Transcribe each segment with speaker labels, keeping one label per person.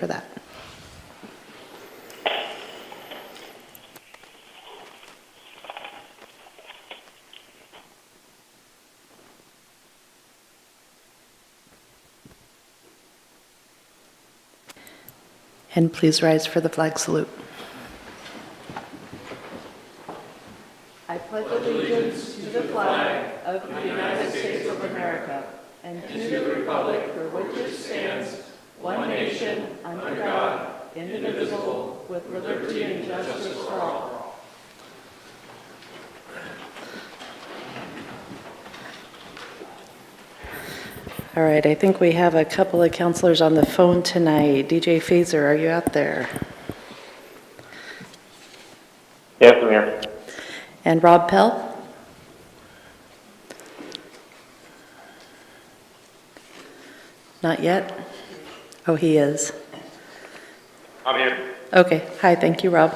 Speaker 1: for that. And please rise for the flag salute. I pledge allegiance to the flag of the United States of America and to the republic for which it stands, one nation, under God, indivisible, with liberty and justice for all. All right, I think we have a couple of counselors on the phone tonight. DJ Fazer, are you out there?
Speaker 2: Yes, I'm here.
Speaker 1: And Rob Pell? Not yet? Oh, he is.
Speaker 2: I'm here.
Speaker 1: Okay, hi, thank you, Rob.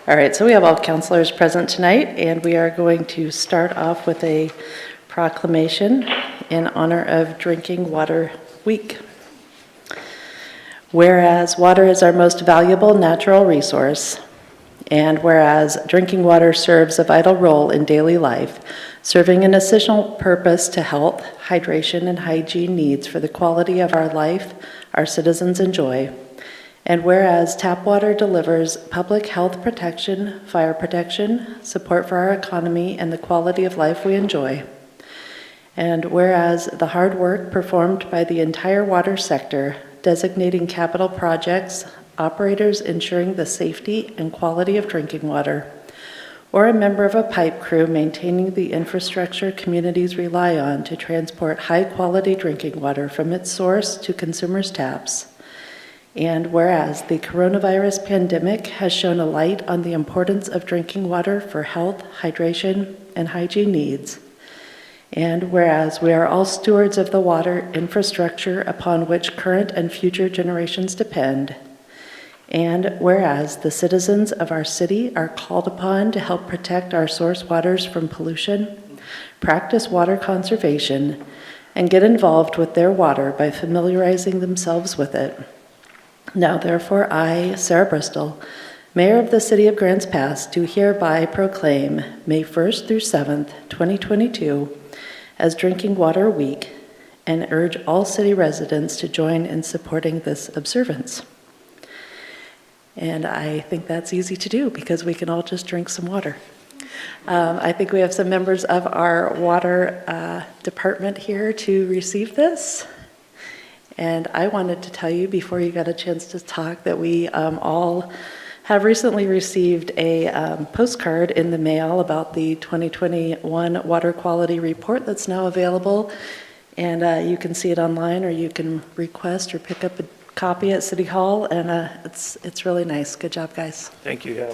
Speaker 1: All right, so we have all counselors present tonight, and we are going to start off with a proclamation in honor of Drinking Water Week. Whereas water is our most valuable natural resource, and whereas drinking water serves a vital role in daily life, serving an essential purpose to health, hydration, and hygiene needs for the quality of our life our citizens enjoy, and whereas tap water delivers public health protection, fire protection, support for our economy, and the quality of life we enjoy, and whereas the hard work performed by the entire water sector, designating capital projects, operators ensuring the safety and quality of drinking water, or a member of a pipe crew maintaining the infrastructure communities rely on to transport high-quality drinking water from its source to consumers' taps. And whereas the coronavirus pandemic has shown a light on the importance of drinking water for health, hydration, and hygiene needs, and whereas we are all stewards of the water infrastructure upon which current and future generations depend, and whereas the citizens of our city are called upon to help protect our source waters from pollution, practice water conservation, and get involved with their water by familiarizing themselves with it. Now therefore I, Sarah Bristol, Mayor of the City of Grants Pass, do hereby proclaim May 1st through 7th, 2022 as Drinking Water Week and urge all city residents to join in supporting this observance. And I think that's easy to do because we can all just drink some water. I think we have some members of our water department here to receive this. And I wanted to tell you before you got a chance to talk that we all have recently received a postcard in the mail about the 2021 water quality report that's now available. And you can see it online, or you can request or pick up a copy at City Hall, and it's really nice. Good job, guys.
Speaker 3: Thank you. Yeah,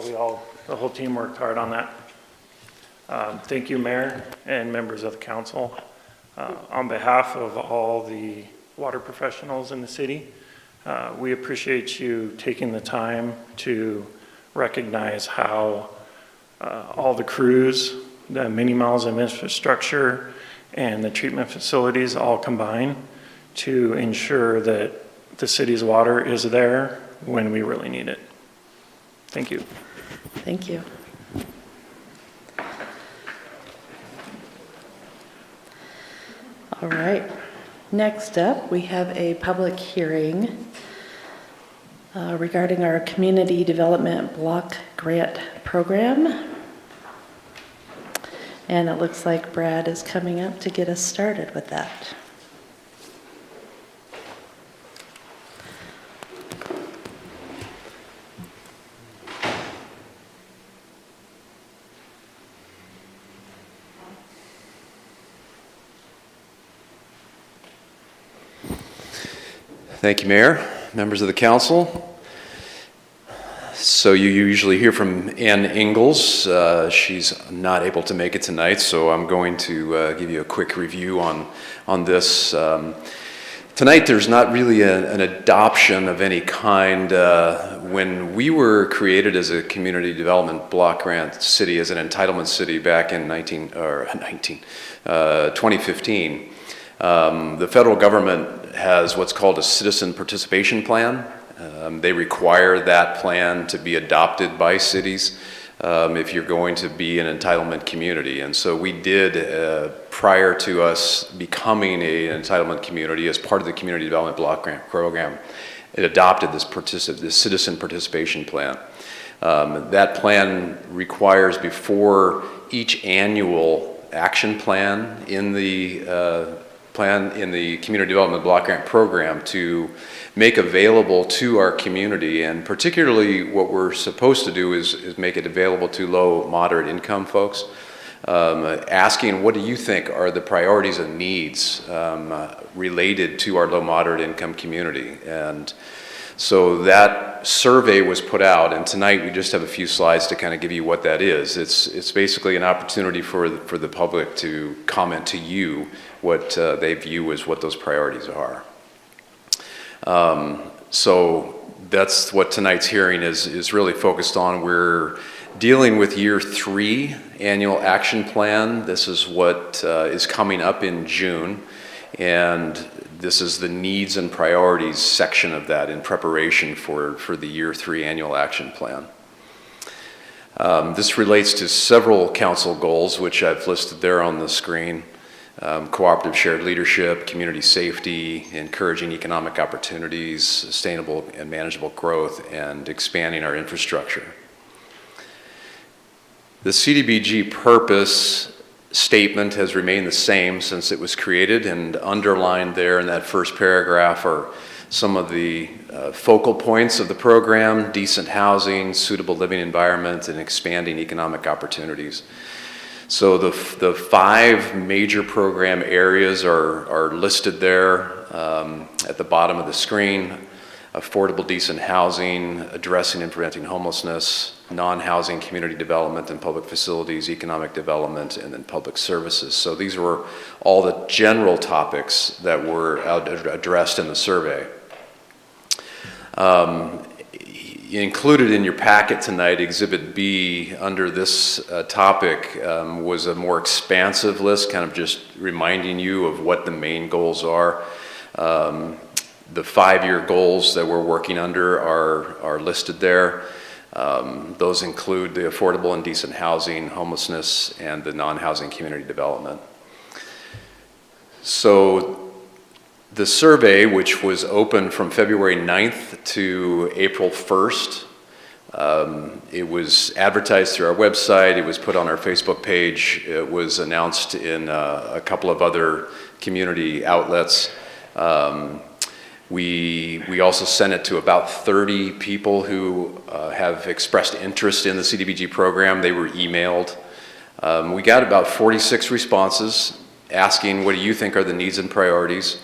Speaker 3: the whole team worked hard on that. Thank you, Mayor and members of the council. On behalf of all the water professionals in the city, we appreciate you taking the time to recognize how all the crews, the many miles of infrastructure, and the treatment facilities all combine to ensure that the city's water is there when we really need it. Thank you.
Speaker 1: Thank you. All right. Next up, we have a public hearing regarding our Community Development Block Grant Program. And it looks like Brad is coming up to get us started with that.
Speaker 4: Thank you, Mayor, members of the council. So you usually hear from Ann Ingalls. She's not able to make it tonight, so I'm going to give you a quick review on this. Tonight there's not really an adoption of any kind. When we were created as a community development block grant city, as an entitlement city back in 2015, the federal government has what's called a citizen participation plan, They require that plan to be adopted by cities if you're going to be an entitlement community. And so we did, prior to us becoming an entitlement community, as part of the Community Development Block Grant Program, it adopted this citizen participation plan. That plan requires, before each annual action plan in the Community Development Block Grant Program, to make available to our community, and particularly what we're supposed to do is make it available to low, moderate income folks, asking, what do you think are the priorities and needs related to our low, moderate income community? And so that survey was put out, and tonight we just have a few slides to kind of give you what that is. It's basically an opportunity for the public to comment to you what they view as what those priorities are. So that's what tonight's hearing is really focused on. We're dealing with year 3 annual action plan. This is what is coming up in June, and this is the needs and priorities section of that in preparation for the year 3 annual action plan. This relates to several council goals, which I've listed there on the screen. Cooperative shared leadership, community safety, encouraging economic opportunities, sustainable and manageable growth, and expanding our infrastructure. The CDBG purpose statement has remained the same since it was created, and underlined there in that first paragraph are some of the focal points of the program: decent housing, suitable living environment, and expanding economic opportunities. So the 5 major program areas are listed there at the bottom of the screen: affordable, decent housing, addressing and preventing homelessness, non-housing community development and public facilities, economic development, and then public services. So these were all the general topics that were addressed in the survey. Included in your packet tonight, Exhibit B, under this topic, was a more expansive list, kind of just reminding you of what the main goals are. The 5-year goals that we're working under are listed there. Those include the affordable and decent housing, homelessness, and the non-housing community development. So the survey, which was open from February 9th to April 1st, it was advertised through our website, it was put on our Facebook page, it was announced in a couple of other community outlets. We also sent it to about 30 people who have expressed interest in the CDBG program. They were emailed. We got about 46 responses asking, what do you think are the needs and priorities?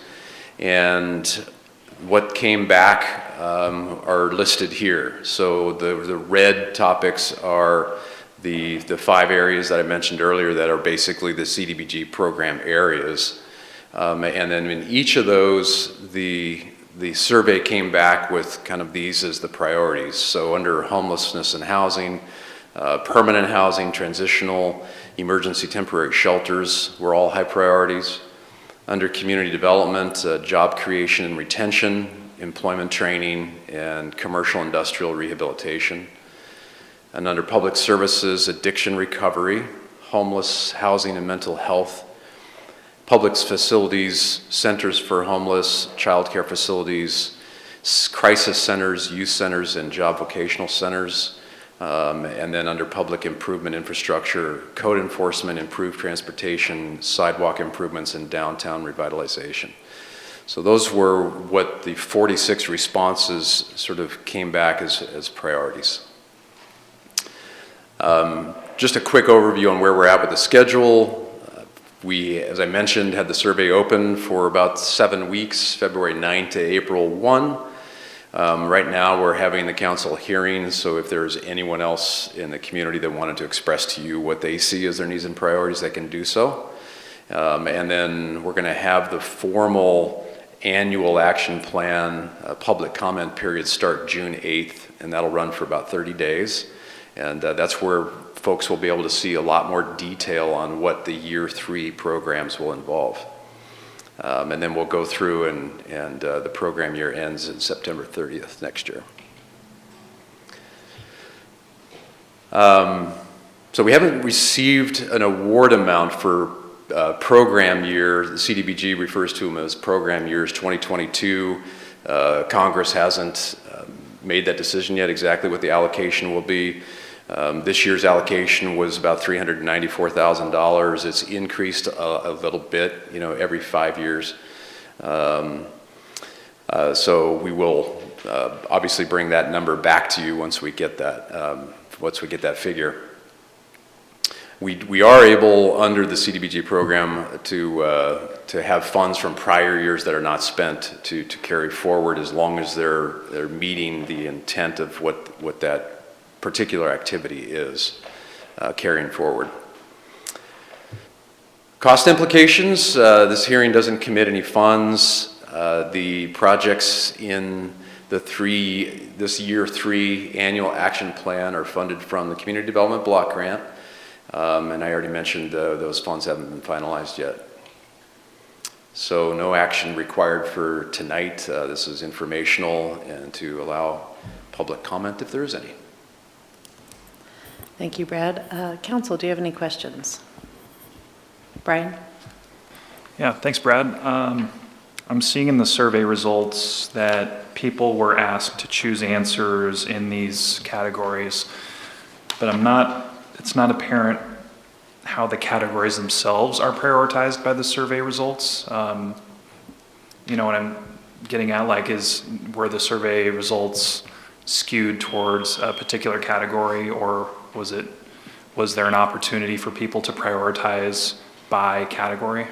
Speaker 4: And what came back are listed here. So the red topics are the 5 areas that I mentioned earlier that are basically the CDBG program areas. And then in each of those, the survey came back with kind of these as the priorities. So under homelessness and housing, permanent housing, transitional, emergency temporary shelters were all high priorities. Under community development, job creation and retention, employment training, and commercial industrial rehabilitation. And under public services, addiction recovery, homeless housing and mental health, public facilities, centers for homeless, child care facilities, crisis centers, youth centers, and job vocational centers. And then under public improvement infrastructure, code enforcement, improved transportation, sidewalk improvements, and downtown revitalization. So those were what the 46 responses sort of came back as priorities. Just a quick overview on where we're at with the schedule. We, as I mentioned, had the survey open for about 7 weeks, February 9 to April 1. Right now we're having the council hearings, so if there's anyone else in the community that wanted to express to you what they see as their needs and priorities, they can do so. And then we're going to have the formal annual action plan public comment period start June 8th, and that'll run for about 30 days. And that's where folks will be able to see a lot more detail on what the year 3 programs will involve. And then we'll go through and the program year ends in September 30th next year. So we haven't received an award amount for program year. The CDBG refers to them as program years 2022. Congress hasn't made that decision yet exactly what the allocation will be. This year's allocation was about $394,000. It's increased a little bit, every 5 years. So we will obviously bring that number back to you once we get that figure. We are able, under the CDBG program, to have funds from prior years that are not spent to carry forward as long as they're meeting the intent of what that particular activity is carrying forward. Cost implications, this hearing doesn't commit any funds. The projects in this year 3 annual action plan are funded from the Community Development Block Grant. And I already mentioned those funds haven't been finalized yet. So no action required for tonight. This is informational and to allow public comment if there is any.
Speaker 1: Thank you, Brad. Council, do you have any questions? Brian?
Speaker 5: Yeah, thanks, Brad. I'm seeing in the survey results that people were asked to choose answers in these categories, but it's not apparent how the categories themselves are prioritized by the survey results. What I'm getting at, were the survey results skewed towards a particular category, or was there an opportunity for people to prioritize by category?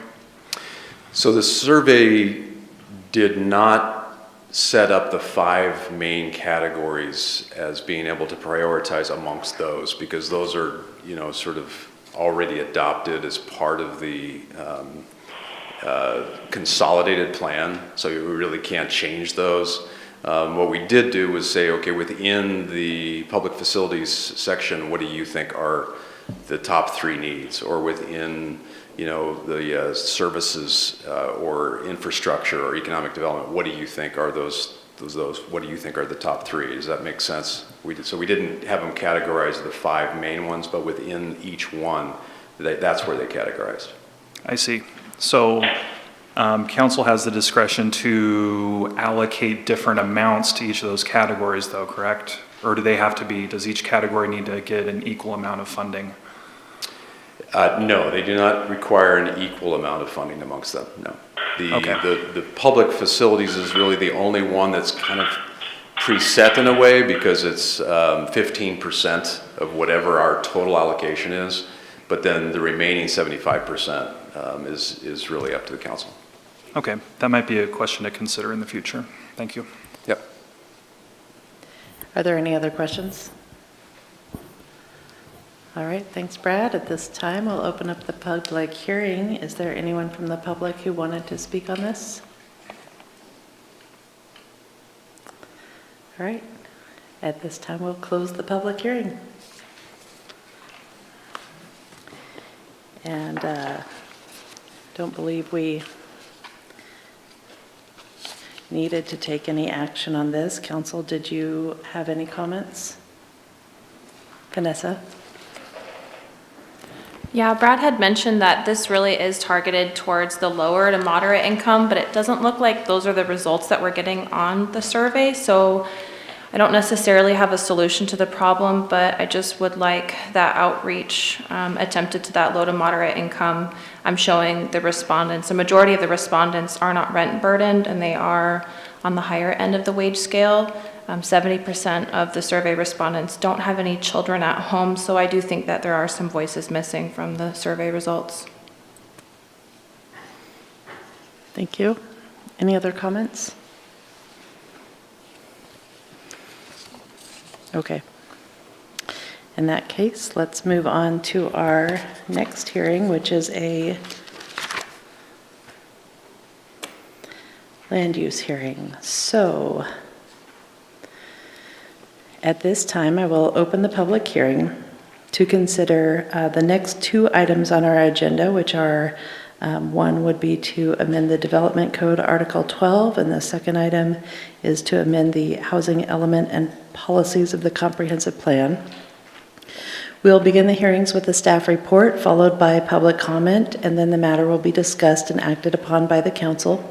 Speaker 4: So the survey did not set up the 5 main categories as being able to prioritize amongst those, because those are, sort of already adopted as part of the consolidated plan, so we really can't change those. What we did do was say, okay, within the public facilities section, what do you think are the top 3 needs? Or within, the services or infrastructure or economic development, what do you think are what do you think are the top 3? Does that make sense? So we didn't have them categorize the 5 main ones, but within each one, that's where they categorized. I
Speaker 5: see. So council has the discretion to allocate different amounts to each of those categories, though, correct? Or does each category need to get an equal amount of funding? No, they do not require an equal amount of funding amongst them, no. The public facilities is really the only one that's kind of preset in a way, because it's 15% of whatever our total allocation is, but then the remaining 75% is really up to the council. Okay, that might be a question to consider in the future. Thank you.
Speaker 4: Yep.
Speaker 1: Are there any other questions? All right, thanks, Brad. At this time, we'll open up the public hearing. Is there anyone from the public who wanted to speak on this? All right, at this time, we'll close the public hearing. And don't believe we needed to take any action on this. Council, did you have any comments? Vanessa?
Speaker 6: Yeah, Brad had mentioned that this really is targeted towards the lower to moderate income, but it doesn't look like those are the results that we're getting on the survey. So I don't necessarily have a solution to the problem, but I just would like that outreach attempted to that low to moderate income. I'm showing the respondents, a majority of the respondents are not rent burdened, and they are on the higher end of the wage scale. 70% of the survey respondents don't have any children at home, so I do think that there are some voices missing from the survey results.
Speaker 1: Thank you. Any other comments? Okay. In that case, let's move on to our next hearing, which is a land use hearing. So, at this time, I will open the public hearing to consider the next 2 items on our agenda, which are One would be to amend the Development Code Article 12, and the second item is to amend the housing element and policies of the comprehensive plan. We'll begin the hearings with the staff report, followed by public comment, and then the matter will be discussed and acted upon by the council.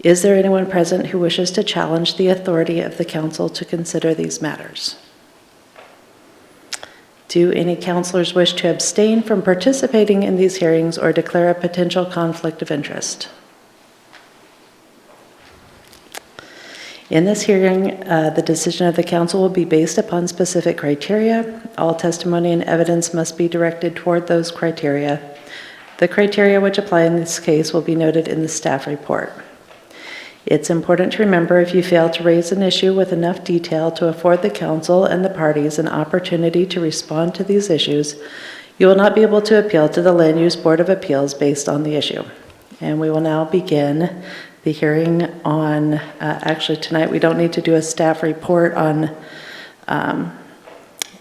Speaker 1: Is there anyone present who wishes to challenge the authority of the council to consider these matters? Do any councilors wish to abstain from participating in these hearings or declare a potential conflict of interest? In this hearing, the decision of the council will be based upon specific criteria. All testimony and evidence must be directed toward those criteria. The criteria which apply in this case will be noted in the staff report. It's important to remember, if you fail to raise an issue with enough detail to afford the council and the parties an opportunity to respond to these issues, you will not be able to appeal to the Land Use Board of Appeals based on the issue. And we will now begin the hearing on, actually tonight we don't need to do a staff report on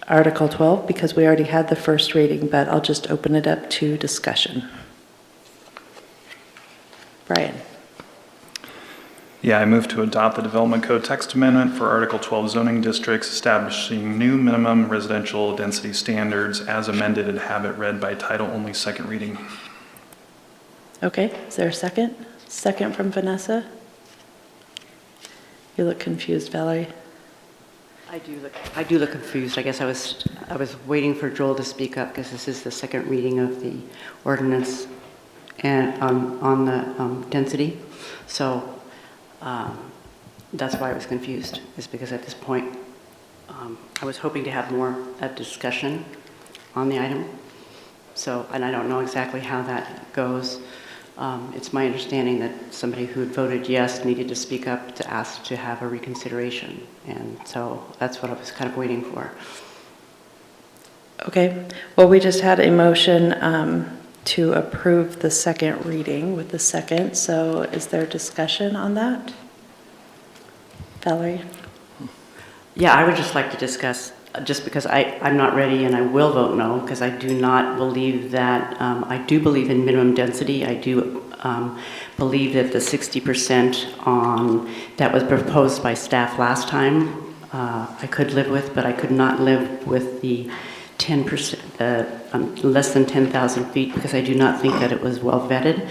Speaker 1: Article 12 because we already had the first reading, but I'll just open it up to discussion. Brian.
Speaker 5: Yeah, I move to adopt the Development Code text amendment for Article 12 zoning districts establishing new minimum residential density standards as amended and have it read by title only, second reading.
Speaker 1: Okay, is there a second? Second from Vanessa? You look confused, Valerie.
Speaker 7: I do look confused. I guess I was waiting for Joel to speak up because this is the second reading of the ordinance and on the density. So that's why I was confused, is because at this point I was hoping to have more discussion on the item. So, and I don't know exactly how that goes. It's my understanding that somebody who had voted yes needed to speak up to ask to have a reconsideration. And so that's what I was kind of waiting for.
Speaker 1: Okay, well, we just had a motion to approve the second reading with the second. So is there discussion on that? Valerie?
Speaker 7: Yeah, I would just like to discuss, just because I'm not ready and I will vote no, because I do not believe that, I do believe in minimum density. I do believe that the 60% that was proposed by staff last time, I could live with, but I could not live with the 10%, less than 10,000 feet, because I do not think that it was well vetted.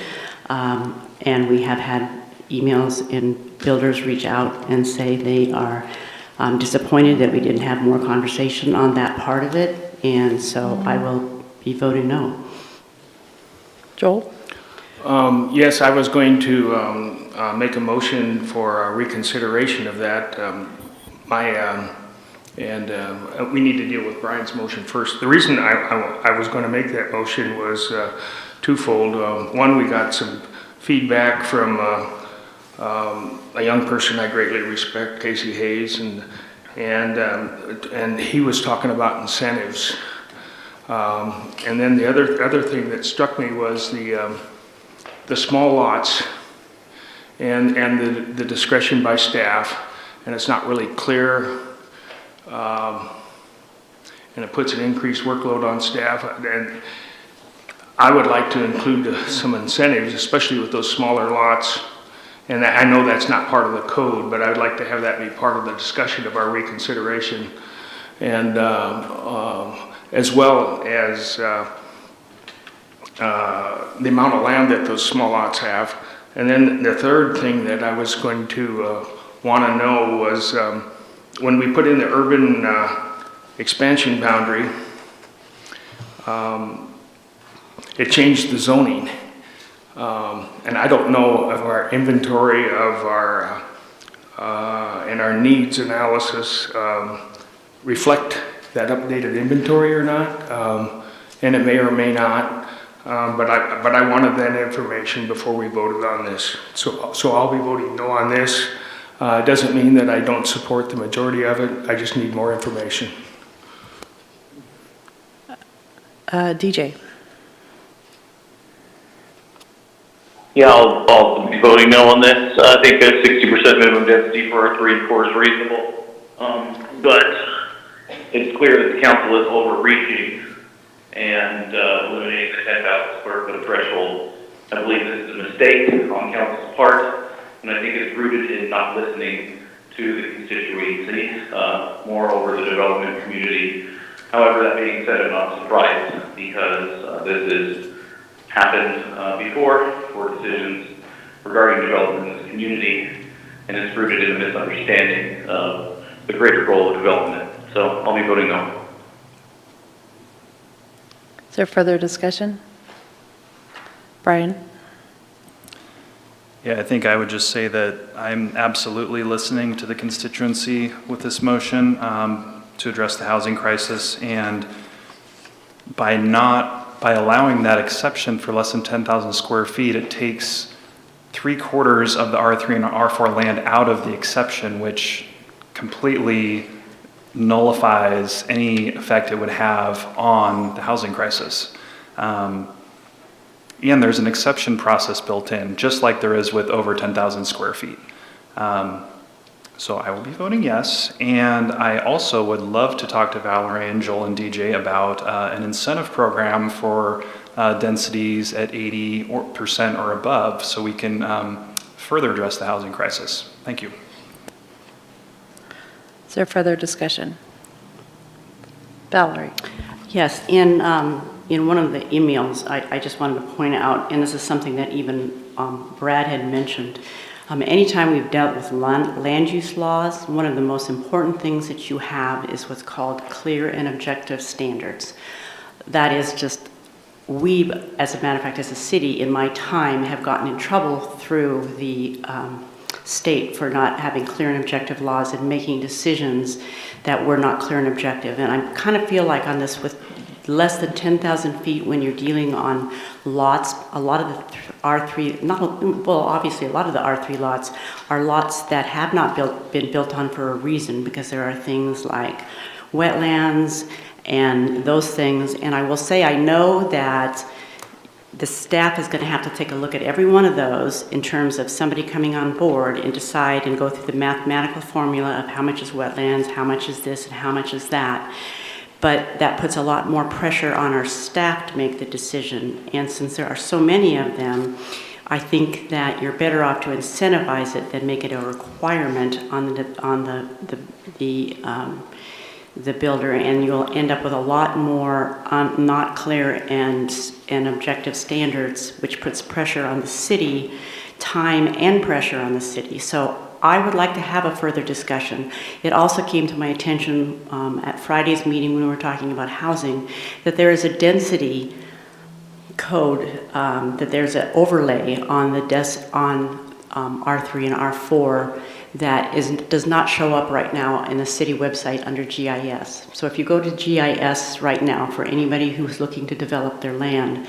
Speaker 7: And we have had emails and builders reach out and say they are disappointed that we didn't have more conversation on that part of it, and so I will be voting no.
Speaker 1: Joel?
Speaker 8: Yes, I was going to make a motion for a reconsideration of that. We need to deal with Brian's motion first. The reason I was going to make that motion was twofold. One, we got some feedback from a young person I greatly respect, Casey Hayes, and he was talking about incentives. And then the other thing that struck me was the small lots and the discretion by staff, and it's not really clear, and it puts an increased workload on staff. And I would like to include some incentives, especially with those smaller lots. And I know that's not part of the code, but I'd like to have that be part of the discussion of our reconsideration. And as well as the amount of land that those small lots have. And then the third thing that I was going to want to know was when we put in the urban expansion boundary, it changed the zoning. And I don't know if our inventory of our and our needs analysis reflect that updated inventory or not, and it may or may not. But I wanted that information before we voted on this. So I'll be voting no on this. It doesn't mean that I don't support the majority of it. I just need more information.
Speaker 1: DJ.
Speaker 2: Yeah, I'll also be voting no on this. I think that 60% minimum density for R3 is reasonable. But it's clear that the council is overreaching and limiting the 10,000 square foot threshold I believe this is a mistake on council's part, and I think it's rooted in not listening to the constituency, moreover the development community. However, that being said, I'm not surprised because this has happened before for decisions regarding development in this community, and it's rooted in a misunderstanding of the greater goal of development. So I'll be voting no.
Speaker 1: Is there further discussion? Brian?
Speaker 5: Yeah, I think I would just say that I'm absolutely listening to the constituency with this motion to address the housing crisis, and by allowing that exception for less than 10,000 square feet, it takes 3/4 of the R3 and R4 land out of the exception, which completely nullifies any effect it would have on the housing crisis. And there's an exception process built in, just like there is with over 10,000 square feet. So I will be voting yes, and I also would love to talk to Valerie and Joel and DJ about an incentive program for densities at 80% or above, so we can further address the housing crisis. Thank you.
Speaker 1: Is there further discussion? Valerie?
Speaker 7: Yes, in one of the emails, I just wanted to point out, and this is something that even Brad had mentioned, anytime we've dealt with land use laws, one of the most important things that you have is what's called clear and objective standards. That is just, we, as a matter of fact, as a city, in my time, have gotten in trouble through the state for not having clear and objective laws and making decisions that were not clear and objective. And I kind of feel like on this, with less than 10,000 feet, when you're dealing on lots, a lot of the R3, obviously a lot of the R3 lots are lots that have not been built on for a reason, because there are things like wetlands and those things. And I will say, I know that the staff is going to have to take a look at every one of those in terms of somebody coming on board and decide and go through the mathematical formula of how much is wetlands, how much is this, and how much is that. But that puts a lot more pressure on our staff to make the decision. And since there are so many of them, I think that you're better off to incentivize it than make it a requirement on the builder, and you'll end up with a lot more not clear and objective standards, which puts pressure on the city, time and pressure on the city. So I would like to have a further discussion. It also came to my attention at Friday's meeting when we were talking about housing, that there is a density code, that there's an overlay on the on R3 and R4 that does not show up right now in the city website under GIS. So if you go to GIS right now, for anybody who's looking to develop their land,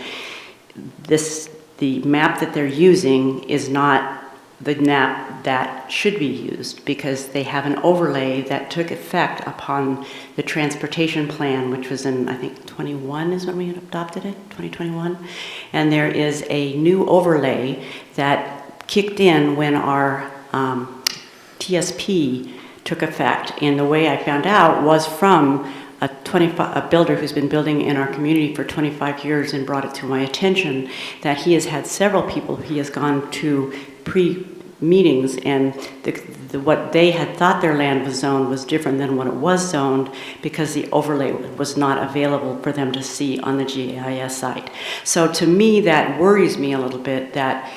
Speaker 7: the map that they're using is not the map that should be used, because they have an overlay that took effect upon the transportation plan, which was in, I think, 21 is when we adopted it, 2021. And there is a new overlay that kicked in when our TSP took effect. And the way I found out was from a builder who's been building in our community for 25 years and brought it to my attention that he has had several people he has gone to pre-meetings, and what they had thought their land was zoned was different than what it was zoned, because the overlay was not available for them to see on the GIS site. So to me, that worries me a little bit, that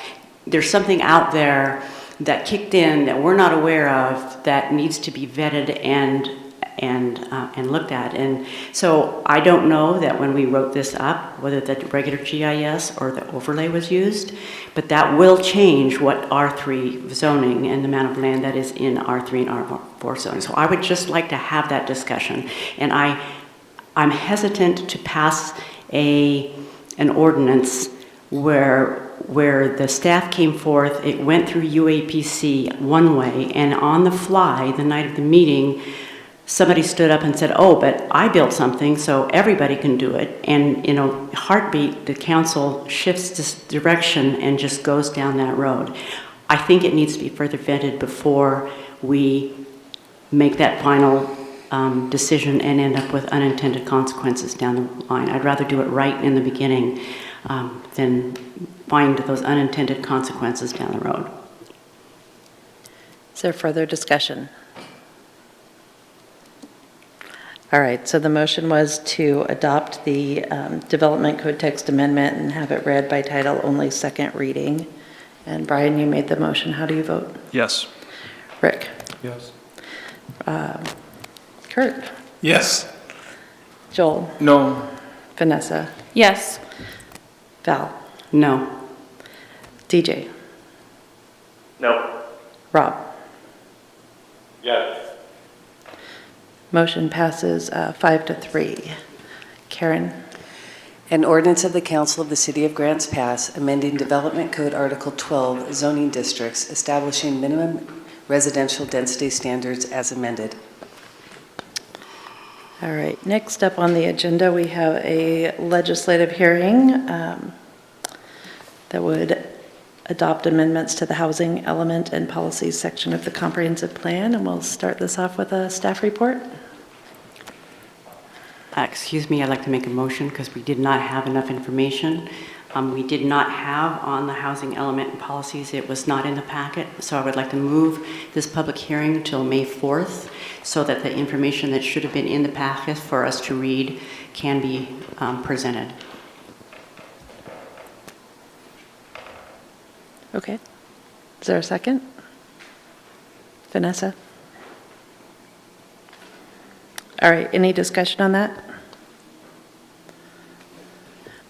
Speaker 7: there's something out there that kicked in that we're not aware of that needs to be vetted and looked at. And so I don't know that when we wrote this up, whether the regular GIS or the overlay was used, but that will change what R3 zoning and the amount of land that is in R3 and R4 zoning. So I would just like to have that discussion. And I'm hesitant to pass an ordinance where the staff came forth, it went through UAPC one way, and on the fly, the night of the meeting, somebody stood up and said, oh, but I built something, so everybody can do it. And in a heartbeat, the council shifts this direction and just goes down that road. I think it needs to be further vetted before we make that final decision and end up with unintended consequences down the line. I'd rather do it right in the beginning than find those unintended consequences down the road.
Speaker 1: Is there further discussion? All right, so the motion was to adopt the Development Code text amendment and have it read by title only, second reading. And Brian, you made the motion. How do you vote?
Speaker 5: Yes.
Speaker 1: Rick?
Speaker 8: Yes.
Speaker 1: Kurt?
Speaker 8: Yes.
Speaker 1: Joel?
Speaker 8: No.
Speaker 1: Vanessa?
Speaker 6: Yes.
Speaker 1: Val?
Speaker 7: No.
Speaker 1: DJ?
Speaker 2: No.
Speaker 1: Rob?
Speaker 2: Yes.
Speaker 1: Motion passes 5-3. Karen?
Speaker 9: An ordinance of the Council of the City of Grants Pass amending Development Code Article 12 zoning districts, establishing minimum residential density standards as amended.
Speaker 1: All right, next up on the agenda, we have a legislative hearing that would adopt amendments to the housing element and policies section of the comprehensive plan, and we'll start this off with a staff report.
Speaker 7: Excuse me, I'd like to make a motion because we did not have enough information. We did not have on the housing element and policies, it was not in the packet, so I would like to move this public hearing until May 4th so that the information that should have been in the packet for us to read can be presented.
Speaker 1: Okay. Is there a second? Vanessa? All right, any discussion on that?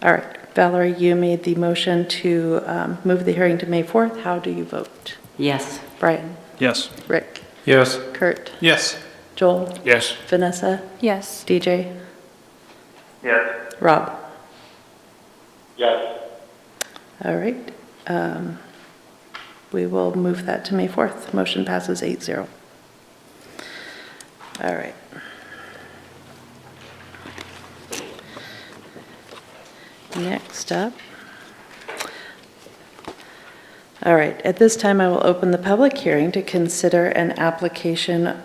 Speaker 1: All right, Valerie, you made the motion to move the hearing to May 4th. How do you vote?
Speaker 7: Yes.
Speaker 1: Brian?
Speaker 5: Yes.
Speaker 1: Rick?
Speaker 8: Yes.
Speaker 1: Kurt?
Speaker 8: Yes.
Speaker 1: Joel?
Speaker 8: Yes.
Speaker 1: Vanessa?
Speaker 6: Yes.
Speaker 1: DJ?
Speaker 2: Yes.
Speaker 1: Rob?
Speaker 2: Yes.
Speaker 1: All right. We will move that to May 4th. Motion passes 8-0. All right. Next up. All right, at this time I will open the public hearing to consider an application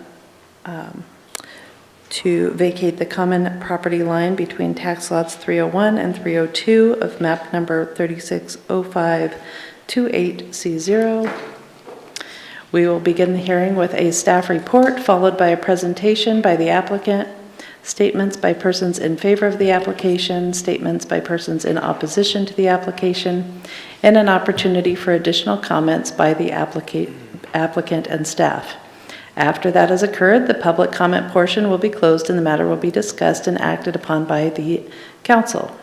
Speaker 1: to vacate the common property line between tax lots 301 and 302 of map number 360528C0. We will begin the hearing with a staff report followed by a presentation by the applicant, statements by persons in favor of the application, statements by persons in opposition to the application, and an opportunity for additional comments by the applicant and staff. After that has occurred, the public comment portion will be closed and the matter will be discussed and acted upon by the council.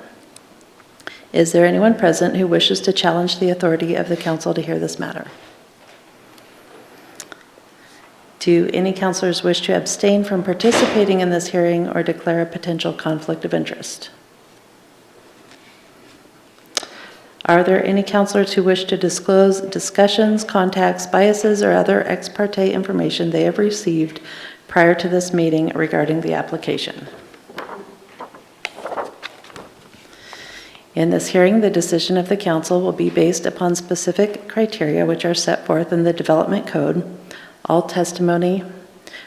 Speaker 1: Is there anyone present who wishes to challenge the authority of the council to hear this matter? Do any councilors wish to abstain from participating in this hearing or declare a potential conflict of interest? Are there any councilors who wish to disclose discussions, contacts, biases, or other ex parte information they have received prior to this meeting regarding the application? In this hearing, the decision of the council will be based upon specific criteria which are set forth in the Development Code. All testimony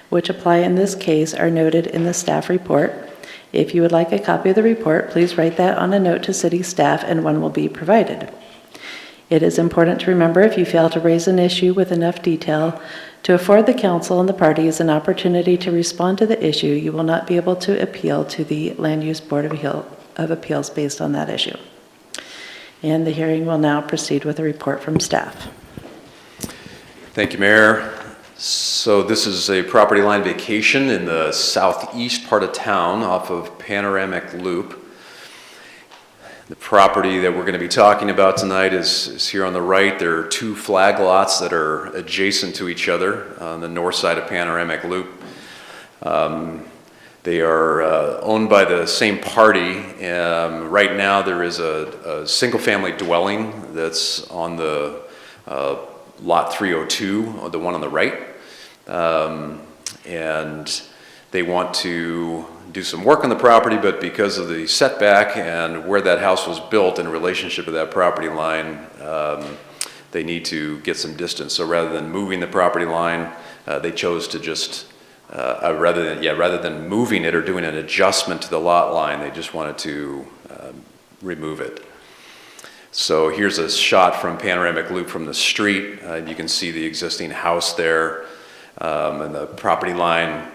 Speaker 1: which apply in this case are noted in the staff report. If you would like a copy of the report, please write that on a note to city staff and one will be provided. It is important to remember if you fail to raise an issue with enough detail to afford the council and the parties an opportunity to respond to the issue, you will not be able to appeal to the Land Use Board of Appeals based on that issue. And the hearing will now proceed with a report from staff.
Speaker 4: Thank you, Mayor. So this is a property line vacation in the southeast part of town off of Panoramic Loop. The property that we're going to be talking about tonight is here on the right. There are two flag lots that are adjacent to each other on the north side of Panoramic Loop. They are owned by the same party. Right now there is a single-family dwelling that's on the lot 302, the one on the right. And they want to do some work on the property, but because of the setback and where that house was built in relationship to that property line, they need to get some distance. So rather than moving the property line, they chose to just, rather than moving it or doing an adjustment to the lot line, they just wanted to remove it. So here's a shot from panoramic loop from the street. You can see the existing house there, and the property line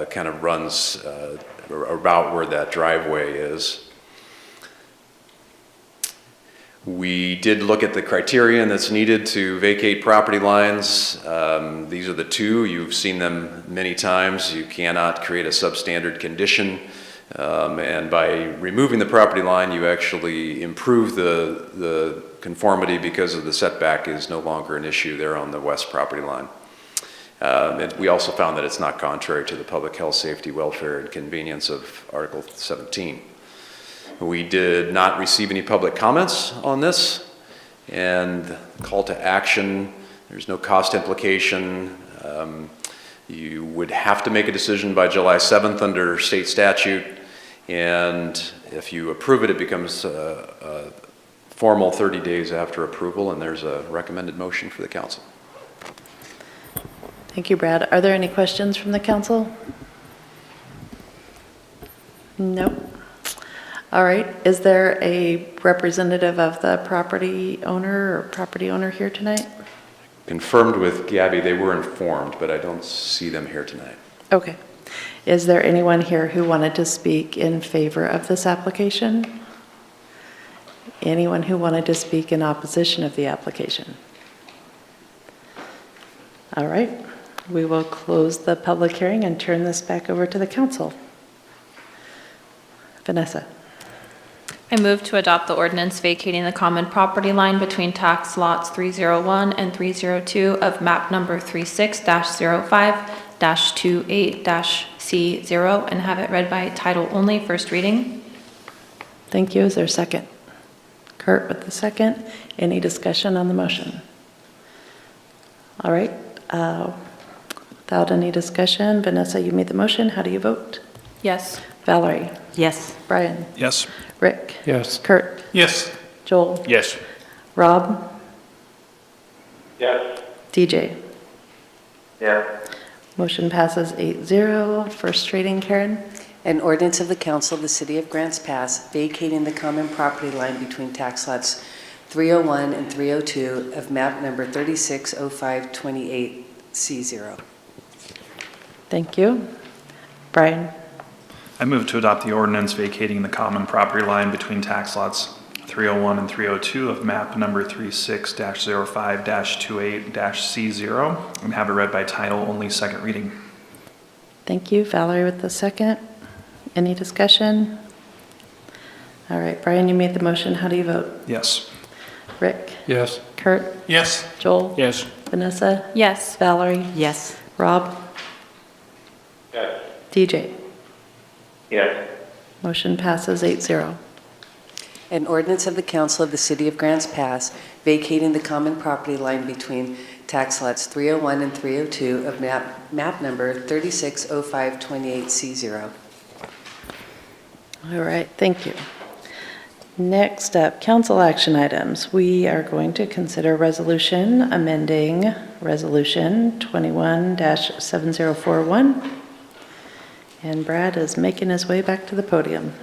Speaker 4: kind of runs about where that driveway is. We did look at the criterion that's needed to vacate property lines. These are the two. You've seen them many times. You cannot create a substandard condition. And by removing the property line, you actually improve the conformity because of the setback is no longer an issue there on the west property line. And we also found that it's not contrary to the public health, safety, welfare, and convenience of Article 17. We did not receive any public comments on this, and call to action, there's no cost implication. You would have to make a decision by July 7th under state statute, and if you approve it, it becomes a formal 30 days after approval, and there's a recommended motion for the council.
Speaker 1: Thank you, Brad. Are there any questions from the council? No. All right. Is there a representative of the property owner here tonight?
Speaker 4: Confirmed with Gabby, they were informed, but I don't see them here tonight.
Speaker 1: Okay. Is there anyone here who wanted to speak in favor of this application? Anyone who wanted to speak in opposition of the application? All right. We will close the public hearing and turn this back over to the council. Vanessa.
Speaker 6: I move to adopt the ordinance vacating the common property line between tax lots 301 and 302 of map number 36-05-28-C0 and have it read by title only, first reading.
Speaker 1: Thank you. Is there a second? Kurt with the second. Any discussion on the motion? All right. Without any discussion, Vanessa, you made the motion. How do you vote?
Speaker 6: Yes.
Speaker 1: Valerie.
Speaker 7: Yes.
Speaker 1: Brian.
Speaker 5: Yes.
Speaker 1: Rick.
Speaker 3: Yes.
Speaker 1: Kurt.
Speaker 3: Yes.
Speaker 1: Joel.
Speaker 8: Yes.
Speaker 1: Rob.
Speaker 2: Yes.
Speaker 1: DJ.
Speaker 2: Yes.
Speaker 1: Motion passes 8-0. First reading, Karen.
Speaker 9: An ordinance of the Council of the City of Grants Pass vacating the common property line between tax lots 301 and 302 of map number 360528C0.
Speaker 1: Thank you. Brian.
Speaker 5: I move to adopt the ordinance vacating the common property line between tax lots 301 and 302 of map number 36-05-28-C0 and have it read by title only, second reading.
Speaker 1: Thank you. Valerie with the second. Any discussion? All right. Brian, you made the motion. How do you vote?
Speaker 5: Yes.
Speaker 1: Rick.
Speaker 3: Yes.
Speaker 1: Kurt.
Speaker 3: Yes.
Speaker 1: Joel.
Speaker 8: Yes.
Speaker 1: Vanessa.
Speaker 6: Yes.
Speaker 1: Valerie.
Speaker 7: Yes.
Speaker 1: Rob.
Speaker 2: Yes.
Speaker 1: DJ.
Speaker 2: Yes.
Speaker 1: Motion passes 8-0.
Speaker 9: An ordinance of the Council of the City of Grants Pass vacating the common property line between tax lots 301 and 302 of map number 360528C0.
Speaker 1: All right, thank you. Next up, council action items. We are going to consider resolution amending Resolution 21-7041. And Brad is making his way back to the podium.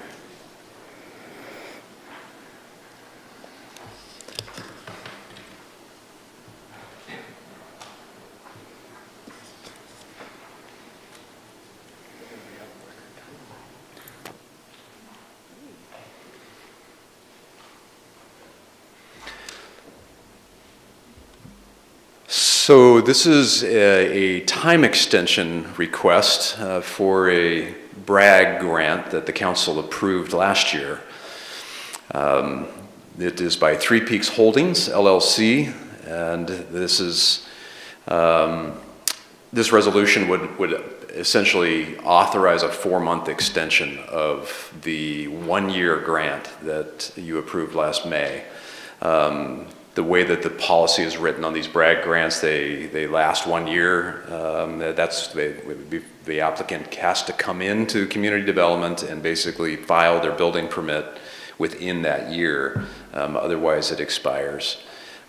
Speaker 4: So this is a time extension request for a BRAG grant that the council approved last year. It is by Three Peaks Holdings, LLC, and this is this resolution would essentially authorize a 4-month extension of the 1-year grant that you approved last May. The way that the policy is written on these BRAG grants, they last 1 year. The applicant has to come into community development and basically file their building permit within that year. Otherwise, it expires.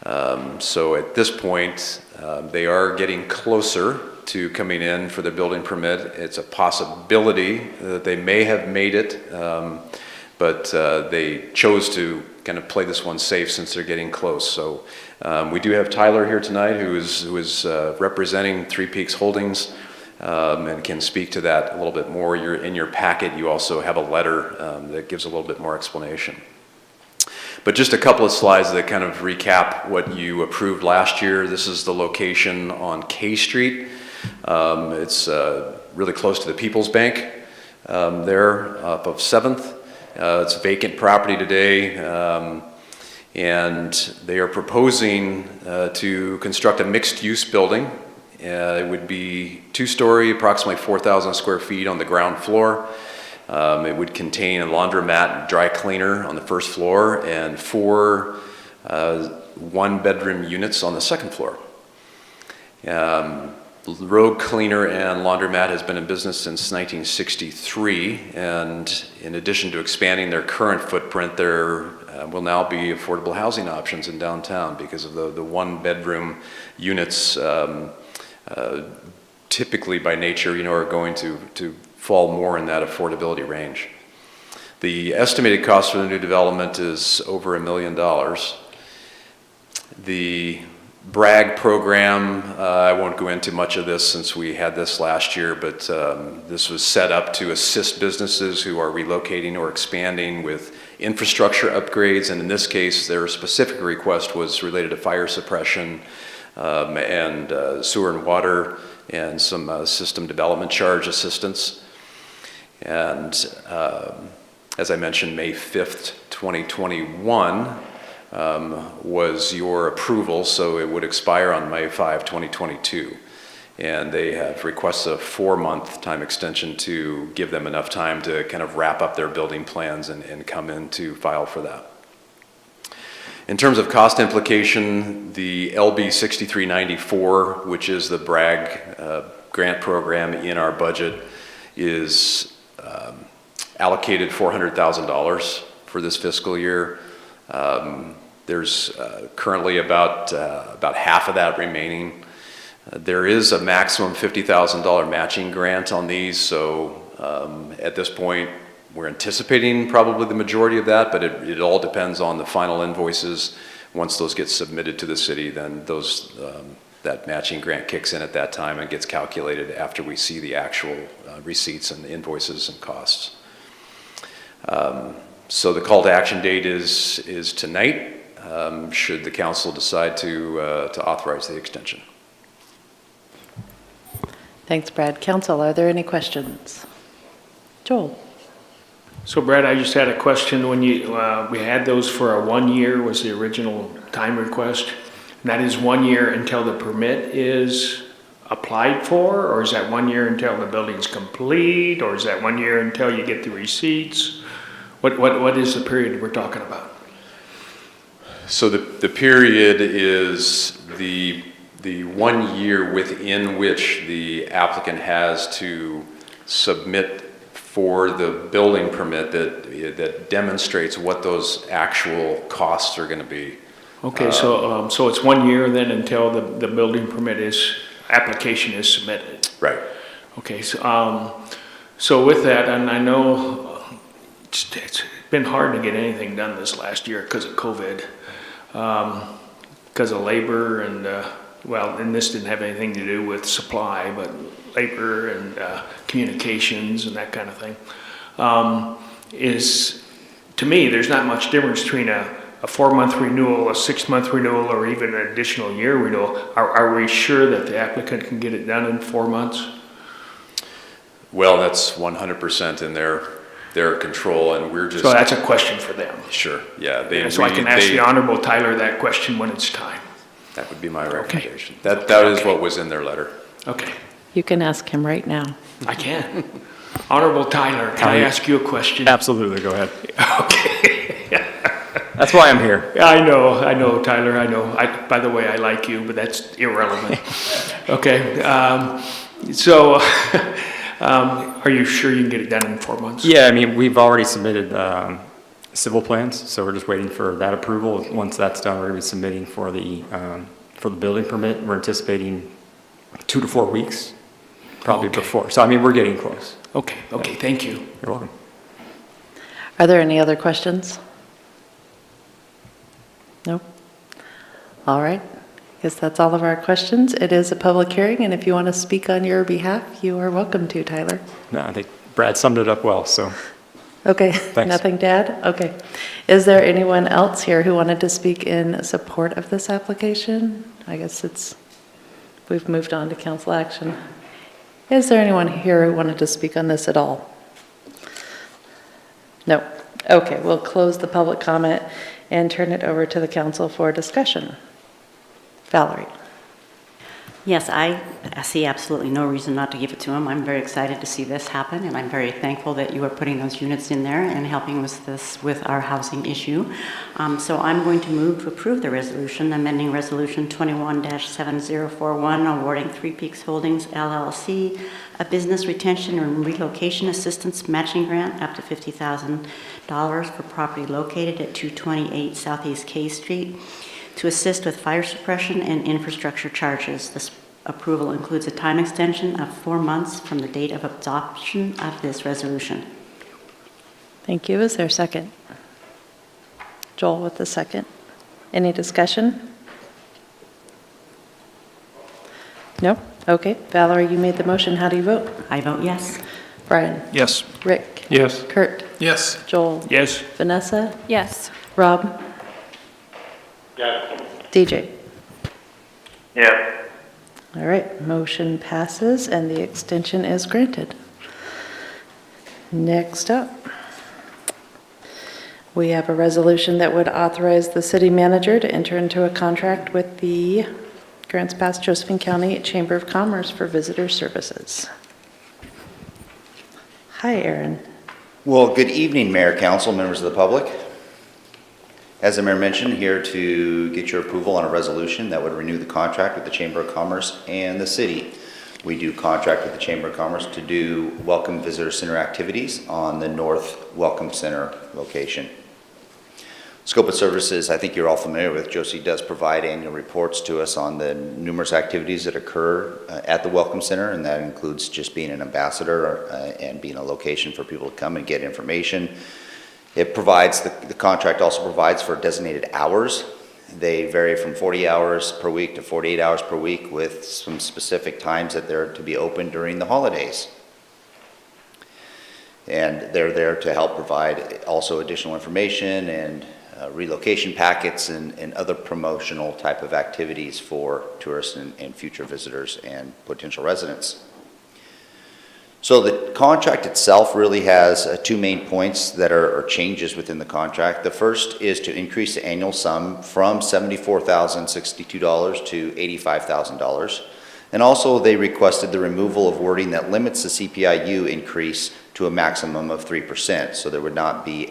Speaker 4: So at this point, they are getting closer to coming in for the building permit. It's a possibility that they may have made it but they chose to kind of play this one safe since they're getting close. So we do have Tyler here tonight, who is representing Three Peaks Holdings, and can speak to that a little bit more. In your packet, you also have a letter that gives a little bit more explanation. But just a couple of slides that kind of recap what you approved last year. This is the location on K Street. It's really close to the People's Bank there up of 7th. It's a vacant property today, and they are proposing to construct a mixed-use building. It would be 2-story, approximately 4,000 square feet on the ground floor. It would contain a laundromat and dry cleaner on the first floor and 4 one-bedroom units on the second floor. Road cleaner and laundromat has been in business since 1963, and in addition to expanding their current footprint, there will now be affordable housing options in downtown because of the one-bedroom units. Typically by nature, are going to fall more in that affordability range. The estimated cost for the new development is over $1 million. The BRAG program, I won't go into much of this since we had this last year, but this was set up to assist businesses who are relocating or expanding with infrastructure upgrades, and in this case, their specific request was related to fire suppression and sewer and water and some system development charge assistance. And as I mentioned, May 5th, 2021 was your approval, so it would expire on May 5, 2022. And they have requested a 4-month time extension to give them enough time to kind of wrap up their building plans and come in to file for that. In terms of cost implication, the LB 6394, which is the BRAG grant program in our budget, is allocated $400,000 for this fiscal year. There's currently about half of that remaining. There is a maximum $50,000 matching grant on these, so at this point, we're anticipating probably the majority of that, but it all depends on the final invoices. Once those get submitted to the city, then that matching grant kicks in at that time and gets calculated after we see the actual receipts and invoices and costs. So the call to action date is tonight, should the council decide to authorize the extension.
Speaker 1: Thanks, Brad. Council, are there any questions? Joel?
Speaker 8: So Brad, I just had a question. When we had those for a 1 year was the original time request. And that is 1 year until the permit is applied for, or is that 1 year until the building's complete, or is that 1 year until you get the receipts? What is the period we're talking about?
Speaker 4: So the period is the 1 year within which the applicant has to submit for the building permit that demonstrates what those actual costs are going to be.
Speaker 8: Okay, so it's 1 year then until the building permit application is submitted.
Speaker 4: Right.
Speaker 8: Okay, so with that, and I know it's been hard to get anything done this last year because of COVID, because of labor and and this didn't have anything to do with supply, but labor and communications and that kind of thing, to me, there's not much difference between a 4-month renewal, a 6-month renewal, or even an additional year renewal. Are we sure that the applicant can get it done in 4 months?
Speaker 4: Well, that's 100% in their control, and we're just...
Speaker 8: So that's a question for them.
Speaker 4: Sure, yeah.
Speaker 8: I can ask the Honorable Tyler that question when it's time.
Speaker 4: That would be my recommendation. Okay. That is what was in their letter.
Speaker 8: Okay.
Speaker 1: You can ask him right now.
Speaker 8: I can. Honorable Tyler, can I ask you a question?
Speaker 5: Absolutely, go ahead.
Speaker 8: Okay.
Speaker 5: That's why I'm here.
Speaker 8: I know, Tyler, I know. By the way, I like you, but that's irrelevant. Okay. Are you sure you can get it done in 4 months?
Speaker 10: Yeah, I mean, we've already submitted civil plans, so we're just waiting for that approval. Once that's done, we're going to be submitting for the building permit. We're anticipating 2 to 4 weeks, probably before. So, I mean, we're getting close.
Speaker 8: Okay, thank you.
Speaker 10: You're welcome.
Speaker 1: Are there any other questions? No? All right. Guess that's all of our questions. It is a public hearing, and if you want to speak on your behalf, you are welcome to, Tyler.
Speaker 10: No, I think Brad summed it up well, so.
Speaker 1: Okay,
Speaker 10: Thanks.
Speaker 1: nothing to add? Okay. Is there anyone else here who wanted to speak in support of this application? I guess we've moved on to council action. Is there anyone here who wanted to speak on this at all? No. Okay, we'll close the public comment and turn it over to the council for discussion. Valerie.
Speaker 7: Yes, I see absolutely no reason not to give it to him. I'm very excited to see this happen, and I'm very thankful that you are putting those units in there and helping with our housing issue. So I'm going to move to approve the resolution, amending Resolution 21-7041, awarding Three Peaks Holdings LLC a business retention and relocation assistance matching grant up to $50,000 for property located at 228 Southeast K Street, to assist with fire suppression and infrastructure charges. This approval includes a time extension of 4 months from the date of adoption of this resolution.
Speaker 1: Thank you. Is there a second? Joel with the second. Any discussion? No? Okay. Valerie, you made the motion. How do you vote?
Speaker 7: I vote yes.
Speaker 1: Brian?
Speaker 5: Yes.
Speaker 1: Rick?
Speaker 3: Yes.
Speaker 1: Kurt?
Speaker 3: Yes.
Speaker 1: Joel?
Speaker 8: Yes.
Speaker 1: Vanessa?
Speaker 6: Yes.
Speaker 1: Rob?
Speaker 2: Yes.
Speaker 1: DJ?
Speaker 2: Yes.
Speaker 1: All right, motion passes and the extension is granted. Next up, we have a resolution that would authorize the city manager to enter into a contract with the Grants Pass Josephine County Chamber of Commerce for visitor services. Hi, Aaron.
Speaker 11: Well, good evening, Mayor, Council, members of the public. As the Mayor mentioned, here to get your approval on a resolution that would renew the contract with the Chamber of Commerce and the city. We do contract with the Chamber of Commerce to do Welcome Visitor Center activities on the North Welcome Center location. Scope of services, I think you're all familiar with. Josie does provide annual reports to us on the numerous activities that occur at the Welcome Center, and that includes just being an ambassador and being a location for people to come and get information. It provides, the contract also provides for designated hours. They vary from 40 hours per week to 48 hours per week with some specific times that they're to be open during the holidays. And they're there to help provide also additional information and relocation packets and other promotional type of activities for tourists and future visitors and potential residents. So the contract itself really has two main points that are changes within the contract. The first is to increase the annual sum from $74,062 to $85,000. And also they requested the removal of wording that limits the CPIU increase to a maximum of 3%. So there would not be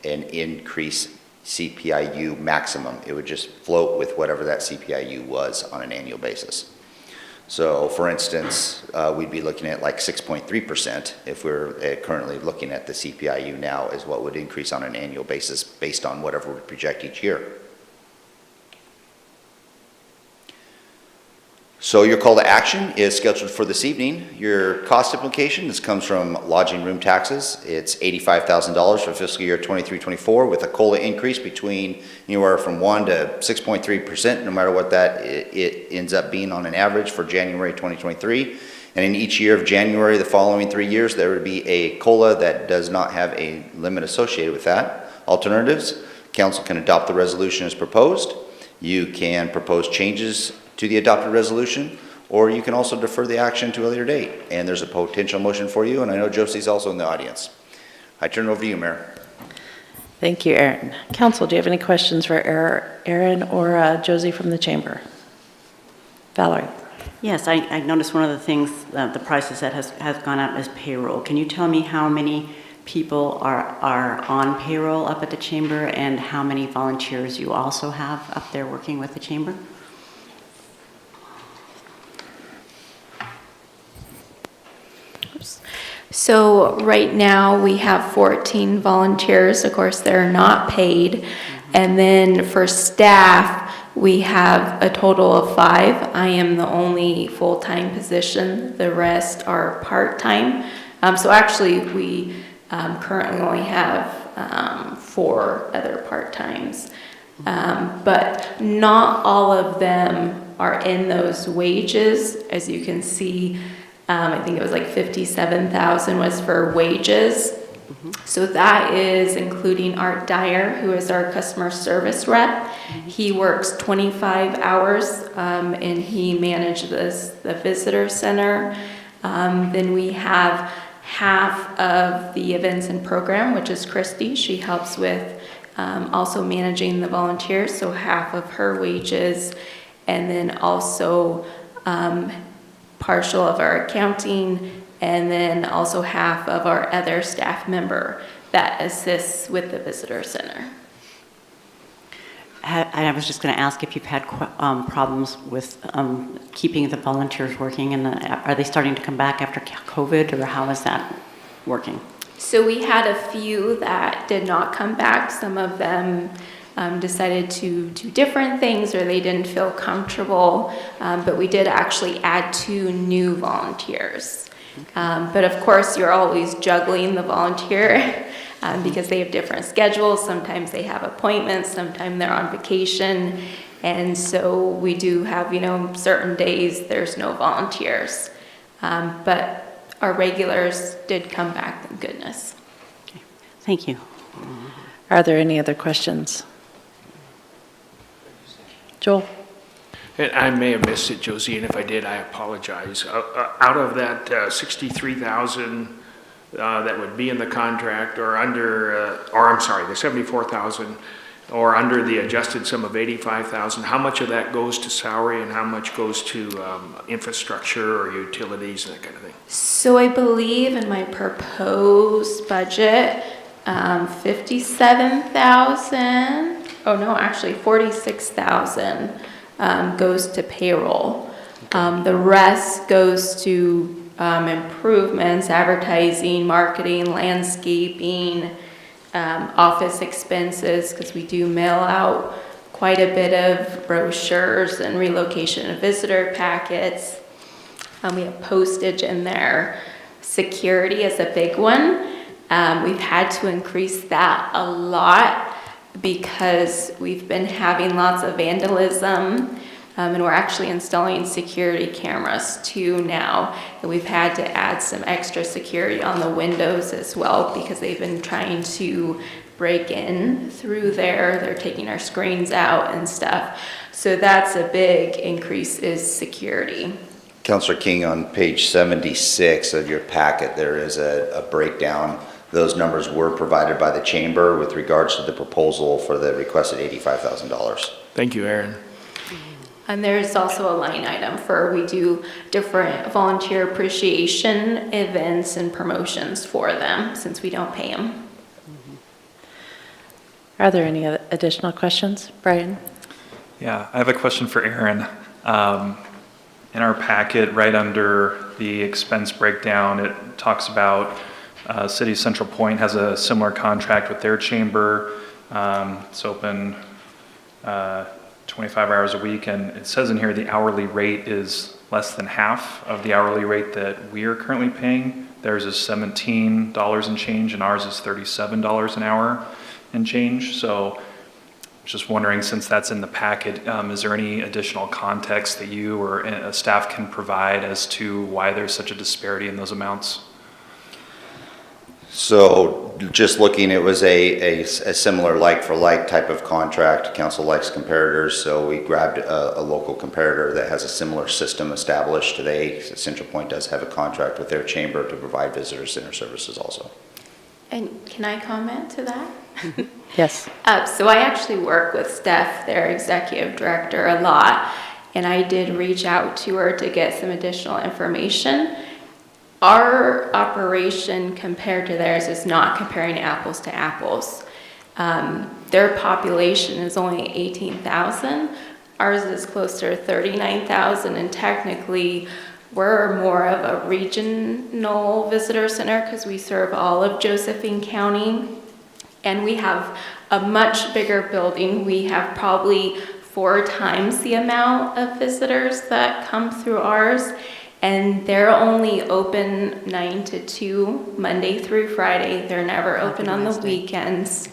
Speaker 11: an increase CPIU maximum. It would just float with whatever that CPIU was on an annual basis. So for instance, we'd be looking at like 6.3% if we're currently looking at the CPIU now is what would increase on an annual basis based on whatever we project each year. So your call to action is scheduled for this evening. Your cost implication, this comes from lodging room taxes. It's $85,000 for fiscal year 23-24 with a COLA increase between anywhere from 1 to 6.3%, no matter what that it ends up being on an average for January 2023. And in each year of January the following 3 years, there would be a COLA that does not have a limit associated with that. Alternatives, council can adopt the resolution as proposed. You can propose changes to the adopted resolution, or you can also defer the action to a later date. And there's a potential motion for you, and I know Josie's also in the audience. I turn it over to you, Mayor.
Speaker 1: Thank you, Aaron. Council, do you have any questions for Aaron or Josie from the chamber? Valerie.
Speaker 7: Yes, I noticed one of the things, the prices that has gone up is payroll. Can you tell me how many people are on payroll up at the chamber and how many volunteers you also have up there working with the chamber?
Speaker 12: So right now we have 14 volunteers. Of course, they're not paid. And then for staff, we have a total of 5. I am the only full-time position. The rest are part-time. So actually we Currently only have 4 other part-times. But not all of them are in those wages. As you can see, I think it was like 57,000 was for wages. So that is including Art Dyer, who is our customer service rep. He works 25 hours and he manages the visitor center. Then we have half of the events and program, which is Christy. She helps with also managing the volunteers, so half of her wages. And then also partial of our accounting, and then also half of our other staff member that assists with the visitor center.
Speaker 7: I was just going to ask if you've had problems with keeping the volunteers working, and are they starting to come back after COVID, or how is that working?
Speaker 12: So we had a few that did not come back. Some of them decided to do different things, or they didn't feel comfortable, but we did actually add 2 new volunteers. But of course, you're always juggling the volunteer because they have different schedules. Sometimes they have appointments, sometimes they're on vacation. And so we do have, certain days there's no volunteers. But our regulars did come back, thank goodness.
Speaker 7: Okay. Thank you.
Speaker 1: Are there any other questions? Joel?
Speaker 8: And I may have missed it, Josie, and if I did, I apologize. Out of that 63,000 that would be in the contract, or under, the 74,000, or under the adjusted sum of 85,000, how much of that goes to salary and how much goes to infrastructure or utilities and that kind of thing?
Speaker 12: So I believe in my proposed budget, 57,000, oh no, actually 46,000 goes to payroll. The rest goes to improvements, advertising, marketing, landscaping, office expenses, because we do mail out quite a bit of brochures and relocation and visitor packets. We have postage in there. Security is a big one. We've had to increase that a lot because we've been having lots of vandalism, and we're actually installing security cameras too now. And we've had to add some extra security on the windows as well because they've been trying to break in through there. They're taking our screens out and stuff. So that's a big increase, is security.
Speaker 11: Councilor King, on page 76 of your packet, there is a breakdown. Those numbers were provided by the chamber with regards to the proposal for the requested $85,000.
Speaker 8: Thank you, Aaron.
Speaker 12: And there's also a line item for, we do different volunteer appreciation events and promotions for them since we don't pay them.
Speaker 1: Are there any additional questions? Brian?
Speaker 5: Yeah, I have a question for Aaron. In our packet, right under the expense breakdown, it talks about City of Central Point has a similar contract with their chamber. It's open 25 hours a week, and it says in here the hourly rate is less than half of the hourly rate that we are currently paying. Theirs is $17 and change, and ours is $37 an hour and change. So just wondering, since that's in the packet, is there any additional context that you or staff can provide as to why there's such a disparity in those amounts?
Speaker 11: So just looking, it was a similar like-for-like type of contract. Council likes comparators, so we grabbed a local comparator that has a similar system established. Central Point does have a contract with their chamber to provide visitor center services also.
Speaker 12: And can I comment to that?
Speaker 1: Yes.
Speaker 12: So I actually work with Steph, their executive director, a lot, and I did reach out to her to get some additional information. Our operation compared to theirs is not comparing apples to apples. Their population is only 18,000. Ours is closer to 39,000, and technically we're more of a regional visitor center because we serve all of Josephine County, and we have a much bigger building. We have probably 4 times the amount of visitors that come through ours. And they're only open 9 to 2, Monday through Friday. They're never open on the weekends.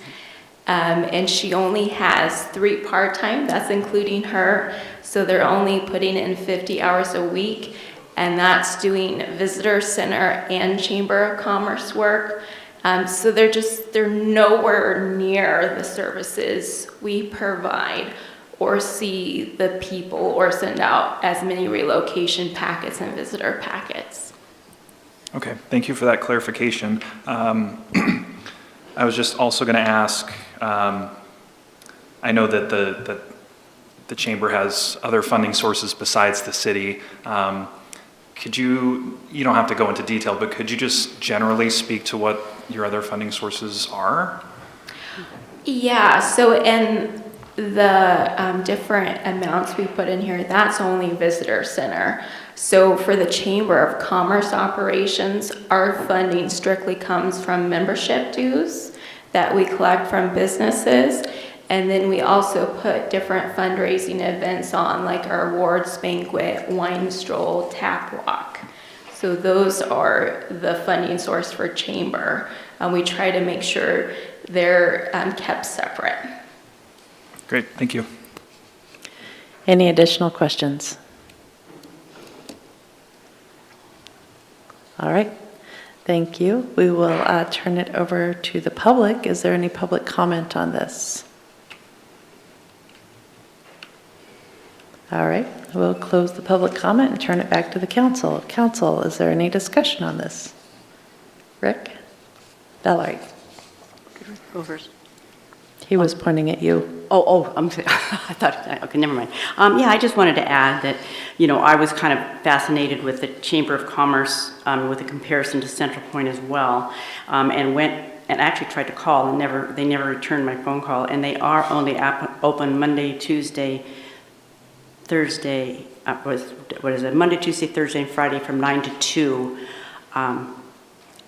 Speaker 12: And she only has 3 part-time, that's including her. So they're only putting in 50 hours a week, and that's doing visitor center and Chamber of Commerce work. So they're nowhere near the services we provide or see the people or send out as many relocation packets and visitor packets.
Speaker 5: Okay, thank you for that clarification. I was just also going to ask, I know that the chamber has other funding sources besides the city. Could you don't have to go into detail, but could you just generally speak to what your other funding sources are?
Speaker 12: Yeah, so in the different amounts we put in here, that's only visitor center. So for the Chamber of Commerce operations, our funding strictly comes from membership dues that we collect from businesses. And then we also put different fundraising events on, like our awards banquet, wine stroll, tap walk. So those are the funding source for Chamber. We try to make sure they're kept separate.
Speaker 5: Great, thank you.
Speaker 1: Any additional questions? All right, thank you. We will turn it over to the public. Is there any public comment on this? All right, we'll close the public comment and turn it back to the council. Council, is there any discussion on this? Rick? Valerie?
Speaker 7: Go first.
Speaker 1: He was pointing at you.
Speaker 7: I'm sorry. I thought, okay, never mind. Yeah, I just wanted to add that, I was kind of fascinated with the Chamber of Commerce with a comparison to Central Point as well, and went and actually tried to call and they never returned my phone call, and they are only open Monday, Tuesday, Thursday, Monday, Tuesday, Thursday, and Friday from 9 to 2.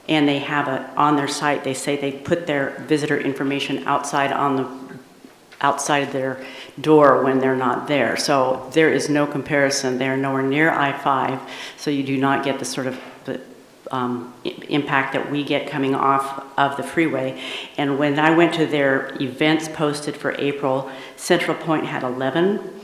Speaker 7: And they have on their site, they say they put their visitor information outside of their door when they're not there. So there is no comparison. They're nowhere near I-5, so you do not get the sort of impact that we get coming off of the freeway. And when I went to their events posted for April, Central Point had 11,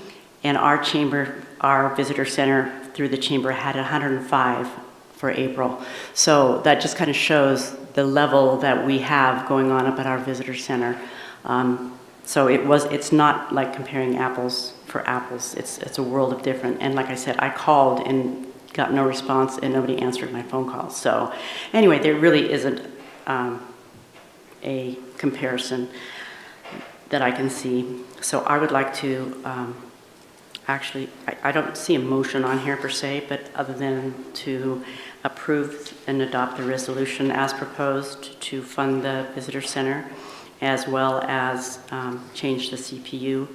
Speaker 7: and our visitor center through the chamber had 105 for April. So that just kind of shows the level that we have going on up at our visitor center. So it's not like comparing apples for apples. It's a world of different. And like I said, I called and got no response, and nobody answered my phone calls. So anyway, there really isn't a comparison that I can see. So I would like to actually, I don't see a motion on here per se, but other than to approve and adopt the resolution as proposed to fund the visitor center, as well as change the CPU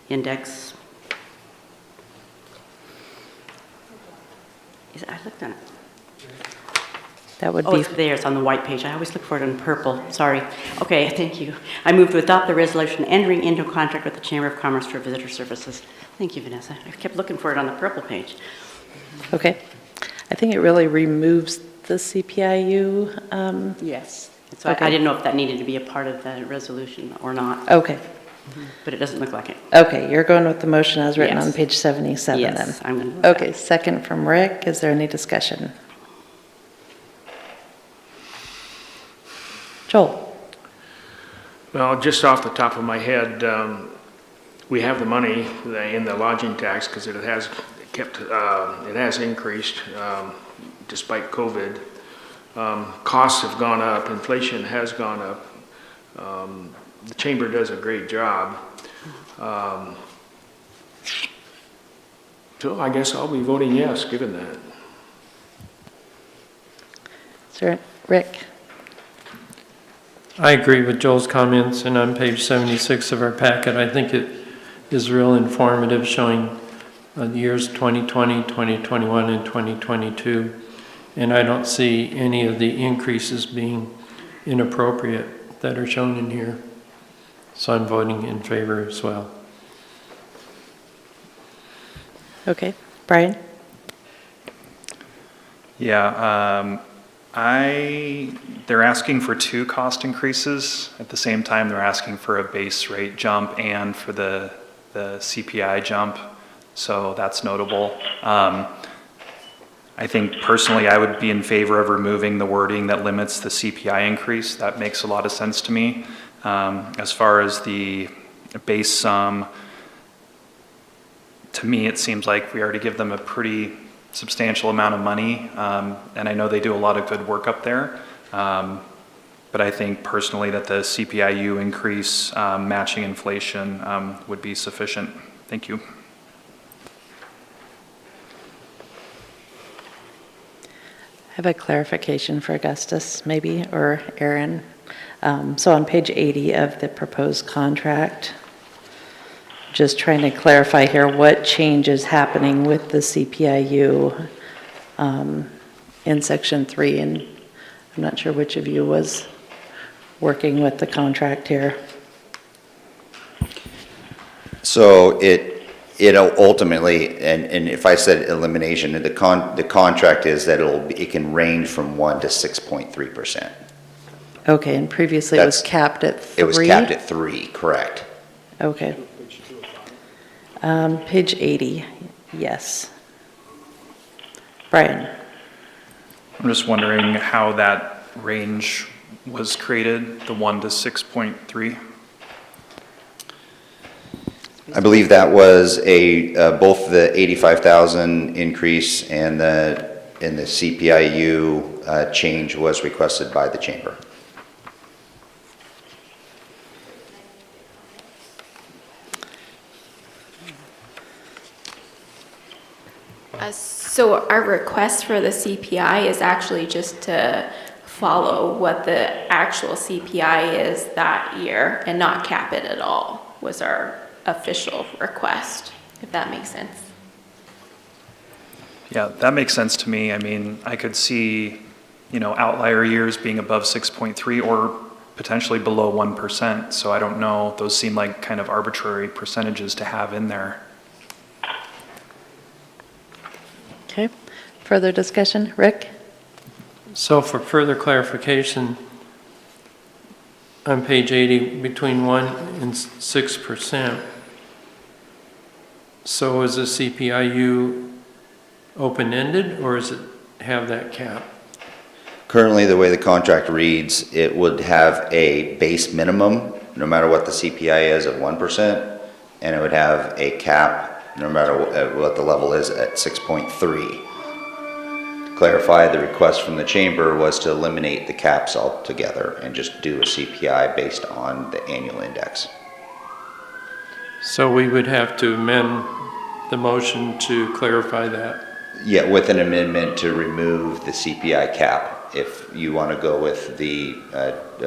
Speaker 7: index. I looked at it.
Speaker 1: That would
Speaker 7: be. It's there. It's on the white page. I always look for it in purple. Sorry. Okay, thank you. I move to adopt the resolution entering into a contract with the Chamber of Commerce for visitor services. Thank you, Vanessa. I kept looking for it on the purple page.
Speaker 1: Okay. I think it really removes the CPIU.
Speaker 7: Yes. So
Speaker 1: Okay.
Speaker 7: I didn't know if that needed to be a part of the resolution or not.
Speaker 1: Okay.
Speaker 7: But it doesn't look like it.
Speaker 1: Okay, you're going with the motion as written
Speaker 7: Yes.
Speaker 1: on page 77 then?
Speaker 7: Yes, I'm going to do
Speaker 1: Okay, second from Rick. Is there any discussion? Joel?
Speaker 8: Well, just off the top of my head, we have the money in the lodging tax because it has increased despite COVID. Costs have gone up, inflation has gone up. The chamber does a great job. So I guess I'll be voting yes, given that.
Speaker 1: Sir, Rick?
Speaker 13: I agree with Joel's comments, and on page 76 of our packet, I think it is real informative, showing the years 2020, 2021, and 2022. And I don't see any of the increases being inappropriate that are shown in here. So I'm voting in favor as well.
Speaker 1: Okay. Brian?
Speaker 5: Yeah, they're asking for 2 cost increases. At the same time, they're asking for a base rate jump and for the CPI jump. So that's notable. I think personally, I would be in favor of removing the wording that limits the CPI increase. That makes a lot of sense to me. As far as the base sum, to me, it seems like we already give them a pretty substantial amount of money, and I know they do a lot of good work up there. But I think personally that the CPIU increase matching inflation would be sufficient. Thank you.
Speaker 1: I have a clarification for Augustus, maybe, or Aaron. So on page 80 of the proposed contract, just trying to clarify here what change is happening with the CPIU in section 3, and I'm not sure which of you was working with the contract here.
Speaker 11: So it'll ultimately, and if I said elimination, the contract is that it can range from 1 to 6.3%.
Speaker 1: Okay, and previously it was capped at 3?
Speaker 11: It was capped at 3, correct.
Speaker 1: Okay. Page 80, yes. Brian?
Speaker 5: I'm just wondering how that range was created, the 1 to 6.3.
Speaker 11: I believe that was both the 85,000 increase and the CPIU change was requested by the chamber.
Speaker 12: So our request for the CPI is actually just to follow what the actual CPI is that year and not cap it at all, was our official request, if that makes sense.
Speaker 5: Yeah, that makes sense to me. I mean, I could see, outlier years being above 6.3 or potentially below 1%. So I don't know, those seem like kind of arbitrary percentages to have in there.
Speaker 1: Okay, further discussion? Rick?
Speaker 13: So for further clarification, on page 80, between 1 and 6%, so is the CPIU open-ended, or does it have that cap?
Speaker 11: Currently, the way the contract reads, it would have a base minimum, no matter what the CPI is, of 1%, and it would have a cap, no matter what the level is, at 6.3. To clarify, the request from the chamber was to eliminate the caps altogether and just do a CPI based on the annual index.
Speaker 13: So we would have to amend the motion to clarify that?
Speaker 11: Yeah, with an amendment to remove the CPI cap if you want to go with the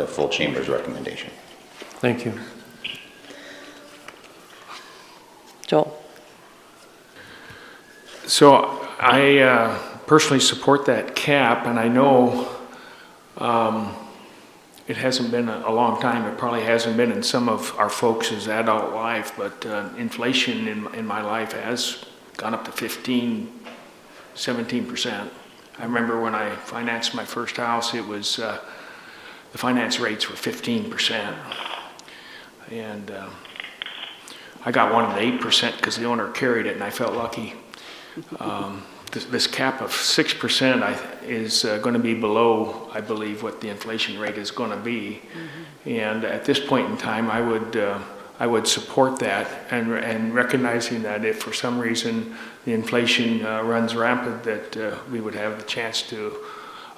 Speaker 11: full chamber's recommendation.
Speaker 13: Thank you.
Speaker 1: Joel?
Speaker 8: So I personally support that cap, and I know it hasn't been a long time. It probably hasn't been in some of our folks' adult life, but inflation in my life has gone up to 15, 17%. I remember when I financed my first house, it was, the finance rates were 15%. And I got one at 8% because the owner carried it and I felt lucky. This cap of 6% is going to be below, I believe, what the inflation rate is going to be. Mm-hmm. And at this point in time, I would support that, and recognizing that if for some reason the inflation runs rampant, that we would have the chance to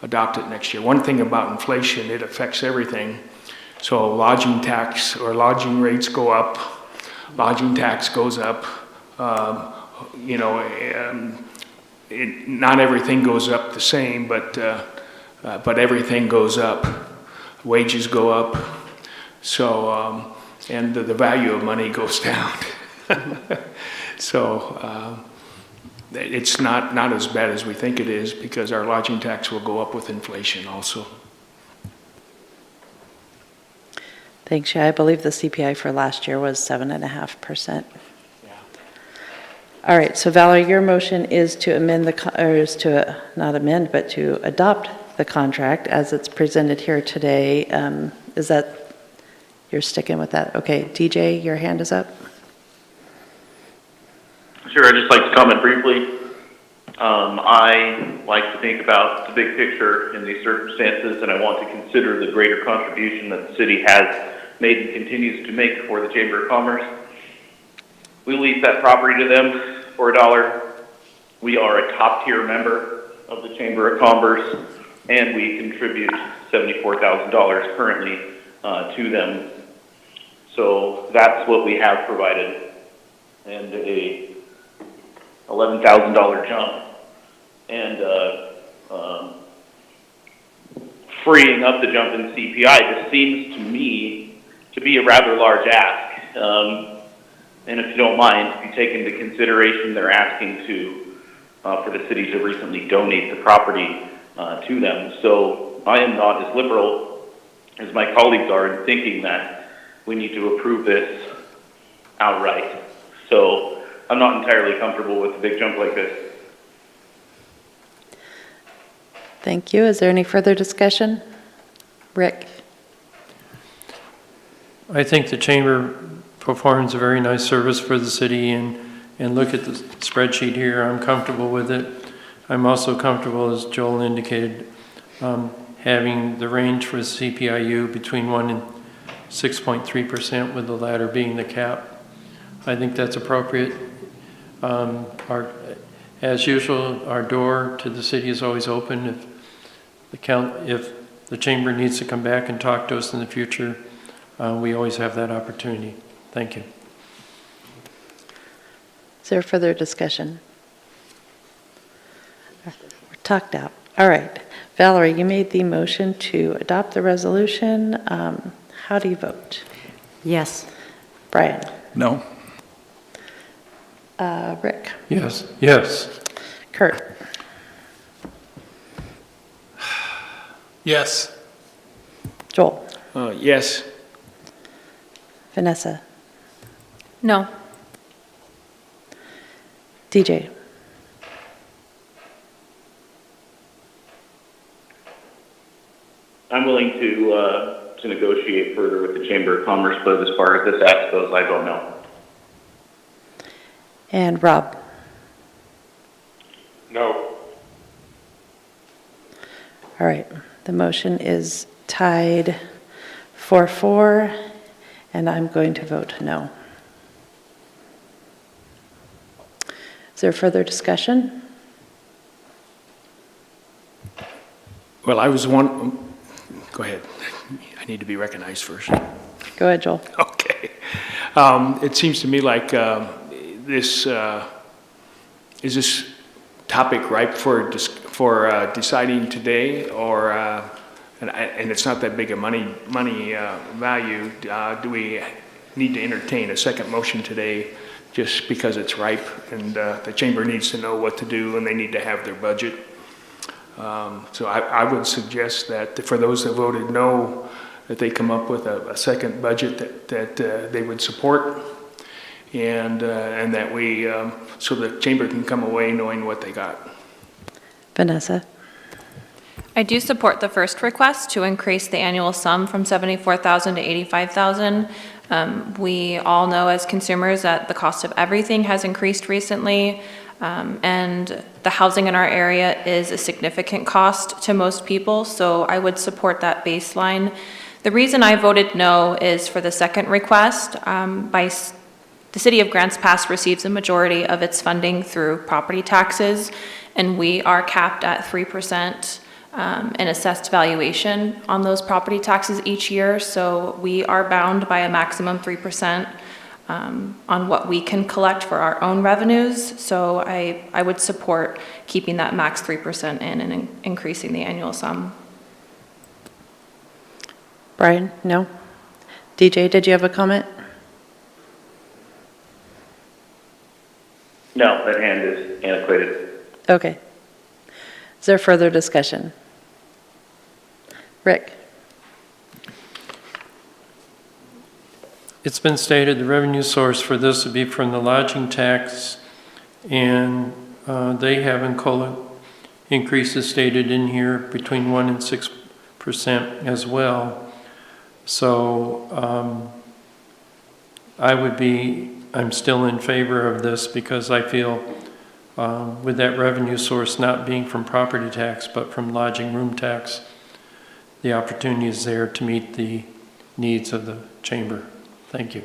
Speaker 8: adopt it next year. One thing about inflation, it affects everything. So lodging tax or lodging rates go up, lodging tax goes up. Not everything goes up the same, but everything goes up. Wages go up, so and the value of money goes down. So it's not as bad as we think it is, because our lodging tax will go up with inflation also.
Speaker 1: Thanks. Yeah, I believe the CPI for last year was 7.5%. All right, so Valerie, your motion is to amend or is to, not amend, but to adopt the contract as it's presented here today. Is that, you're sticking with that? Okay, DJ, your hand is up.
Speaker 2: Sure, I'd just like to comment briefly. I like to think about the big picture in these circumstances, and I want to consider the greater contribution that the city has made and continues to make for the Chamber of Commerce. We lease that property to them for $1. We are a top-tier member of the Chamber of Commerce, and we contribute $74,000 currently to them. So that's what we have provided, and a $11,000 jump, and freeing up the jump in CPI just seems to me to be a rather large ask. And if you don't mind, if you take into consideration they're asking for the city to recently donate the property to them. So I am not as liberal as my colleagues are in thinking that we need to approve this outright. So I'm not entirely comfortable with a big jump like this.
Speaker 1: Thank you. Is there any further discussion? Rick?
Speaker 13: I think the chamber performs a very nice service for the city, and look at the spreadsheet here. I'm comfortable with it. I'm also comfortable, as Joel indicated, having the range for CPIU between 1 and 6.3%, with the latter being the cap. I think that's appropriate. As usual, our door to the city is always open. If the chamber needs to come back and talk to us in the future, we always have that opportunity. Thank you.
Speaker 1: Is there further discussion? We're talked out. All right. Valerie, you made the motion to adopt the resolution. How do you vote?
Speaker 7: Yes.
Speaker 1: Brian?
Speaker 5: No.
Speaker 1: Rick?
Speaker 13: Yes. Yes.
Speaker 1: Kurt?
Speaker 8: Yes.
Speaker 1: Joel?
Speaker 8: Yes.
Speaker 1: Vanessa?
Speaker 6: No.
Speaker 1: DJ?
Speaker 2: I'm willing to negotiate further with the Chamber of Commerce, but as far as this act goes, I don't know.
Speaker 1: And Rob?
Speaker 2: No.
Speaker 1: All right. The motion is tied 4-4, and I'm going to vote no. Is there further discussion?
Speaker 8: Well, go ahead. I need to be recognized first.
Speaker 1: Go ahead, Joel.
Speaker 8: Okay. It seems to me like is this topic ripe for deciding today, or and it's not that big a money value. Do we need to entertain a second motion today just because it's ripe and the chamber needs to know what to do and they need to have their budget? So I would suggest that for those that voted no, that they come up with a second budget that they would support, and that we so the chamber can come away knowing what they got.
Speaker 1: Vanessa?
Speaker 6: I do support the first request to increase the annual sum from $74,000 to $85,000. We all know as consumers that the cost of everything has increased recently, and the housing in our area is a significant cost to most people, so I would support that baseline. The reason I voted no is for the second request. The City of Grants Pass receives a majority of its funding through property taxes, and we are capped at 3% in assessed valuation on those property taxes each year, so we are bound by a maximum 3% on what we can collect for our own revenues. So I would support keeping that max 3% in and increasing the annual sum.
Speaker 1: Brian? No? DJ, did you have a comment?
Speaker 2: No, that hand is antiquated.
Speaker 1: Okay. Is there further discussion? Rick?
Speaker 13: It's been stated the revenue source for this would be from the lodging tax and they have in COLA increases stated in here between 1 and 6% as well. So I'm still in favor of this because I feel with that revenue source not being from property tax but from lodging room tax, the opportunity is there to meet the needs of the chamber. Thank you.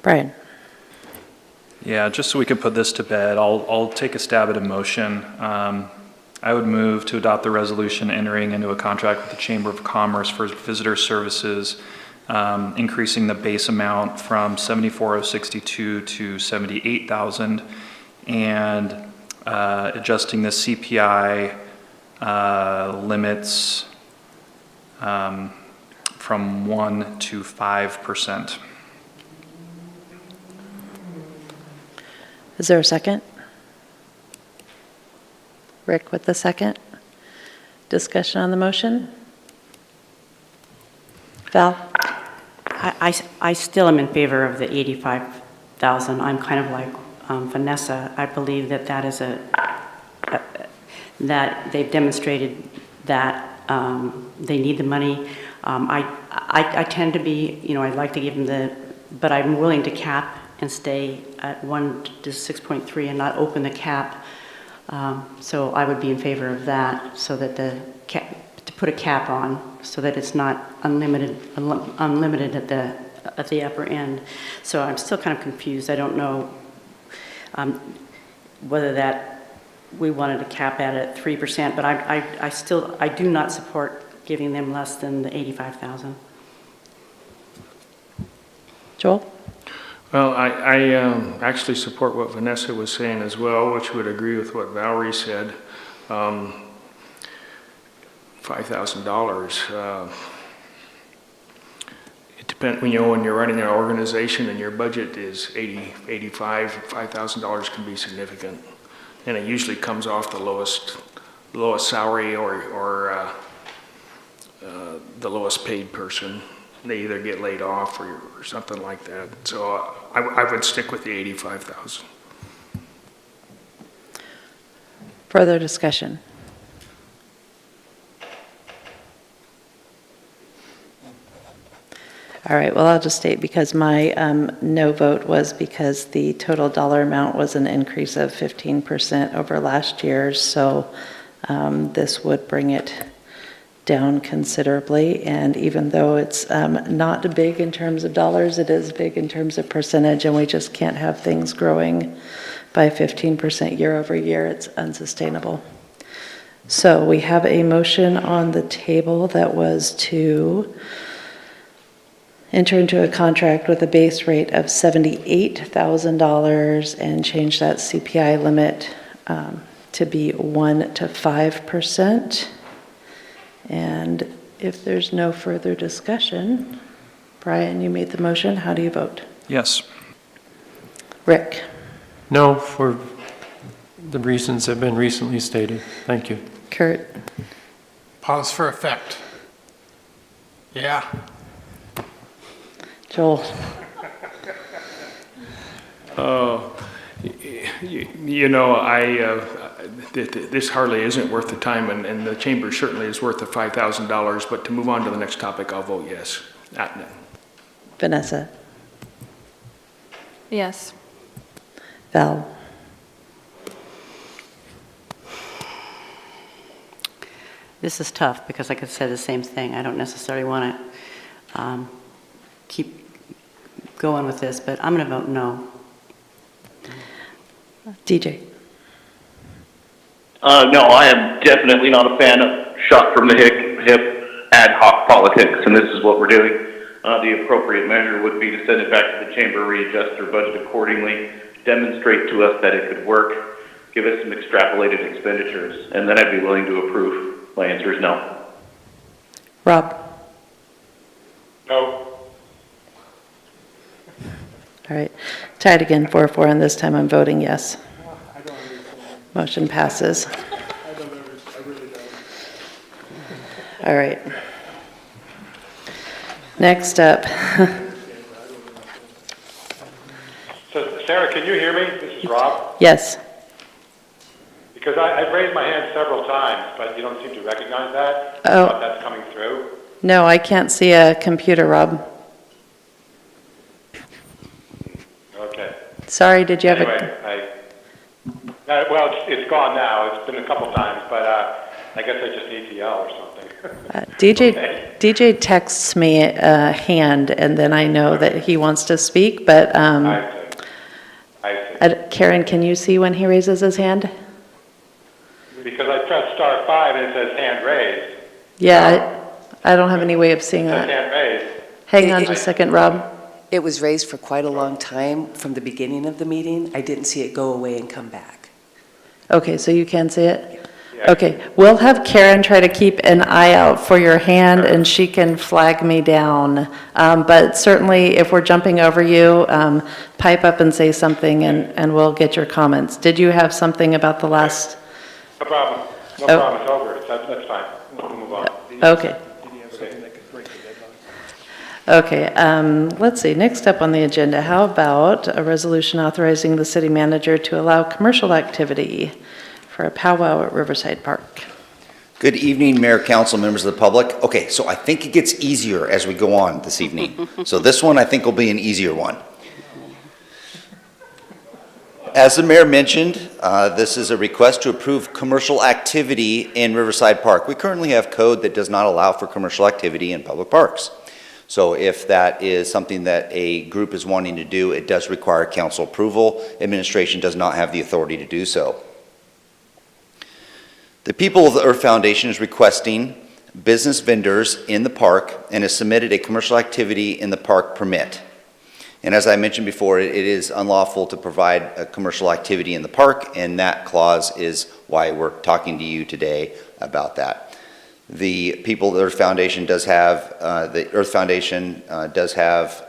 Speaker 1: Brian.
Speaker 5: Yeah, just so we can put this to bed, I'll take a stab at a motion. I would move to adopt the resolution entering into a contract with the Chamber of Commerce for visitor services, increasing the base amount from $74,062 to $78,000, and adjusting the CPI limits from 1 to 5%.
Speaker 1: Is there a second? Rick with the second. Discussion on the motion? Val?
Speaker 7: I still am in favor of the 85,000. I'm kind of like Vanessa. I believe that is that they've demonstrated that they need the money. I tend to be, I'd like to give them but I'm willing to cap and stay at 1 to 6.3 and not open the cap. So I would be in favor of that, so that to put a cap on, so that it's not unlimited at the upper end. So I'm still kind of confused. I don't know whether that we wanted to cap at 3%, but I do not support giving them less than the 85,000.
Speaker 1: Joel?
Speaker 8: Well, I actually support what Vanessa was saying as well, which would agree with what Valerie said. $5,000. It depends, when you're running an organization and your budget is 85, $5,000 can be significant. And it usually comes off the lowest salary or the lowest paid person. They either get laid off or something like that. So I would stick with the 85,000.
Speaker 1: Further discussion? All right, well, I'll just state because my no vote was because the total dollar amount was an increase of 15% over last year's, so this would bring it down considerably. And even though it's not big in terms of dollars, it is big in terms of percentage, and we just can't have things growing by 15% year over year. It's unsustainable. So we have a motion on the table that was to enter into a contract with a base rate of $78,000 and change that CPI limit to be 1 to 5%. And if there's no further discussion, Brian, you made the motion. How do you vote?
Speaker 5: Yes.
Speaker 1: Rick?
Speaker 13: No, for the reasons that have been recently stated. Thank you.
Speaker 1: Kurt?
Speaker 14: Pause for effect. Yeah.
Speaker 1: Joel?
Speaker 8: This hardly isn't worth the time, and the chamber certainly is worth the $5,000, but to move on to the next topic, I'll vote yes.
Speaker 1: Vanessa?
Speaker 6: Yes.
Speaker 1: Val?
Speaker 7: This is tough because I could say the same thing. I don't necessarily want to keep going with this, but I'm going to vote no.
Speaker 1: DJ?
Speaker 2: No, I am definitely not a fan of shot from the hip ad hoc politics, and this is what we're doing. The appropriate measure would be to send it back to the chamber, readjust their budget accordingly, demonstrate to us that it could work, give us some extrapolated expenditures, and then I'd be willing to approve. My answer is no.
Speaker 1: Rob?
Speaker 2: No.
Speaker 1: All right. Tied again, 4-4, and this time I'm voting yes. Motion passes. All right. Next up.
Speaker 15: Sarah, can you hear me? This is Rob.
Speaker 1: Yes.
Speaker 15: Because I've raised my hand several times, but you don't seem to recognize that.
Speaker 1: Oh.
Speaker 15: I thought that's coming through.
Speaker 1: No, I can't see a computer, Rob.
Speaker 15: Okay.
Speaker 1: Sorry, did you have
Speaker 15: Anyway, well, it's gone now. It's been a couple times, but I guess I just need to yell or something.
Speaker 1: DJ texts me a hand, and then I know that he wants to speak, but
Speaker 15: I see.
Speaker 1: Karen, can you see when he raises his hand?
Speaker 15: Because I pressed *5 and it says hand raised.
Speaker 1: Yeah, I don't have any way of seeing
Speaker 15: It says
Speaker 1: that.
Speaker 15: hand raised.
Speaker 1: Hang on just a second, Rob.
Speaker 9: It was raised for quite a long time from the beginning of the meeting. I didn't see it go away and come back.
Speaker 1: Okay, so you can see it?
Speaker 15: Yeah.
Speaker 1: Okay, we'll have Karen try to keep an eye out for your hand, and she can flag me down. But certainly, if we're jumping over you, pipe up and say something, and we'll get your comments. Did you have something about the last?
Speaker 15: No problem. No
Speaker 1: Oh.
Speaker 15: problem. It's over. That's fine. We'll move on.
Speaker 1: Okay. Okay, let's see, next up on the agenda, how about a resolution authorizing the city manager to allow commercial activity for a powwow at Riverside Park?
Speaker 11: Good evening, Mayor, Council, members of the public. Okay, so I think it gets easier as we go on this evening. So this one I think will be an easier one. As the mayor mentioned, this is a request to approve commercial activity in Riverside Park. We currently have code that does not allow for commercial activity in public parks. So if that is something that a group is wanting to do, it does require council approval. Administration does not have the authority to do so. The People of the Earth Foundation is requesting business vendors in the park and has submitted a commercial activity in the park permit. And as I mentioned before, it is unlawful to provide a commercial activity in the park, and that clause is why we're talking to you today about that. The People of the Earth Foundation does have,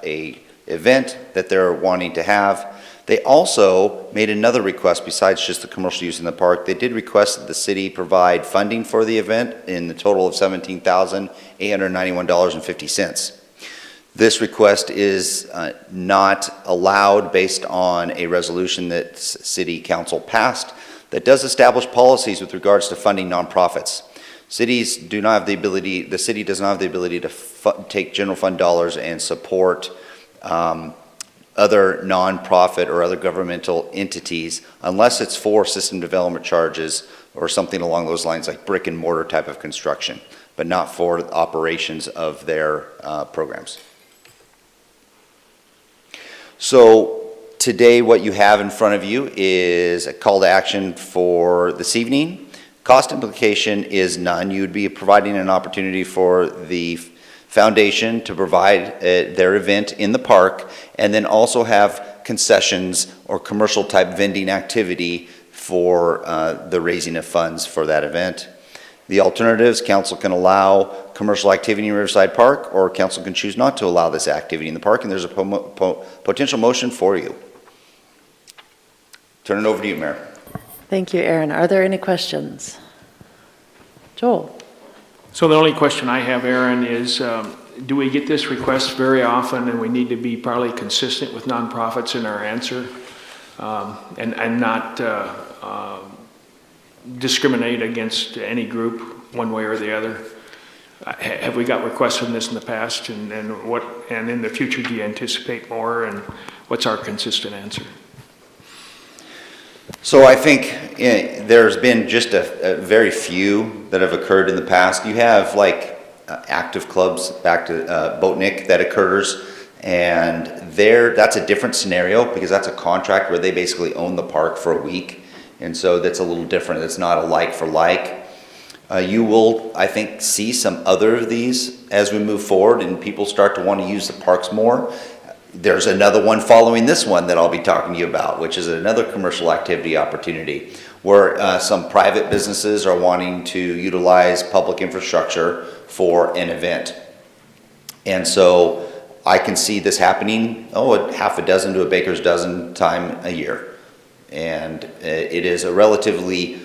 Speaker 11: a event that they're wanting to have. They also made another request besides just the commercial use in the park. They did request that the city provide funding for the event in the total of $17,891.50. This request is not allowed based on a resolution that City Council passed that does establish policies with regards to funding nonprofits. Cities do not have the ability, the city does not have the ability to take general fund dollars and support other nonprofit or other governmental entities unless it's for system development charges or something along those lines, like brick and mortar type of construction, but not for the operations of their programs. So today what you have in front of you is a call to action for this evening. Cost implication is none. You would be providing an opportunity for the foundation to provide their event in the park, and then also have concessions or commercial type vending activity for the raising of funds for that event. The alternatives, council can allow commercial activity in Riverside Park, or council can choose not to allow this activity in the park, and there's a potential motion for you. Turn it over to you, Mayor.
Speaker 1: Thank you, Aaron. Are there any questions? Joel?
Speaker 8: So the only question I have, Aaron, is do we get this request very often, and we need to be probably consistent with nonprofits in our answer and not discriminate against any group one way or the other? Have we got requests from this in the past, and in the future do you anticipate more, and what's our consistent answer?
Speaker 11: So I think there's been just a very few that have occurred in the past. You have like active clubs, back to Boatnik, that occurs, and that's a different scenario because that's a contract where they basically own the park for a week, and so that's a little different. It's not a like for like. You will, I think, see some other of these as we move forward and people start to want to use the parks more. There's another one following this one that I'll be talking to you about, which is another commercial activity opportunity where some private businesses are wanting to utilize public infrastructure for an event. And so I can see this happening, a half a dozen to a baker's dozen time a year. And it is a relatively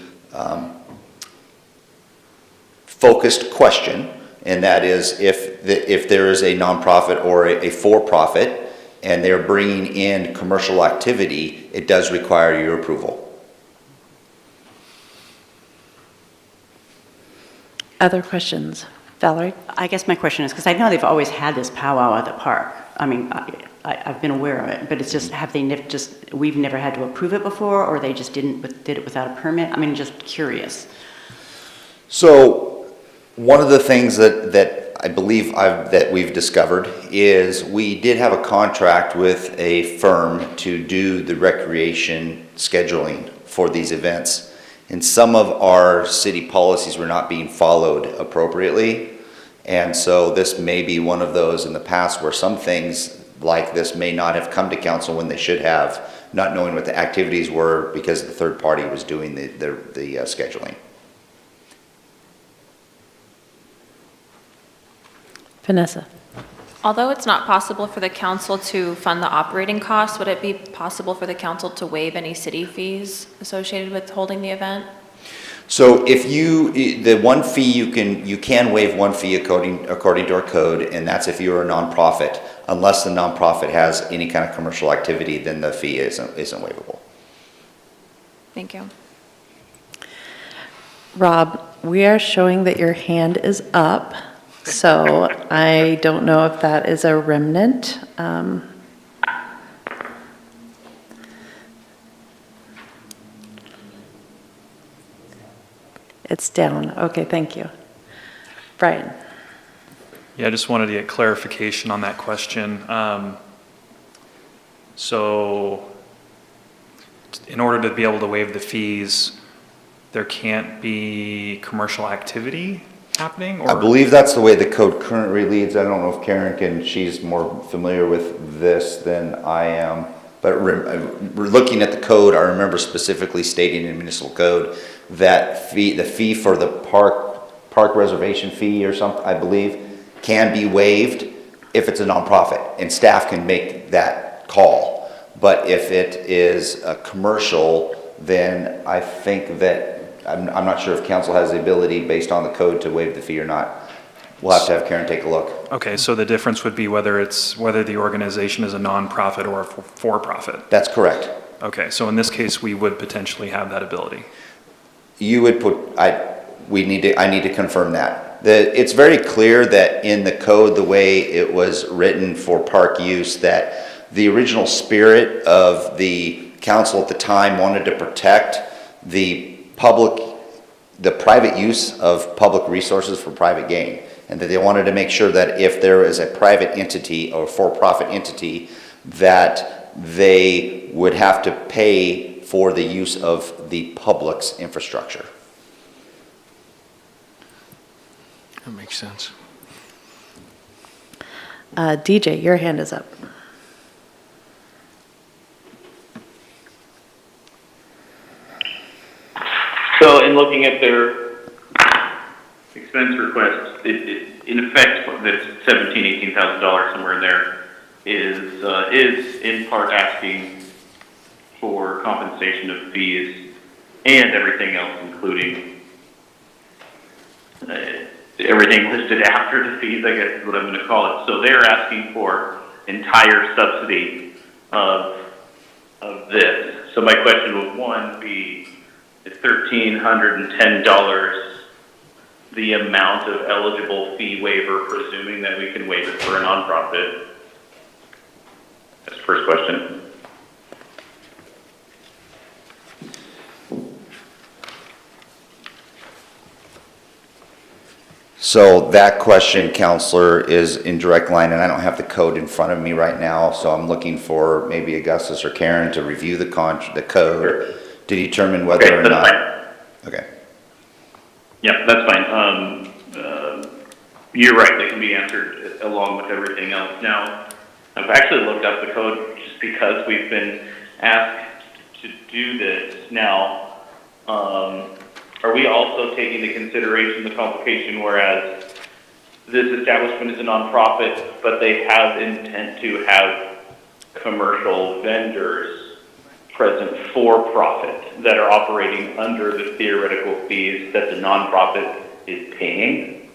Speaker 11: focused question, and that is if there is a nonprofit or a for-profit and they're bringing in commercial activity, it does require your approval.
Speaker 1: Other questions? Valerie?
Speaker 7: I guess my question is, because I know they've always had this powwow at the park. I mean, I've been aware of it, but it's just, have they we've never had to approve it before, or they just did it without a permit? I mean, just curious.
Speaker 11: So one of the things that I believe that we've discovered is we did have a contract with a firm to do the recreation scheduling for these events. And some of our city policies were not being followed appropriately. And so this may be one of those in the past where some things like this may not have come to council when they should have, not knowing what the activities were because the third party was doing the scheduling.
Speaker 1: Vanessa?
Speaker 6: Although it's not possible for the council to fund the operating costs, would it be possible for the council to waive any city fees associated with holding the event?
Speaker 11: So if the one fee, you can waive one fee according to our code, and that's if you're a nonprofit. Unless the nonprofit has any kind of commercial activity, then the fee isn't waivable.
Speaker 6: Thank you.
Speaker 1: Rob, we are showing that your hand is up, so I don't know if that is a remnant. It's down. Okay, thank you. Brian?
Speaker 5: Yeah, I just wanted to get clarification on that question. So in order to be able to waive the fees, there can't be commercial activity happening? Or?
Speaker 11: I believe that's the way the code currently reads. I don't know if Karen she's more familiar with this than I am. But we're looking at the code. I remember specifically stating in municipal code that the fee for the park reservation fee or something, I believe, can be waived if it's a nonprofit, and staff can make that call. But if it is a commercial, then I think that I'm not sure if council has the ability based on the code to waive the fee or not. We'll have to have Karen take a look.
Speaker 5: Okay, so the difference would be whether the organization is a nonprofit or a for-profit.
Speaker 11: That's correct.
Speaker 5: Okay, so in this case, we would potentially have that ability.
Speaker 11: You would I need to confirm that. It's very clear that in the code, the way it was written for park use, that the original spirit of the council at the time wanted to protect the private use of public resources for private gain. And that they wanted to make sure that if there is a private entity or for-profit entity, that they would have to pay for the use of the public's infrastructure.
Speaker 14: That makes sense.
Speaker 1: DJ, your hand is up.
Speaker 2: So in looking at their expense request, in effect, that's $18,000 somewhere in there is in part asking for compensation of fees and everything else, including everything listed after the fees, I guess is what I'm going to call it. So they're asking for entire subsidy of this. So my question would, one, be is $1,310 the amount of eligible fee waiver, presuming that we can waive it for a nonprofit? That's the first question.
Speaker 11: So that question, Counselor, is in direct line, and I don't have the code in front of me right now, so I'm looking for maybe Augustus or Karen to review the code to determine whether or not.
Speaker 2: Fine.
Speaker 11: Okay.
Speaker 2: Yeah, that's fine. You're right, they can be answered along with everything else. Now, I've actually looked up the code just because we've been asked to do this. Now, are we also taking into consideration the complication whereas this establishment is a nonprofit, but they have intent to have commercial vendors present for profit that are operating under the theoretical fees that the nonprofit is paying?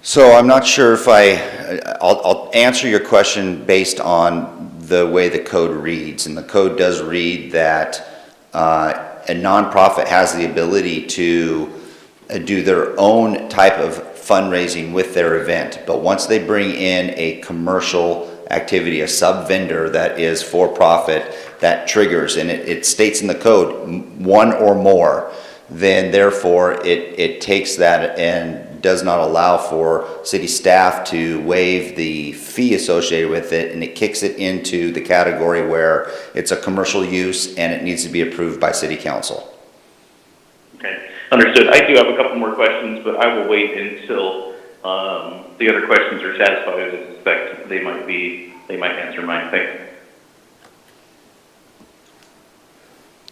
Speaker 11: So I'm not sure if I I'll answer your question based on the way the code reads. And the code does read that a nonprofit has the ability to do their own type of fundraising with their event. But once they bring in a commercial activity, a sub-vendor that is for profit, that triggers, and it states in the code, one or more, then therefore it takes that and does not allow for city staff to waive the fee associated with it, and it kicks it into the category where it's a commercial use and it needs to be approved by city council.
Speaker 2: Okay, understood. I do have a couple more questions, but I will wait until the other questions are satisfied. I suspect they might answer mine. Thank you.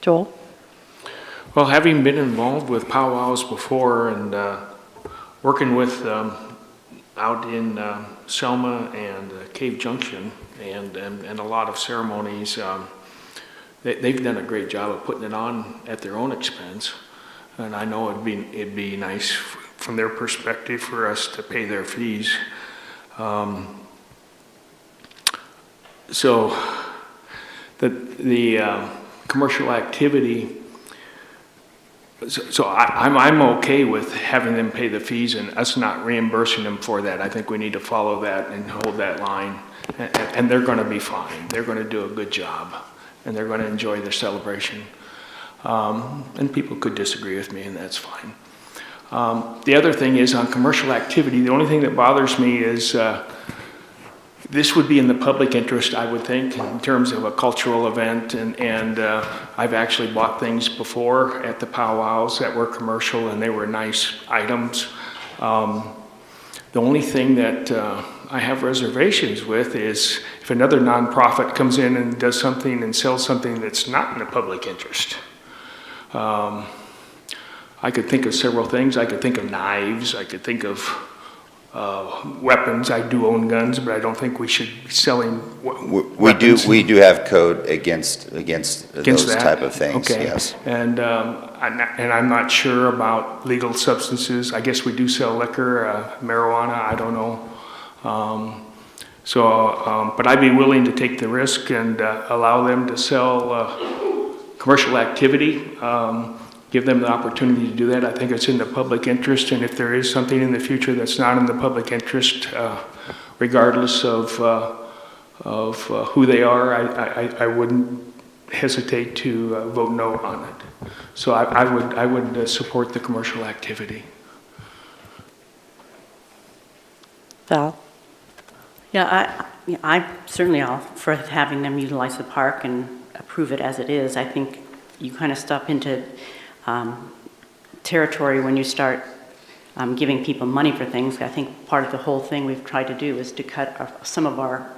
Speaker 1: Joel?
Speaker 8: Well, having been involved with powwows before and working with out in Selma and Cave Junction and a lot of ceremonies, they've done a great job of putting it on at their own expense. And I know it'd be nice from their perspective for us to pay their fees. So the commercial activity, so I'm okay with having them pay the fees and us not reimbursing them for that. I think we need to follow that and hold that line, and they're going to be fine. They're going to do a good job, and they're going to enjoy their celebration. And people could disagree with me, and that's fine. The other thing is on commercial activity, the only thing that bothers me is this would be in the public interest, I would think, in terms of a cultural event, and I've actually bought things before at the powwows that were commercial, and they were nice items. The only thing that I have reservations with is if another nonprofit comes in and does something and sells something that's not in the public interest. I could think of several things. I could think of knives. I could think of weapons. I do own guns, but I don't think we should be selling weapons.
Speaker 11: We do have code against those
Speaker 8: that?
Speaker 11: type of things.
Speaker 8: Okay.
Speaker 11: Yes.
Speaker 8: And I'm not sure about legal substances. I guess we do sell liquor, marijuana. I don't know. But I'd be willing to take the risk and allow them to sell commercial activity. Give them the opportunity to do that. I think it's in the public interest, and if there is something in the future that's not in the public interest, regardless of who they are, I wouldn't hesitate to vote no on it. So I would support the commercial activity.
Speaker 1: Val?
Speaker 7: Yeah, I'm certainly all for having them utilize the park and approve it as it is. I think you kind of step into territory when you start giving people money for things. I think part of the whole thing we've tried to do is to cut some of our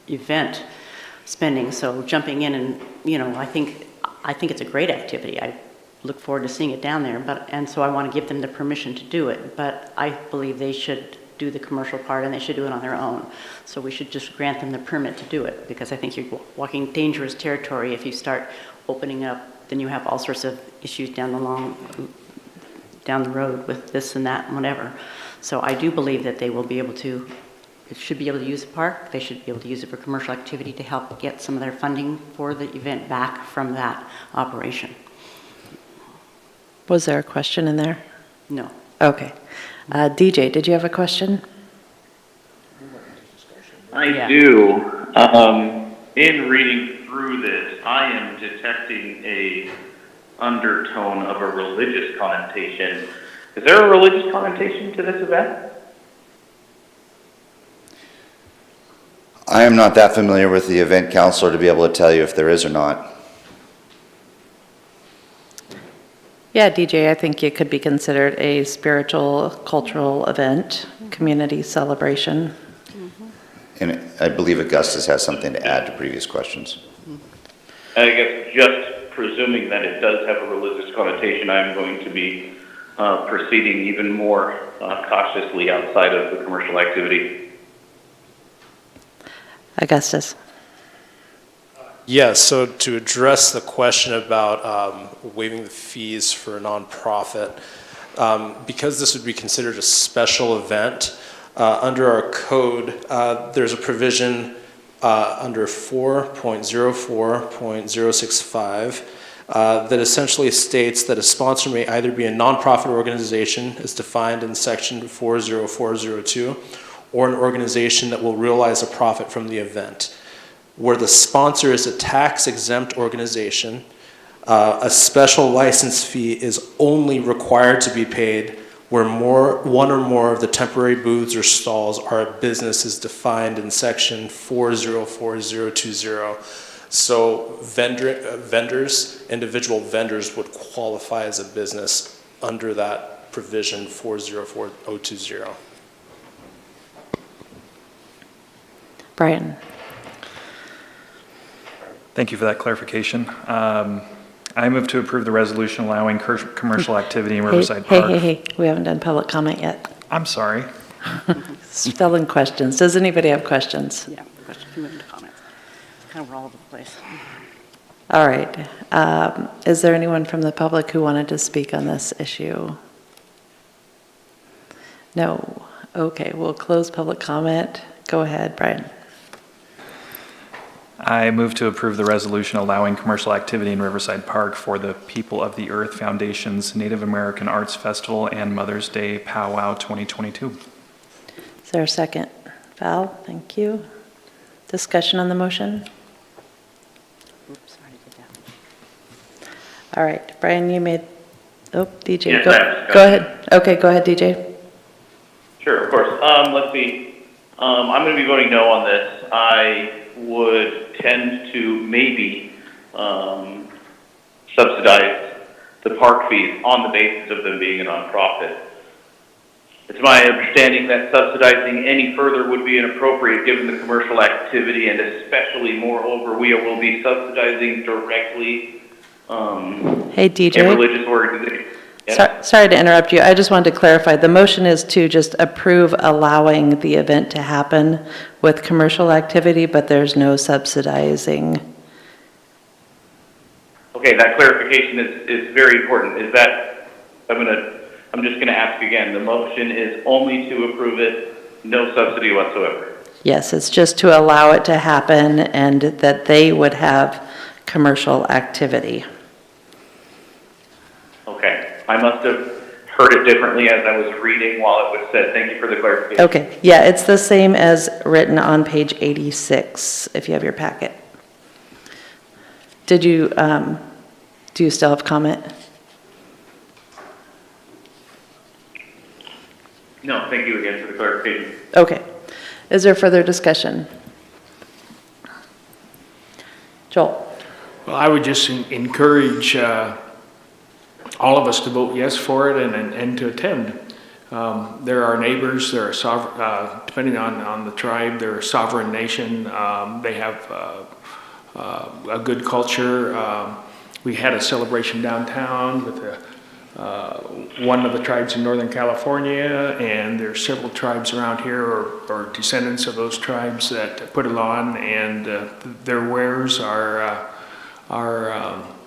Speaker 7: event spending. So jumping in and, I think it's a great activity. I look forward to seeing it down there, and so I want to give them the permission to do it. But I believe they should do the commercial part and they should do it on their own. So we should just grant them the permit to do it, because I think you're walking dangerous territory if you start opening up. Then you have all sorts of issues down the road with this and that and whatever. So I do believe that they will be able to, should be able to use the park. They should be able to use it for commercial activity to help get some of their funding for the event back from that operation.
Speaker 1: Was there a question in there?
Speaker 7: No.
Speaker 1: Okay. DJ, did you have a question?
Speaker 2: I do. In reading through this, I am detecting a undertone of a religious connotation. Is there a religious connotation to this event?
Speaker 11: I am not that familiar with the event counselor to be able to tell you if there is or not.
Speaker 1: Yeah, DJ, I think it could be considered a spiritual, cultural event, community celebration.
Speaker 11: And I believe Augustus has something to add to previous questions.
Speaker 2: I guess just presuming that it does have a religious connotation, I'm going to be proceeding even more cautiously outside of the commercial activity.
Speaker 1: Augustus.
Speaker 16: Yes, so to address the question about waiving the fees for a nonprofit, because this would be considered a special event, Under our code, there's a provision under 4.04.065 that essentially states that a sponsor may either be a nonprofit organization, as defined in section 40402, or an organization that will realize a profit from the event. Where the sponsor is a tax-exempt organization, a special license fee is only required to be paid where one or more of the temporary booths or stalls are a business as defined in section 404.020. So individual vendors would qualify as a business under that provision 404.020.
Speaker 1: Brian.
Speaker 5: Thank you for that clarification. I move to approve the resolution allowing commercial activity in Riverside Park.
Speaker 1: Hey, we haven't done public comment yet.
Speaker 5: I'm sorry.
Speaker 1: Spelling questions. Does anybody have questions?
Speaker 7: Yeah, question, few comments. Kind of all over the place.
Speaker 1: All right. Is there anyone from the public who wanted to speak on this issue? No. Okay, we'll close public comment. Go ahead, Brian.
Speaker 5: I move to approve the resolution allowing commercial activity in Riverside Park for the People of the Earth Foundation's Native American Arts Festival and Mother's Day Powwow 2022.
Speaker 1: Is there a second? Val, thank you. Discussion on the motion?
Speaker 7: Oops, sorry, I did that.
Speaker 1: All right, Brian, you made, DJ,
Speaker 2: Yes,
Speaker 1: go ahead. Okay, go ahead, DJ.
Speaker 2: Sure, of course. Let's see. I'm going to be voting no on this. I would tend to maybe subsidize the park fees on the basis of them being a nonprofit. It's my understanding that subsidizing any further would be inappropriate given the commercial activity, and especially, moreover, we will be subsidizing directly
Speaker 1: Hey, DJ.
Speaker 2: a religious organization. Yes.
Speaker 1: Sorry to interrupt you. I just wanted to clarify. The motion is to just approve allowing the event to happen with commercial activity, but there's no subsidizing.
Speaker 2: Okay, that clarification is very important. Is that, I'm just gonna ask again, the motion is only to approve it, no subsidy whatsoever?
Speaker 1: Yes, it's just to allow it to happen and that they would have commercial activity.
Speaker 2: Okay, I must have heard it differently as I was reading while it was said. Thank you for the clarification.
Speaker 1: Okay, yeah, it's the same as written on page 86, if you have your packet. Did you, do you still have comment?
Speaker 2: No, thank you again for the clarification.
Speaker 1: Okay. Is there further discussion? Joel?
Speaker 8: Well, I would just encourage all of us to vote yes for it and to attend. They're our neighbors, they're a sovereign, depending on the tribe, they're a sovereign nation. They have a good culture. We had a celebration downtown with one of the tribes in Northern California, and there's several tribes around here or descendants of those tribes that put it on, and their wares are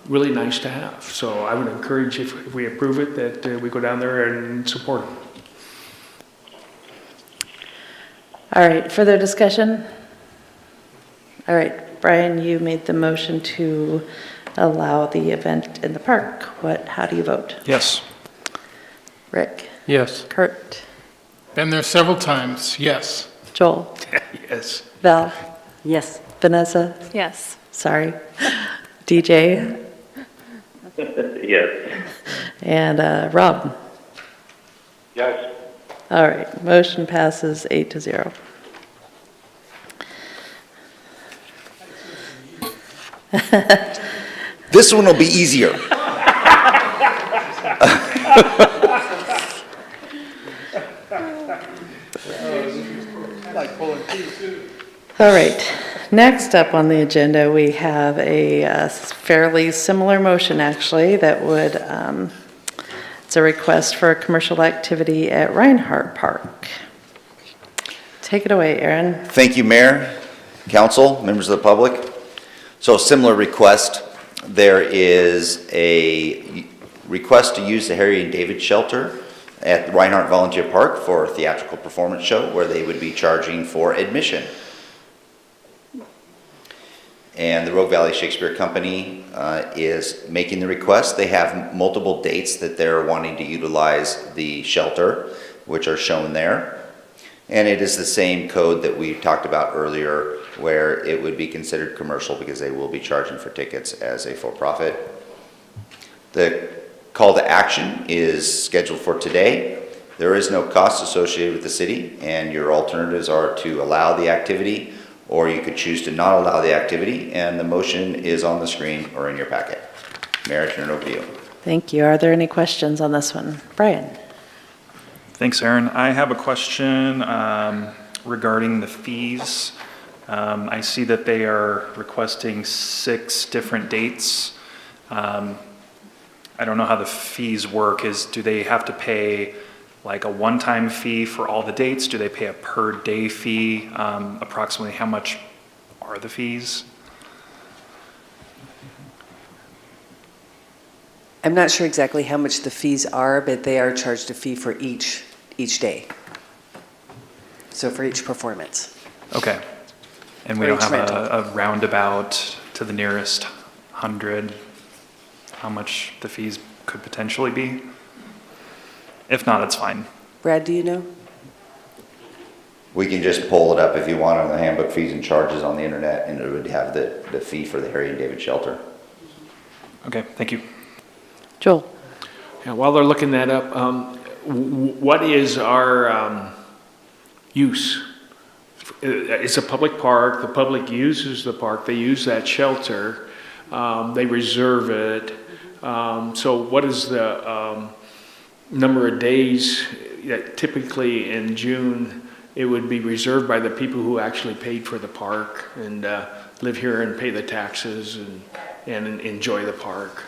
Speaker 8: really nice to have. So I would encourage, if we approve it, that we go down there and support them.
Speaker 1: All right, further discussion? All right, Brian, you made the motion to allow the event in the park. How do you vote?
Speaker 5: Yes.
Speaker 1: Rick?
Speaker 13: Yes.
Speaker 1: Kurt?
Speaker 14: Been there several times, yes.
Speaker 1: Joel?
Speaker 8: Yes.
Speaker 1: Val?
Speaker 7: Yes.
Speaker 1: Vanessa?
Speaker 6: Yes.
Speaker 1: Sorry. DJ?
Speaker 2: Yes.
Speaker 1: And Rob?
Speaker 15: Yes.
Speaker 1: All right, motion passes 8-0.
Speaker 11: This one will be easier.
Speaker 1: All right, next up on the agenda, we have a fairly similar motion, actually, that would, it's a request for commercial activity at Reinhart Park. Take it away, Aaron.
Speaker 11: Thank you, Mayor, Council, members of the public. So similar request, there is a request to use the Harry and David shelter at Reinhart Volunteer Park for a theatrical performance show where they would be charging for admission. And the Rogue Valley Shakespeare Company is making the request. They have multiple dates that they're wanting to utilize the shelter, which are shown there. And it is the same code that we talked about earlier, where it would be considered commercial because they will be charging for tickets as a for-profit. The call to action is scheduled for today. There is no cost associated with the city, and your alternatives are to allow the activity, or you could choose to not allow the activity, and the motion is on the screen or in your packet. Mayor, I turn it over to you.
Speaker 1: Thank you. Are there any questions on this one? Brian?
Speaker 5: Thanks, Aaron. I have a question regarding the fees. I see that they are requesting 6 different dates. I don't know how the fees work. Do they have to pay like a one-time fee for all the dates? Do they pay a per day fee? Approximately how much are the fees?
Speaker 9: I'm not sure exactly how much the fees are, but they are charged a fee for each day. So for each performance.
Speaker 5: Okay. And we
Speaker 9: For
Speaker 5: don't
Speaker 9: each
Speaker 5: have
Speaker 9: rental.
Speaker 5: a roundabout to the nearest 100, how much the fees could potentially be? If not, it's fine.
Speaker 9: Brad, do you know?
Speaker 11: We can just pull it up if you want on the handbook fees and charges on the internet, and it would have the fee for the Harry and David shelter.
Speaker 5: Okay, thank you.
Speaker 1: Joel?
Speaker 8: Yeah, while they're looking that up, what is our use? It's a public park. The public uses the park. They use that shelter. They reserve it. So what is the number of days that typically in June it would be reserved by the people who actually paid for the park and live here and pay the taxes and enjoy the park?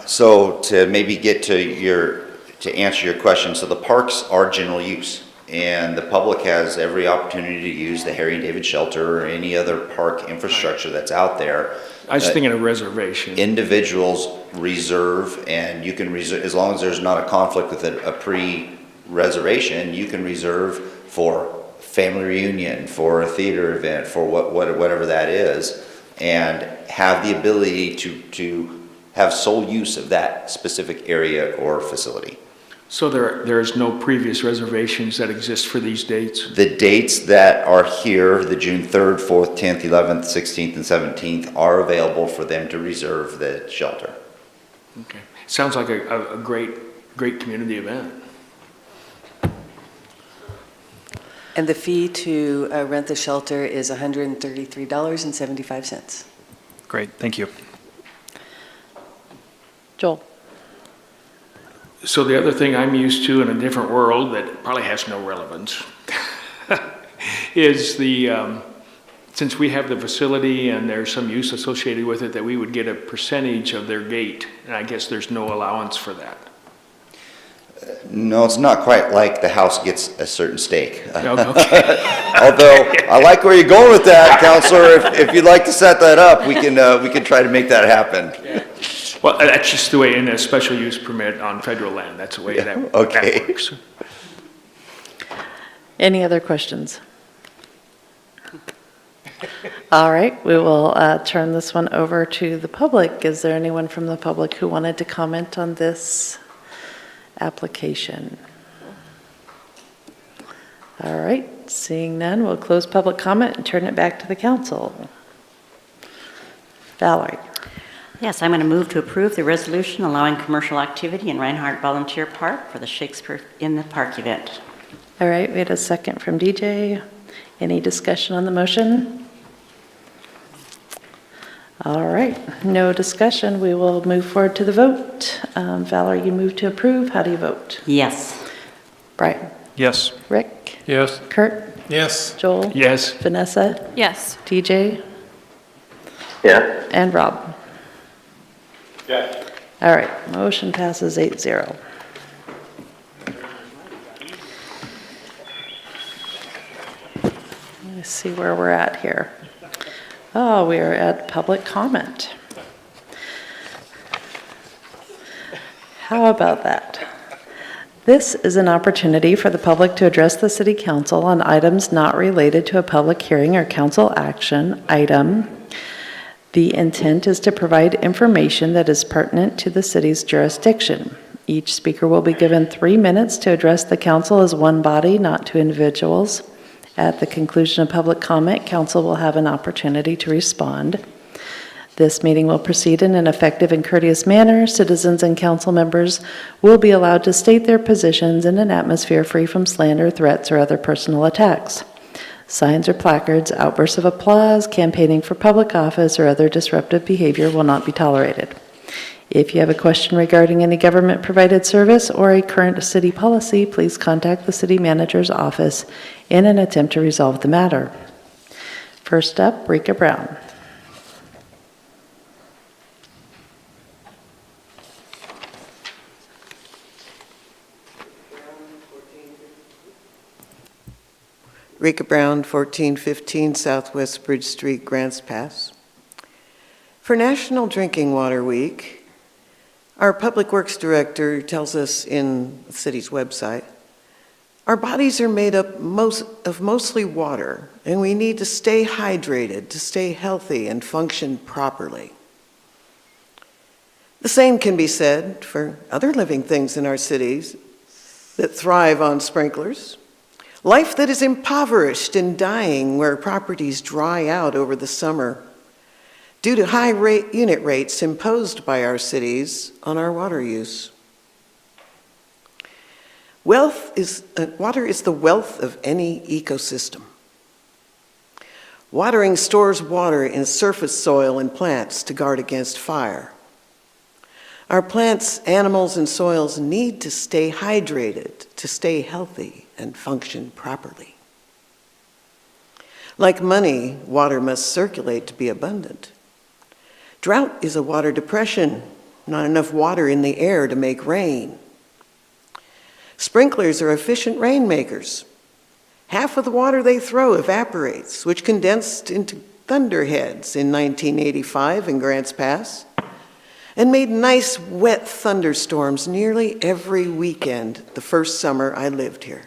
Speaker 11: So to maybe get to answer your question, so the parks are general use, and the public has every opportunity to use the Harry and David shelter or any other park infrastructure that's out there.
Speaker 8: I was thinking of reservation.
Speaker 11: Individuals reserve, and you can reserve, as long as there's not a conflict with a pre-reservation, you can reserve for family reunion, for a theater event, for whatever that is, and have the ability to have sole use of that specific area or facility.
Speaker 8: So there is no previous reservations that exist for these dates?
Speaker 11: The dates that are here, the June 3rd, 4th, 10th, 11th, 16th, and 17th, are available for them to reserve the shelter.
Speaker 8: Okay. Sounds like a great community event.
Speaker 9: And the fee to rent the shelter is $133.75.
Speaker 5: Great, thank you.
Speaker 1: Joel?
Speaker 8: So the other thing I'm used to in a different world that probably has no relevance is since we have the facility and there's some use associated with it, that we would get a percentage of their gate. And I guess there's no allowance for that.
Speaker 11: No, it's not quite like the house gets a certain stake.
Speaker 8: Okay.
Speaker 11: Although I like where you're going with that, Counselor. If you'd like to set that up, we can try to make that happen.
Speaker 8: Yeah. Well, that's just the way in a special use permit on federal land. That's the way that works.
Speaker 1: Any other questions? All right, we will turn this one over to the public. Is there anyone from the public who wanted to comment on this application? All right, seeing none, we'll close public comment and turn it back to the council. Valerie?
Speaker 17: Yes, I'm going to move to approve the resolution allowing commercial activity in Reinhart Volunteer Park for the Shakespeare in the Park event.
Speaker 1: All right, we had a second from DJ. Any discussion on the motion? All right, no discussion. We will move forward to the vote. Valerie, you move to approve. How do you vote?
Speaker 17: Yes.
Speaker 1: Brian?
Speaker 5: Yes.
Speaker 1: Rick?
Speaker 13: Yes.
Speaker 1: Kurt?
Speaker 14: Yes.
Speaker 1: Joel?
Speaker 8: Yes.
Speaker 1: Vanessa?
Speaker 6: Yes.
Speaker 1: DJ?
Speaker 2: Yes.
Speaker 1: And Rob?
Speaker 15: Yes.
Speaker 1: All right, motion passes 8-0. Let's see where we're at here. Oh, we are at public comment. How about that? This is an opportunity for the public to address the City Council on items not related to a public hearing or council action item. The intent is to provide information that is pertinent to the city's jurisdiction. Each speaker will be given 3 minutes to address the council as one body, not two individuals. At the conclusion of public comment, council will have an opportunity to respond. This meeting will proceed in an effective and courteous manner. Citizens and council members will be allowed to state their positions in an atmosphere free from slander, threats, or other personal attacks. Signs or placards, outbursts of applause, campaigning for public office, or other disruptive behavior will not be tolerated. If you have a question regarding any government-provided service or a current city policy, please contact the city manager's office in an attempt to resolve the matter. First up, Rika Brown.
Speaker 18: Rika Brown, 1415 Southwest Bridge Street, Grants Pass. For National Drinking Water Week, our Public Works Director tells us in the city's website, our bodies are made up of mostly water, and we need to stay hydrated to stay healthy and function properly. The same can be said for other living things in our cities that thrive on sprinklers. Life that is impoverished and dying where properties dry out over the summer due to high unit rates imposed by our cities on our water use. Water is the wealth of any ecosystem. Watering stores water in surface soil and plants to guard against fire. Our plants, animals, and soils need to stay hydrated to stay healthy and function properly. Like money, water must circulate to be abundant. Drought is a water depression, not enough water in the air to make rain. Sprinklers are efficient rainmakers. Half of the water they throw evaporates, which condensed into thunderheads in 1985 in Grants Pass, and made nice wet thunderstorms nearly every weekend the first summer I lived here.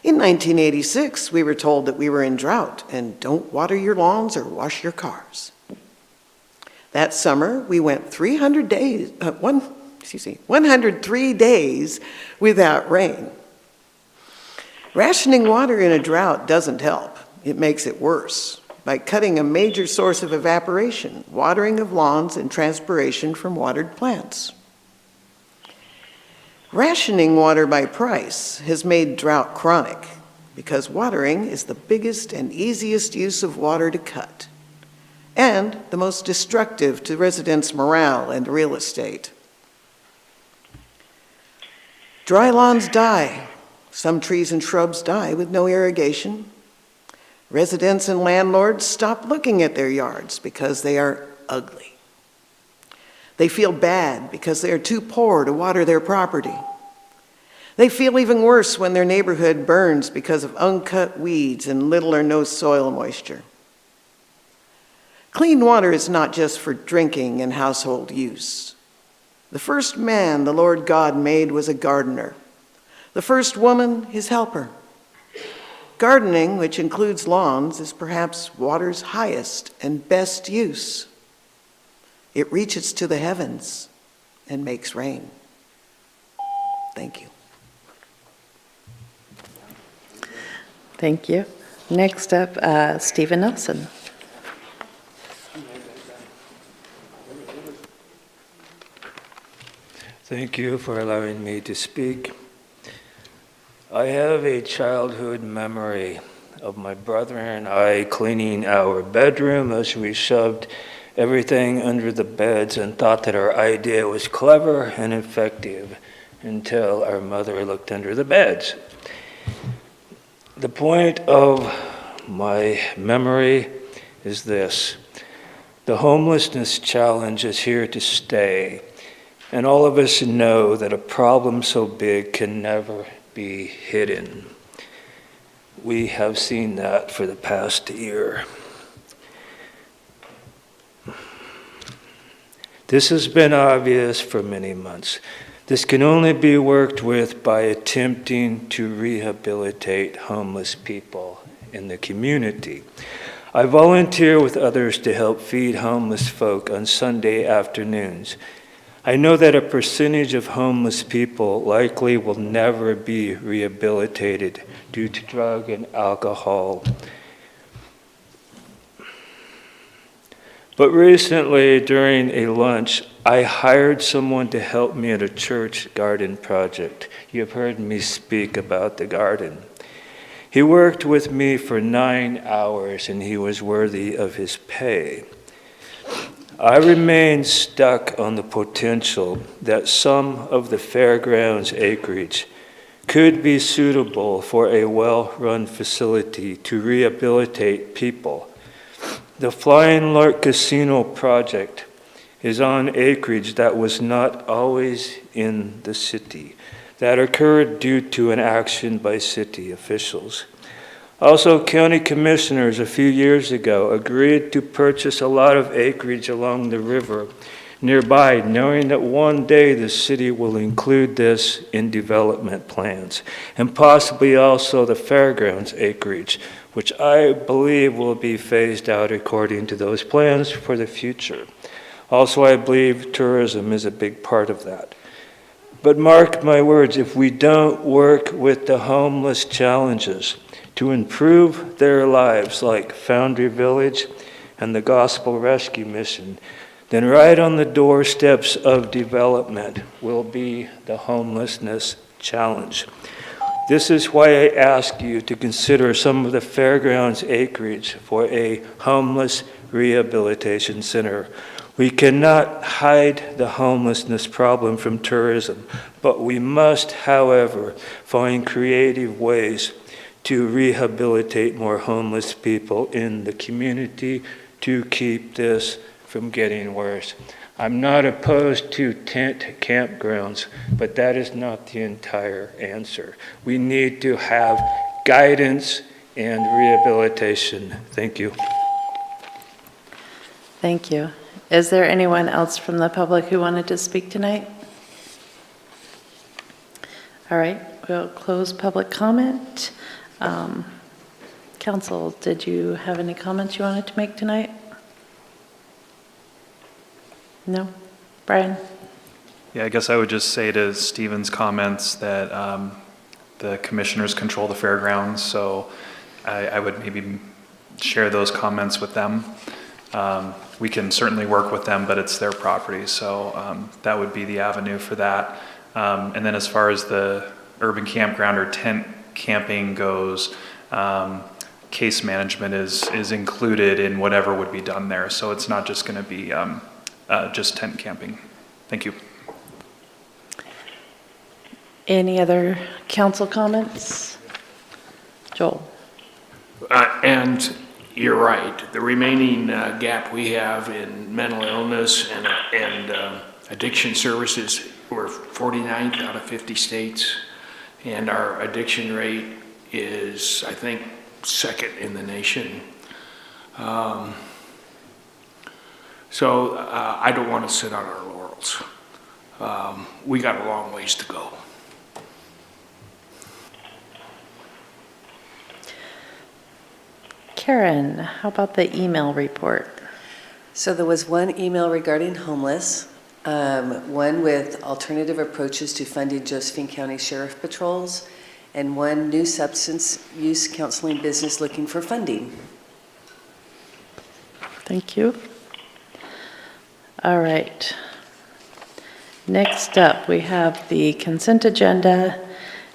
Speaker 18: In 1986, we were told that we were in drought and don't water your lawns or wash your cars. That summer, we went 103 days without rain. Rationing water in a drought doesn't help. It makes it worse by cutting a major source of evaporation, watering of lawns, and transpiration from watered plants. Rationing water by price has made drought chronic because watering is the biggest and easiest use of water to cut and the most destructive to residents' morale and real estate. Dry lawns die. Some trees and shrubs die with no irrigation. Residents and landlords stop looking at their yards because they are ugly. They feel bad because they are too poor to water their property. They feel even worse when their neighborhood burns because of uncut weeds and little or no soil moisture. Clean water is not just for drinking and household use. The first man the Lord God made was a gardener. The first woman, his helper. Gardening, which includes lawns, is perhaps water's highest and best use. It reaches to the heavens and makes rain. Thank you.
Speaker 1: Thank you. Next up, Stephen Nelson.
Speaker 19: Thank you for allowing me to speak. I have a childhood memory of my brother and I cleaning our bedroom as we shoved everything under the beds and thought that our idea was clever and effective until our mother looked under the beds. The point of my memory is this: the homelessness challenge is here to stay, and all of us know that a problem so big can never be hidden. We have seen that for the past year. This has been obvious for many months. This can only be worked with by attempting to rehabilitate homeless people in the community. I volunteer with others to help feed homeless folk on Sunday afternoons. I know that a percentage of homeless people likely will never be rehabilitated due to drug and alcohol. But recently, during a lunch, I hired someone to help me at a church garden project. You have heard me speak about the garden. He worked with me for 9 hours, and he was worthy of his pay. I remain stuck on the potential that some of the fairgrounds acreage could be suitable for a well-run facility to rehabilitate people. The Flying Lark Casino project is on acreage that was not always in the city, that occurred due to an action by city officials. Also, county commissioners a few years ago agreed to purchase a lot of acreage along the river nearby, knowing that one day the city will include this in development plans, and possibly also the fairgrounds acreage, which I believe will be phased out according to those plans for the future. Also, I believe tourism is a big part of that. But mark my words, if we don't work with the homeless challenges to improve their lives, like Foundry Village and the Gospel Rescue Mission, then right on the doorsteps of development will be the homelessness challenge. This is why I ask you to consider some of the fairgrounds acreage for a homeless rehabilitation center. We cannot hide the homelessness problem from tourism, but we must, however, find creative ways to rehabilitate more homeless people in the community to keep this from getting worse. I'm not opposed to tent campgrounds, but that is not the entire answer. We need to have guidance and rehabilitation. Thank you.
Speaker 1: Thank you. Is there anyone else from the public who wanted to speak tonight? All right, we'll close public comment. Council, did you have any comments you wanted to make tonight? No? Brian?
Speaker 5: Yeah, I guess I would just say to Stephen's comments that the commissioners control the fairgrounds, so I would maybe share those comments with them. We can certainly work with them, but it's their property, so that would be the avenue for that. And then as far as the urban campground or tent camping goes, case management is included in whatever would be done there, so it's not just going to be just tent camping. Thank you.
Speaker 1: Any other council comments? Joel?
Speaker 8: And you're right. The remaining gap we have in mental illness and addiction services, we're 49th out of 50 states, and our addiction rate is, I think, second in the nation. So I don't want to sit on our laurels. We got a long ways to go.
Speaker 1: Karen, how about the email report?
Speaker 9: So there was one email regarding homeless, one with alternative approaches to funding Josephine County Sheriff Patrols, and one new substance use counseling business looking for funding.
Speaker 1: Thank you. All right. Next up, we have the consent agenda,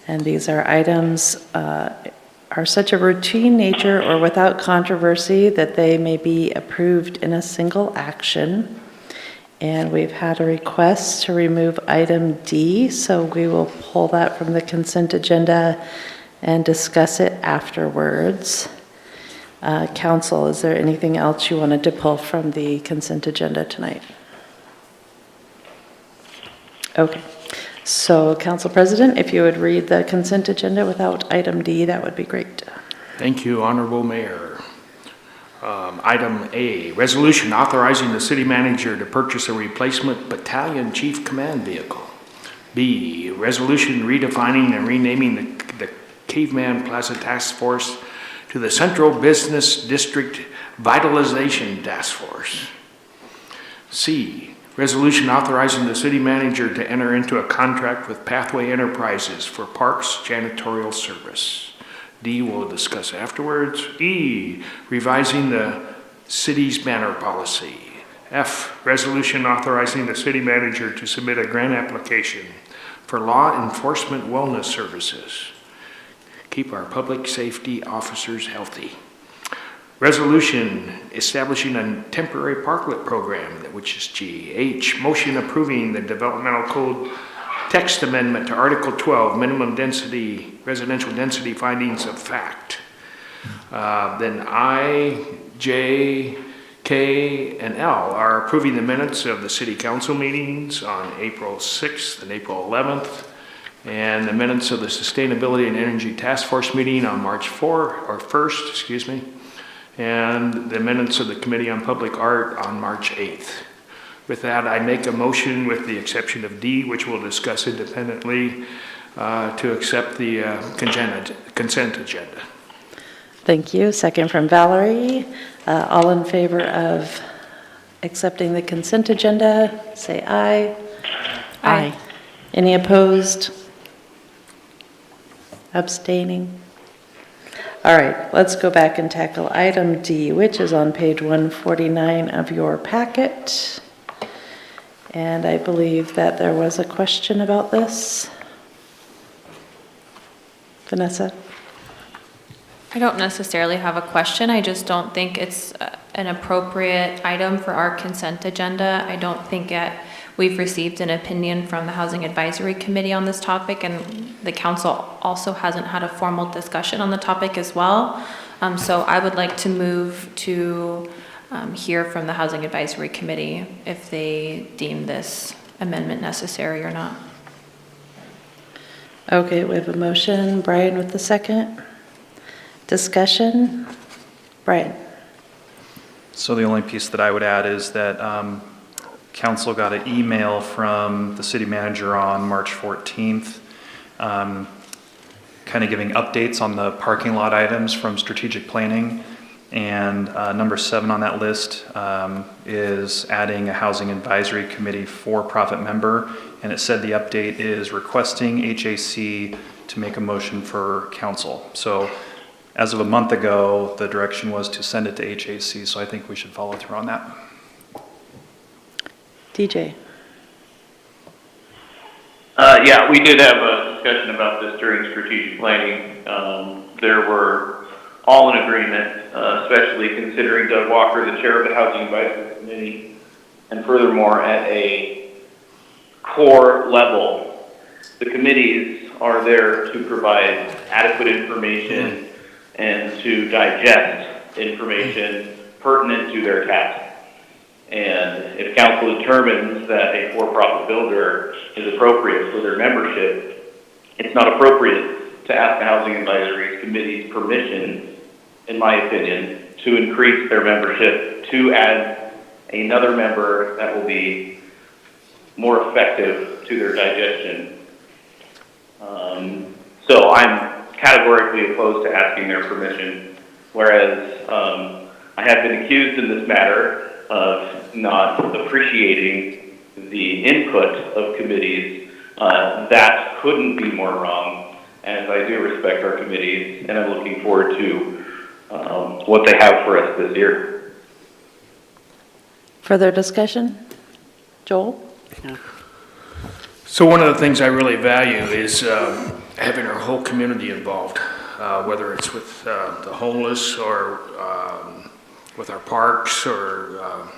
Speaker 1: and these are items are such a routine nature or without controversy that they may be approved in a single action. And we've had a request to remove item D, so we will pull that from the consent agenda and discuss it afterwards. Council, is there anything else you wanted to pull from the consent agenda tonight? Okay. So, Council President, if you would read the consent agenda without item D, that would be great.
Speaker 8: Thank you, Honorable Mayor. Item A, resolution authorizing the city manager to purchase a replacement battalion chief command vehicle. B, resolution redefining and renaming the Caveman Plaza Task Force to the Central Business District Vitalization Task Force. C, resolution authorizing the city manager to enter into a contract with Pathway Enterprises for parks janitorial service. D, we'll discuss afterwards. E, revising the city's banner policy. F, resolution authorizing the city manager to submit a grant application for law enforcement wellness services. Keep our public safety officers healthy. Resolution establishing a temporary parklet program, which is G. H, motion approving the developmental code text amendment to Article 12, minimum density, residential density findings of fact. Then I, J, K, and L are approving the minutes of the city council meetings on April 6th and April 11th, and the minutes of the Sustainability and Energy Task Force meeting on March 1st, and the minutes of the Committee on Public Art on March 8th. With that, I make a motion with the exception of D, which we'll discuss independently, to accept the consent agenda.
Speaker 1: Thank you. Second from Valerie. All in favor of accepting the consent agenda, say aye.
Speaker 6: Aye.
Speaker 1: Any opposed? Abstaining? All right, let's go back and tackle item D, which is on page 149 of your packet. And I believe that there was a question about this. Vanessa?
Speaker 6: I don't necessarily have a question. I just don't think it's an appropriate item for our consent agenda. I don't think we've received an opinion from the Housing Advisory Committee on this topic, and the council also hasn't had a formal discussion on the topic as well. So I would like to move to hear from the Housing Advisory Committee if they deem this amendment necessary or not.
Speaker 1: Okay, we have a motion. Brian with the second. Discussion? Brian?
Speaker 5: So the only piece that I would add is that council got an email from the city manager on March 14th, kind of giving updates on the parking lot items from strategic planning. And number 7 on that list is adding a Housing Advisory Committee for-profit member. And it said the update is requesting HAC to make a motion for council. So as of a month ago, the direction was to send it to HAC. So I think we should follow through on that.
Speaker 1: DJ?
Speaker 2: Yeah, we did have a discussion about this during strategic planning. There were all in agreement, especially considering Doug Walker, the chair of the Housing Advisory Committee, and furthermore, at a core level, the committees are there to provide adequate information and to digest information pertinent to their task. And if council determines that a for-profit builder is appropriate for their membership, it's not appropriate to ask the Housing Advisory Committee's permission, in my opinion, to increase their membership, to add another member that will be more effective to their digestion. So I'm categorically opposed to asking their permission, whereas I have been accused in this matter of not appreciating the input of committees. That couldn't be more wrong, as I do respect our committees, and I'm looking forward to what they have for us this year.
Speaker 1: Further discussion? Joel?
Speaker 8: Yeah. So one of the things I really value is having our whole community involved, whether it's with the homeless or with our parks or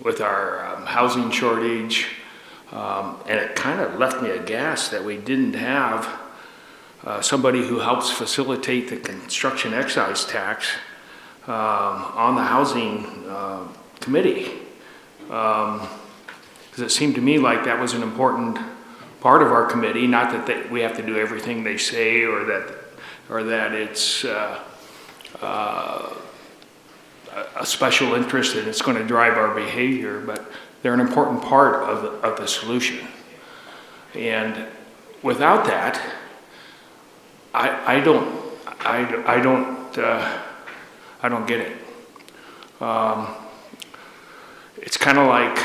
Speaker 8: with our housing shortage. And it kind of left me aghast that we didn't have somebody who helps facilitate the construction excise tax on the housing committee. Because it seemed to me like that was an important part of our committee, not that we have to do everything they say or that it's a special interest and it's going to drive our behavior, but they're an important part of the solution. And without that, I don't get it. It's kind of like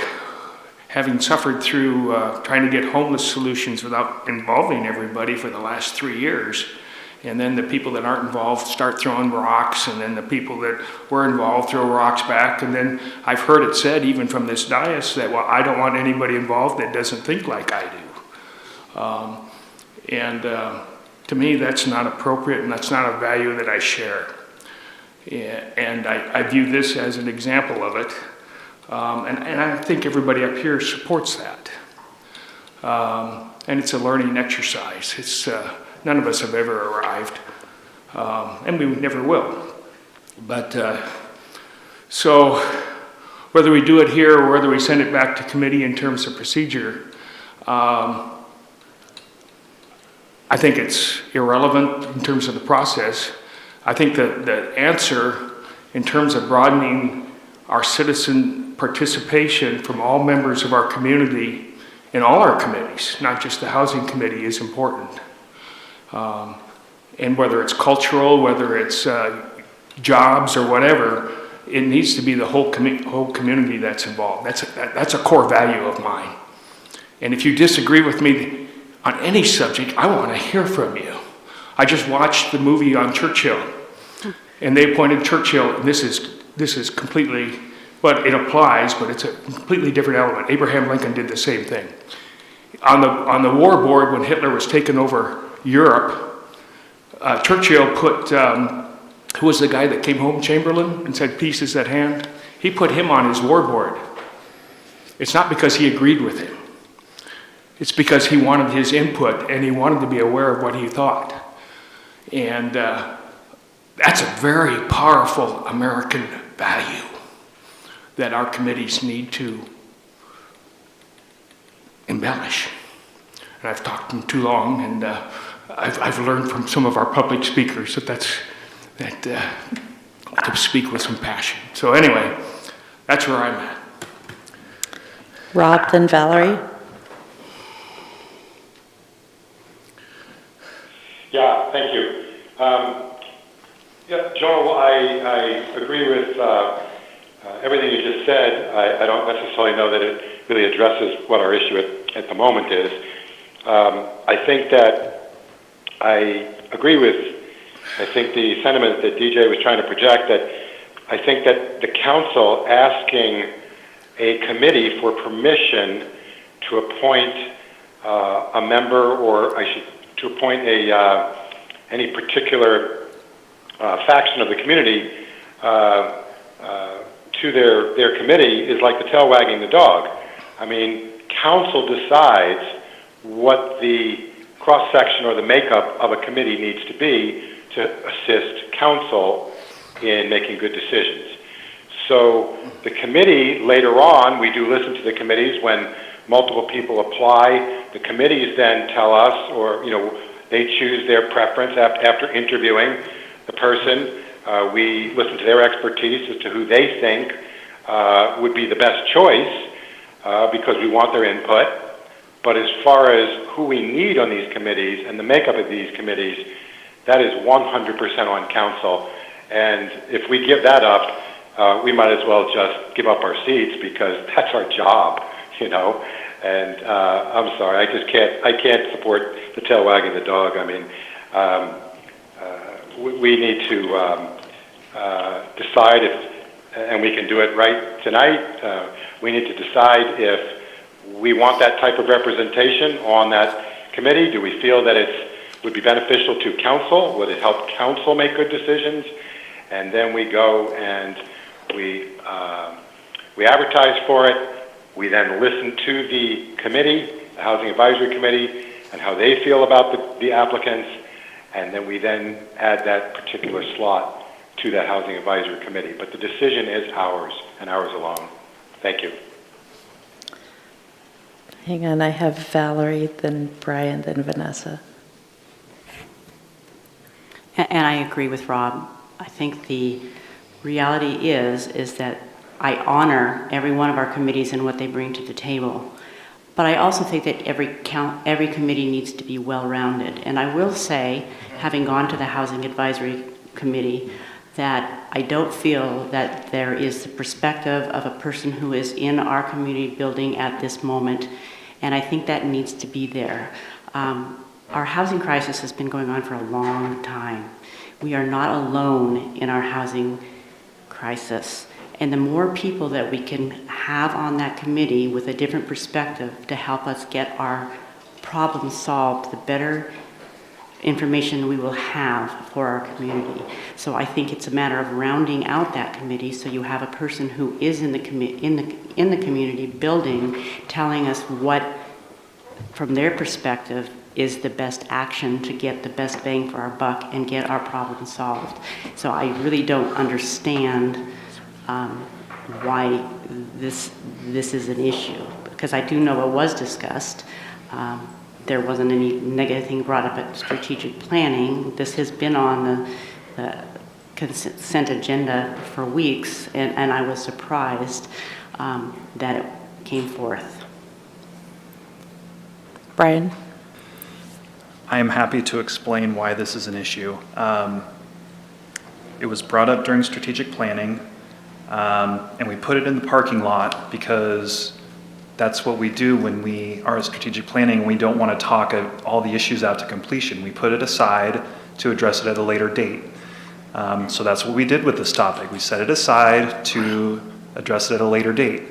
Speaker 8: having suffered through trying to get homeless solutions without involving everybody for the last 3 years. And then the people that aren't involved start throwing rocks, and then the people that were involved throw rocks back. And then I've heard it said, even from this dais, that, well, I don't want anybody involved that doesn't think like I do. To me, that's not appropriate, and that's not a value that I share. And I view this as an example of it. And I think everybody up here supports that. And it's a learning exercise. It's none of us have ever arrived, and we never will. But so whether we do it here or whether we send it back to committee in terms of procedure, I think it's irrelevant in terms of the process. I think that the answer in terms of broadening our citizen participation from all members of our community in all our committees, not just the housing committee, is important. And whether it's cultural, whether it's jobs or whatever, it needs to be the whole community that's involved. That's a core value of mine. And if you disagree with me on any subject, I want to hear from you. I just watched the movie on Churchill, and they appointed Churchill, and this is completely, well, it applies, but it's a completely different element. Abraham Lincoln did the same thing. On the war board, when Hitler was taking over Europe, Churchill put, who was the guy that came home, Chamberlain, and said, peace is at hand? He put him on his war board. It's not because he agreed with him. It's because he wanted his input and he wanted to be aware of what he thought. And that's a very powerful American value that our committees need to embellish. And I've talked too long, and I've learned from some of our public speakers that to speak with some passion. So anyway, that's where I'm at.
Speaker 1: Rob, then Valerie.
Speaker 15: Yeah, thank you. Joel, I agree with everything you just said. I don't necessarily know that it really addresses what our issue at the moment is. I think that I agree with, I think the sentiment that DJ was trying to project, that I think that the council asking a committee for permission to appoint a member, or to appoint any particular faction of the community to their committee is like the tail wagging the dog. I mean, council decides what the cross-section or the makeup of a committee needs to be to assist council in making good decisions. So the committee, later on, we do listen to the committees when multiple people apply. The committees then tell us, or they choose their preference after interviewing the person. We listen to their expertise as to who they think would be the best choice because we want their input. But as far as who we need on these committees and the makeup of these committees, that is 100% on council. And if we give that up, we might as well just give up our seats because that's our job, And I'm sorry, I can't support the tail wagging the dog. I mean, we need to decide if, and we can do it right tonight, we need to decide if we want that type of representation on that committee. Do we feel that it would be beneficial to council? Would it help council make good decisions? And then we go and we advertise for it. We then listen to the committee, the Housing Advisory Committee, and how they feel about the applicants, and then we then add that particular slot to that Housing Advisory Committee. But the decision is ours, and ours alone. Thank you.
Speaker 1: Hang on, I have Valerie, then Brian, then Vanessa.
Speaker 17: And I agree with Rob. I think the
Speaker 7: reality is that I honor every one of our committees and what they bring to the table. But I also think that every committee needs to be well-rounded. And I will say, having gone to the Housing Advisory Committee, that I don't feel that there is the perspective of a person who is in our community building at this moment. And I think that needs to be there. Our housing crisis has been going on for a long time. We are not alone in our housing crisis. And the more people that we can have on that committee with a different perspective to help us get our problems solved, the better information we will have for our community. So I think it's a matter of rounding out that committee so you have a person who is in the community building, telling us what, from their perspective, is the best action to get the best bang for our buck and get our problem solved. So I really don't understand why this is an issue, because I do know it was discussed. There wasn't any negative thing brought up at strategic planning. This has been on the consent agenda for weeks, and I was surprised that it came forth.
Speaker 1: Brian?
Speaker 5: I am happy to explain why this is an issue. It was brought up during strategic planning, and we put it in the parking lot because that's what we do when we are at strategic planning. We don't want to talk all the issues out to completion. We put it aside to address it at a later date. So that's what we did with this topic. We set it aside to address it at a later date.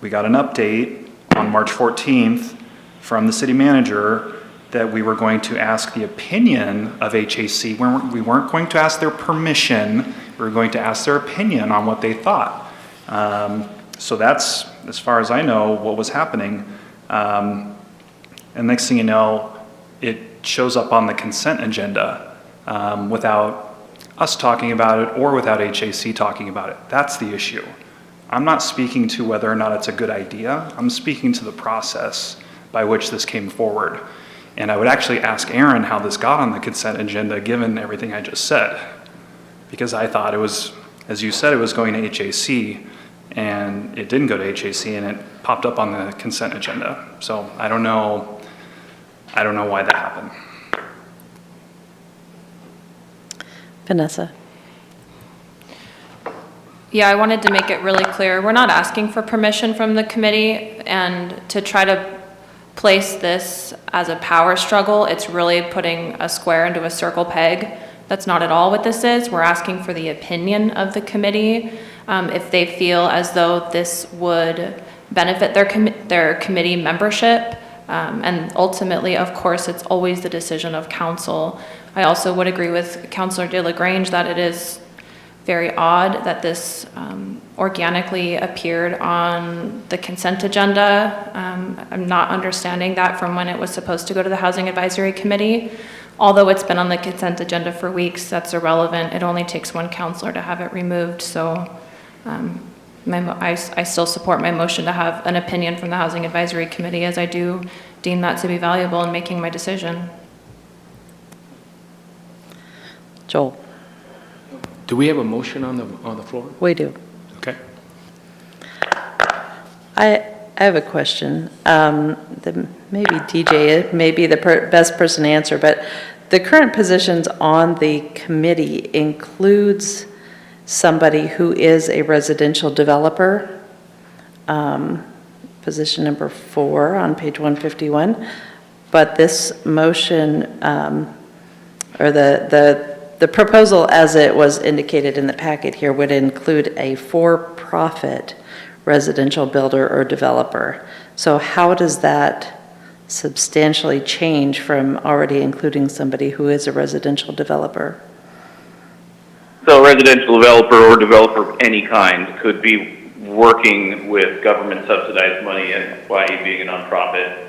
Speaker 5: We got an update on March 14th from the city manager that we were going to ask the opinion of HAC. We weren't going to ask their permission. We were going to ask their opinion on what they thought. So that's, as far as I know, what was happening. And next thing you know, it shows up on the consent agenda without us talking about it or without HAC talking about it. That's the issue. I'm not speaking to whether or not it's a good idea. I'm speaking to the process by which this came forward. And I would actually ask Aaron how this got on the consent agenda given everything I just said. Because I thought it was, as you said, it was going to HAC, and it didn't go to HAC, and it popped up on the consent agenda. So I don't know why that happened.
Speaker 1: Vanessa?
Speaker 6: Yeah, I wanted to make it really clear. We're not asking for permission from the committee, and to try to place this as a power struggle, it's really putting a square into a circle peg. That's not at all what this is. We're asking for the opinion of the committee. If they feel as though this would benefit their committee membership, and ultimately, of course, it's always the decision of council. I also would agree with Councillor De La Grange that it is very odd that this organically appeared on the consent agenda. I'm not understanding that from when it was supposed to go to the Housing Advisory Committee. Although it's been on the consent agenda for weeks, that's irrelevant. It only takes one councillor to have it removed. So I still support my motion to have an opinion from the Housing Advisory Committee, as I do deem that to be valuable in making my decision.
Speaker 1: Joel?
Speaker 8: Do we have a motion on the floor?
Speaker 1: We do.
Speaker 8: Okay.
Speaker 1: I have a question. Maybe DJ may be the best person to answer, but the current positions on the committee includes somebody who is a residential developer, position number 4 on page 151. But this motion, or the proposal as it was indicated in the packet here would include a for-profit residential builder or developer. So how does that substantially change from already including somebody who is a residential developer?
Speaker 2: So a residential developer or developer of any kind could be working with government subsidized money, and by being a nonprofit.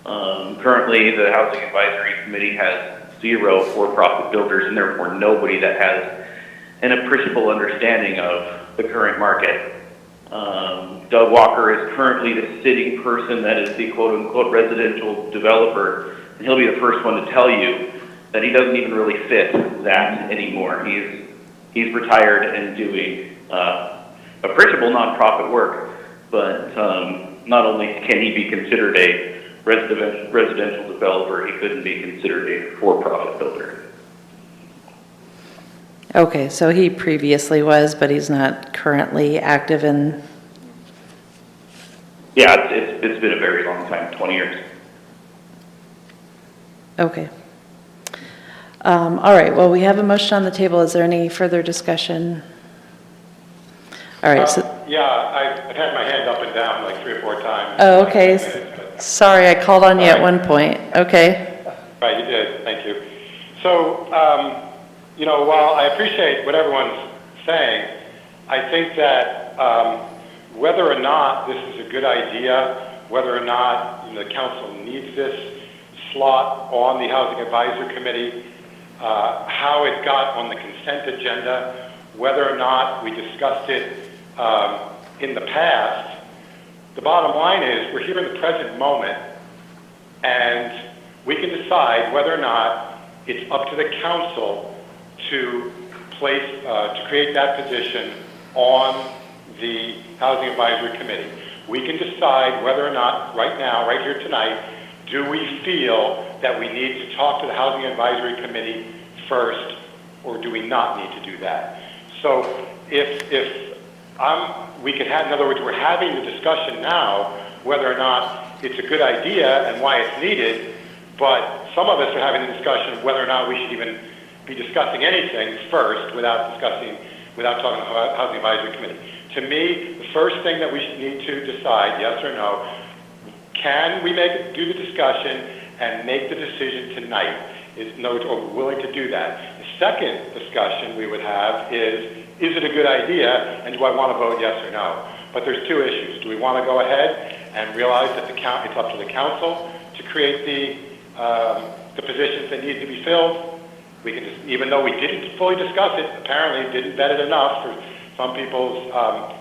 Speaker 2: Currently, the Housing Advisory Committee has 0 for-profit builders, and therefore nobody that has an appreciable understanding of the current market. Doug Walker is currently the sitting person that is the quote-unquote residential developer, and he'll be the first one to tell you that he doesn't even really fit that anymore. He's he's retired and doing appreciable nonprofit work, but not only can he be considered a residential developer, he couldn't be considered a for-profit builder.
Speaker 1: Okay, so he previously was, but he's not currently active in...
Speaker 2: Yeah, it's been a very long time, 20 years.
Speaker 1: Okay. All right, well, we have a motion on the table. Is there any further discussion? All right, so...
Speaker 15: Yeah, I've had my hand up and down like 3 or 4 times.
Speaker 1: Oh, okay. Sorry, I called on you at one point. Okay.
Speaker 15: Right, you did. Thank you. So, you know, while I appreciate what everyone's saying, I think that whether or not this is a good idea, whether or not the council needs this slot on the Housing Advisory Committee, how it got on the consent agenda, whether or not we discussed it in the past, the bottom line is we're here in the present moment, and we can decide whether or not it's up to the council to create that position on the Housing Advisory Committee. We can decide whether or not, right now, right here tonight, do we feel that we need to talk to the Housing Advisory Committee first, or do we not need to do that? So we could have, in other words, we're having the discussion now whether or not it's a good idea and why it's needed, but some of us are having the discussion of whether or not we should even be discussing anything first without talking about Housing Advisory Committee. To me, the first thing that we should need to decide, yes or no, can we do the discussion and make the decision tonight? Are we willing to do that? The second discussion we would have is it a good idea, and do I want to vote yes or no? But there's 2 issues. Do we want to go ahead and realize that it's up to the council to create the positions that need to be filled? We can just, even though we didn't fully discuss it, apparently didn't vet it enough for some people's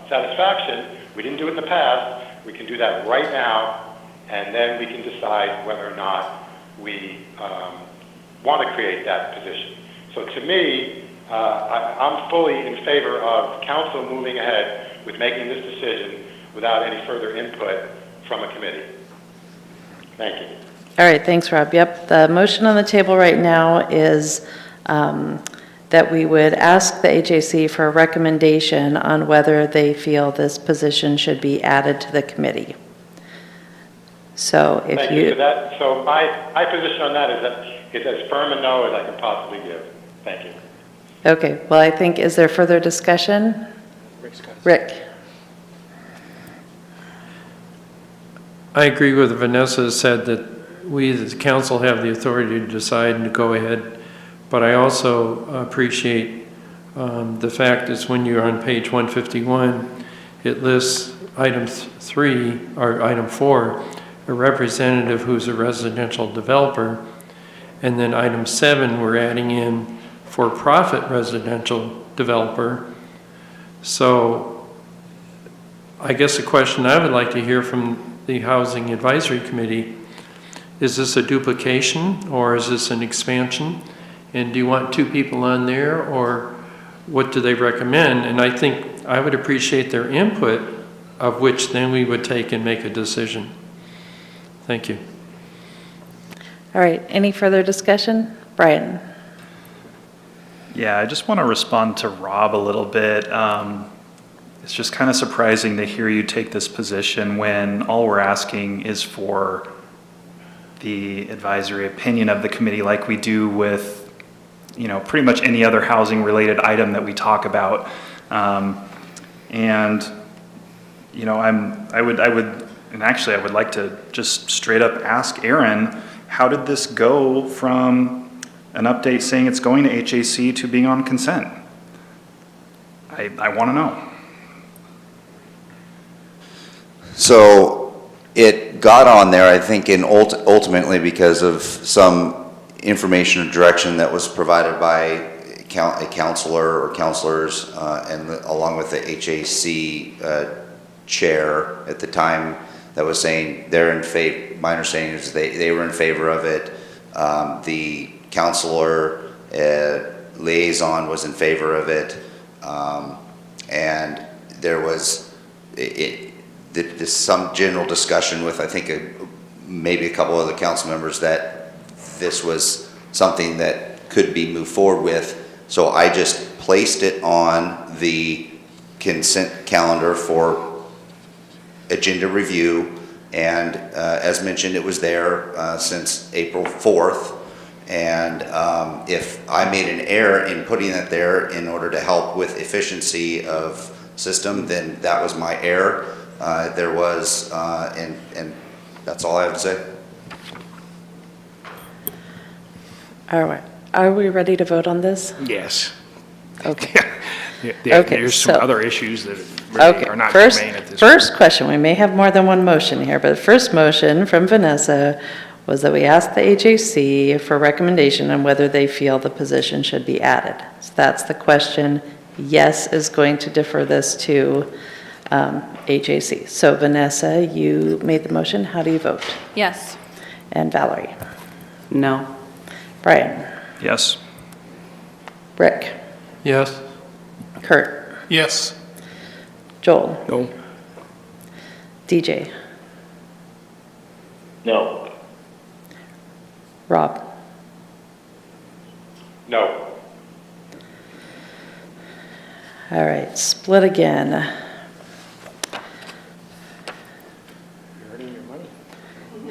Speaker 15: satisfaction, we didn't do it in the past, we can do that right now, and then we can decide whether or not we want to create that position. So to me, I'm fully in favor of council moving ahead with making this decision without any further input from a committee. Thank you.
Speaker 1: All right, thanks, Rob. Yep, the motion on the table right now is that we would ask the HAC for a recommendation on whether they feel this position should be added to the committee. So if
Speaker 15: Thank you for that. So my position on that is that it's as firm a no as I can possibly give. Thank you.
Speaker 1: Okay, well, I think, is there further discussion? Rick.
Speaker 13: I agree with Vanessa said that we, as the council, have the authority to decide and to go ahead. But I also appreciate the fact that when you're on page 151, it lists item 3 or item 4, a representative who's a residential developer. And then item 7, we're adding in for-profit residential developer. So I guess the question I would like to hear from the Housing Advisory Committee, is this a duplication or is this an expansion? And do you want 2 people on there, or what do they recommend? And I think I would appreciate their input, of which then we would take and make a decision. Thank you.
Speaker 1: All right, any further discussion? Brian.
Speaker 5: Yeah, I just want to respond to Rob a little bit. It's just kind of surprising to hear you take this position when all we're asking is for the advisory opinion of the committee, like we do with, pretty much any other housing related item that we talk about. And I would like to just straight up ask Aaron, how did this go from an update saying it's going to HAC to being on consent? I want to know.
Speaker 11: So it got on there, I think, ultimately because of some information or direction that was provided by a counselor or counselors, and along with the HAC chair at the time, that was saying they're in favor. My understanding is they were in favor of it. The counselor liaison was in favor of it. And there was some general discussion with, I think, maybe a couple of the council members that this was something that could be moved forward with. So I just placed it on the consent calendar for agenda review. And as mentioned, it was there since April 4th. And if I made an error in putting it there in order to help with efficiency of system, then that was my error. There was, and that's all I have to say.
Speaker 1: All right. Are we ready to vote on this?
Speaker 8: Yes.
Speaker 1: Okay.
Speaker 8: Yeah, there's some other issues that really are not germane at this point.
Speaker 1: First question, we may have more than one motion here, but the first motion from Vanessa was that we ask the AJC for recommendation on whether they feel the position should be added. So that's the question. Yes is going to defer this to AJC. So Vanessa, you made the motion. How do you vote?
Speaker 6: Yes.
Speaker 1: And Valerie?
Speaker 7: No.
Speaker 1: Brian?
Speaker 5: Yes.
Speaker 1: Rick?
Speaker 13: Yes.
Speaker 1: Kurt?
Speaker 14: Yes.
Speaker 1: Joel?
Speaker 8: No.
Speaker 1: DJ?
Speaker 2: No.
Speaker 1: Rob?
Speaker 15: No.
Speaker 1: All right, split again.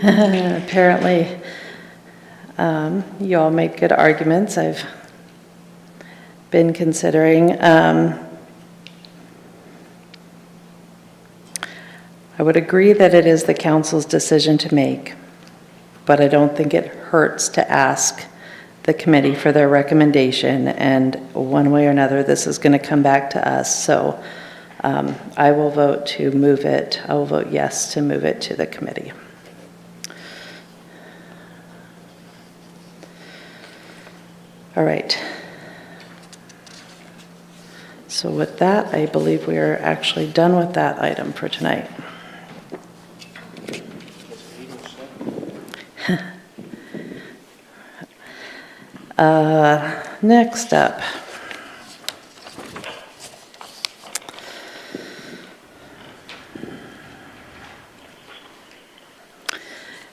Speaker 1: Apparently, you all made good arguments. I've been considering. I would agree that it is the council's decision to make, but I don't think it hurts to ask the committee for their recommendation, and one way or another, this is going to come back to us. So I will vote to move it. I will vote yes to move it to the committee. All right. So with that, I believe we are actually done with that item for tonight. Next up.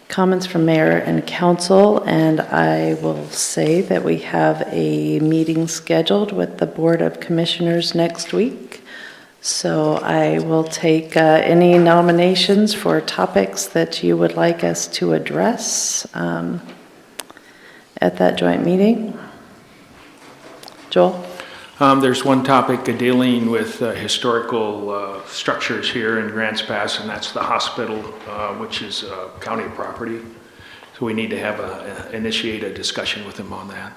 Speaker 1: Comments from mayor and council, and I will say that we have a meeting scheduled with the Board of Commissioners next week. So I will take any nominations for topics that you would like us to address at that joint meeting. Joel?
Speaker 8: There's one topic dealing with historical structures here in Grants Pass, and that's the hospital, which is county property. So we need to have initiate a discussion with them on that.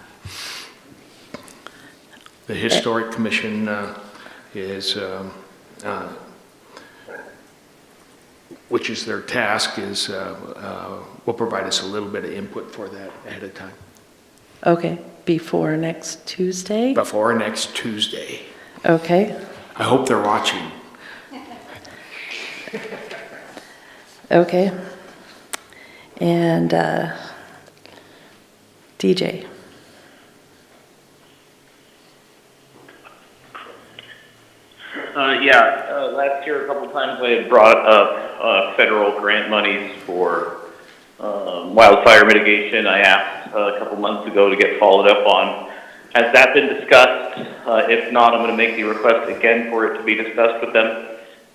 Speaker 8: The Historic Commission which is their task, will provide us a little bit of input for that ahead of time.
Speaker 1: Okay, before next Tuesday?
Speaker 8: Before next Tuesday.
Speaker 1: Okay.
Speaker 8: I hope they're watching.
Speaker 1: Okay. And DJ?
Speaker 2: Last year a couple times I had brought up federal grant monies for wildfire mitigation. I asked a couple months ago to get followed up on. Has that been discussed? If not, I'm going to make the request again for it to be discussed with them.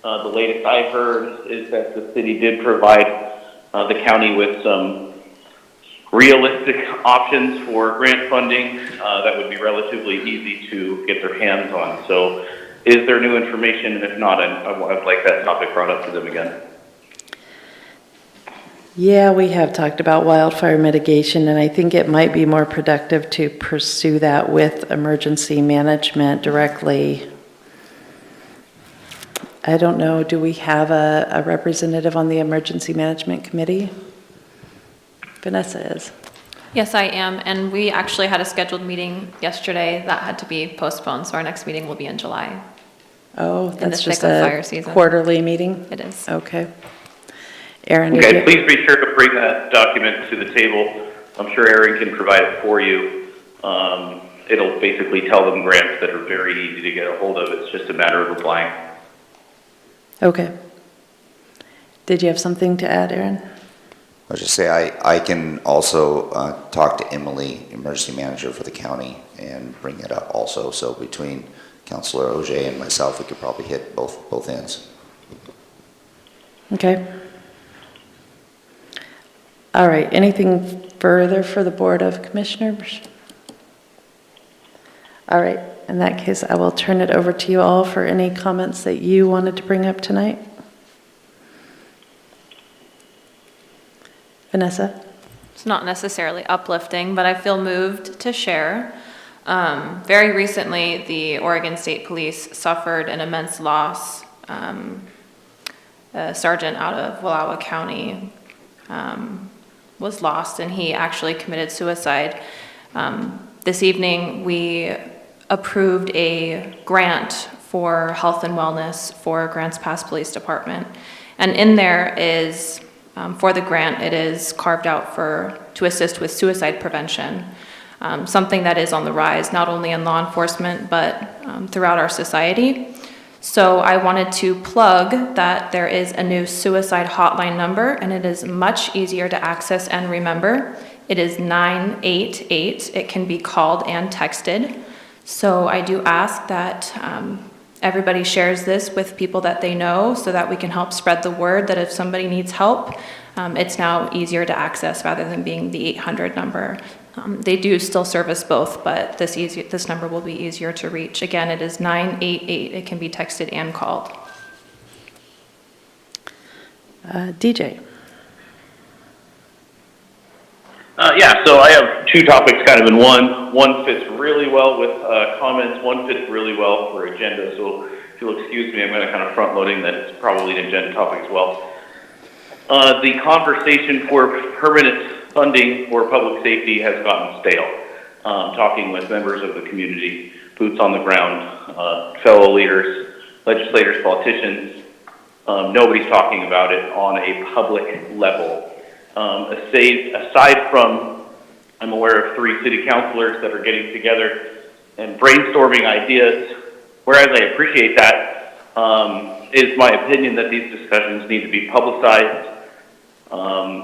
Speaker 2: The latest I've heard is that the city did provide the county with some realistic options for grant funding that would be relatively easy to get their hands on. So is there new information? And if not, I'd like that topic brought up to them again.
Speaker 1: Yeah, we have talked about wildfire mitigation, and I think it might be more productive to pursue that with emergency management directly. I don't know, do we have a representative on the emergency management committee? Vanessa is.
Speaker 6: Yes, I am, and we actually had a scheduled meeting yesterday that had to be postponed, so our next meeting will be in July.
Speaker 1: Oh,
Speaker 6: in
Speaker 1: that's
Speaker 6: the
Speaker 1: just
Speaker 6: thick of
Speaker 1: a
Speaker 6: fire season.
Speaker 1: Quarterly meeting?
Speaker 6: It is.
Speaker 1: Okay. Aaron,
Speaker 2: okay, please be sure to bring that document to the table. I'm sure Aaron can provide it for you. it'll basically tell them grants that are very easy to get a hold of. It's just a matter of applying.
Speaker 1: Okay. Did you have something to add, Aaron?
Speaker 11: I was just say, I can also talk to Emily, emergency manager for the county, and bring it up also. So between Councilor Ogier and myself, we could probably hit both ends.
Speaker 1: Okay. All right, anything further for the Board of Commissioners? All right, in that case, I will turn it over to you all for any comments that you wanted to bring up tonight. Vanessa?
Speaker 6: It's not necessarily uplifting, but I feel moved to share. Very recently, the Oregon State Police suffered an immense loss. A sergeant out of Wallowa County was lost, and he actually committed suicide. This evening, we approved a grant for health and wellness for Grants Pass Police Department. And in there is, for the grant, it is carved out to assist with suicide prevention, something that is on the rise, not only in law enforcement, but throughout our society. So I wanted to plug that there is a new suicide hotline number, and it is much easier to access and remember. It is 988. It can be called and texted. So I do ask that everybody shares this with people that they know so that we can help spread the word that if somebody needs help, it's now easier to access rather than being the 800 number. They do still service both, but this number will be easier to reach. Again, it is 988. It can be texted and called.
Speaker 1: DJ.
Speaker 2: Yeah, so I have two topics kind of in one. One fits really well with comments, one fits really well for agenda. So if you'll excuse me, I'm going to kind of front loading that it's probably an agenda topic as well. The conversation for permanent funding for public safety has gotten stale. Talking with members of the community, boots on the ground, fellow leaders, legislators, politicians, nobody's talking about it on a public level. Aside from, I'm aware of 3 city councilors that are getting together and brainstorming ideas, whereas I appreciate that, is my opinion that these discussions need to be publicized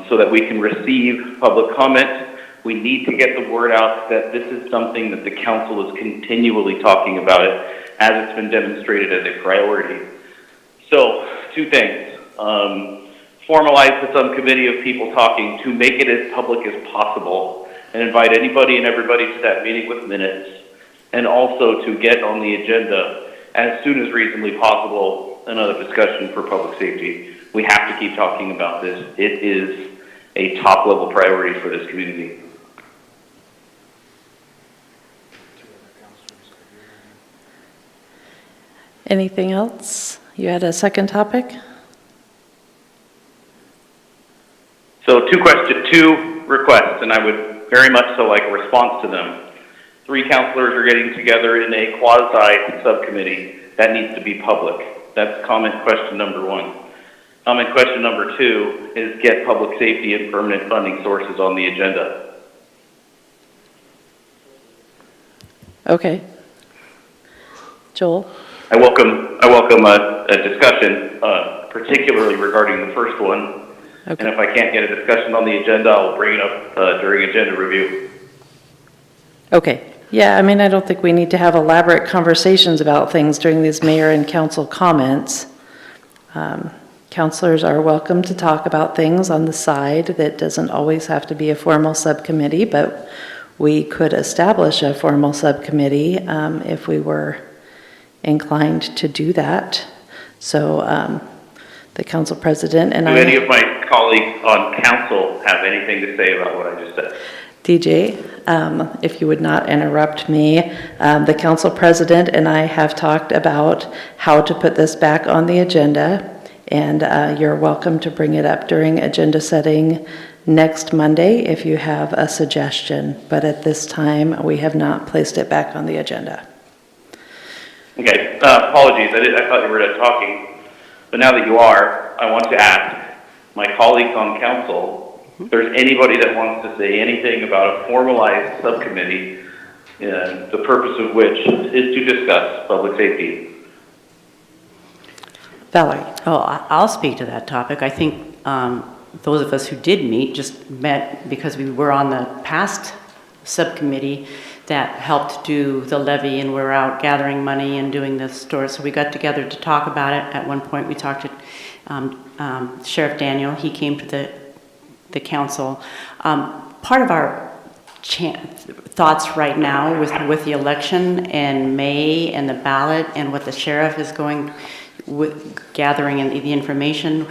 Speaker 2: so that we can receive public comment. We need to get the word out that this is something that the council is continually talking about it as it's been demonstrated as a priority. So, 2 things. Formalize the subcommittee of people talking to make it as public as possible and invite anybody and everybody to that meeting with minutes, and also to get on the agenda as soon as reasonably possible another discussion for public safety. We have to keep talking about this. It is a top level priority for this community.
Speaker 1: Anything else? You had a second topic?
Speaker 2: So 2 requests, and I would very much so like a response to them. 3 councilors are getting together in a quasi subcommittee. That needs to be public. That's comment question number 1. Comment question number 2 is get public safety and permanent funding sources on the agenda.
Speaker 1: Okay. Joel?
Speaker 2: I welcome a discussion, particularly regarding the first one. Okay. And if I can't get a discussion on the agenda, I'll bring it up during agenda review.
Speaker 1: Okay. Yeah, I mean, I don't think we need to have elaborate conversations about things during these mayor and council comments. Councilors are welcome to talk about things on the side. That doesn't always have to be a formal subcommittee, but we could establish a formal subcommittee if we were inclined to do that. So the council president and
Speaker 2: Do any of my colleagues on council have anything to say about what I just said?
Speaker 1: DJ, if you would not interrupt me, the council president and I have talked about how to put this back on the agenda, and you're welcome to bring it up during agenda setting next Monday if you have a suggestion, but at this time we have not placed it back on the agenda.
Speaker 2: Okay, apologies, I thought you were done talking, but now that you are, I want to ask my colleagues on council, if there's anybody that wants to say anything about a formalized subcommittee the purpose of which is to discuss public safety.
Speaker 1: Valerie.
Speaker 17: Oh, I'll speak to that topic. I think those of us who did meet just met because we were on the past subcommittee that helped do the levy, and we're out gathering money and doing the store. So we got together to talk about it. At one point, we talked to Sheriff Daniel. He came to the council. Part of our thoughts right now with the election in May and the ballot and what the sheriff is going with gathering and the information,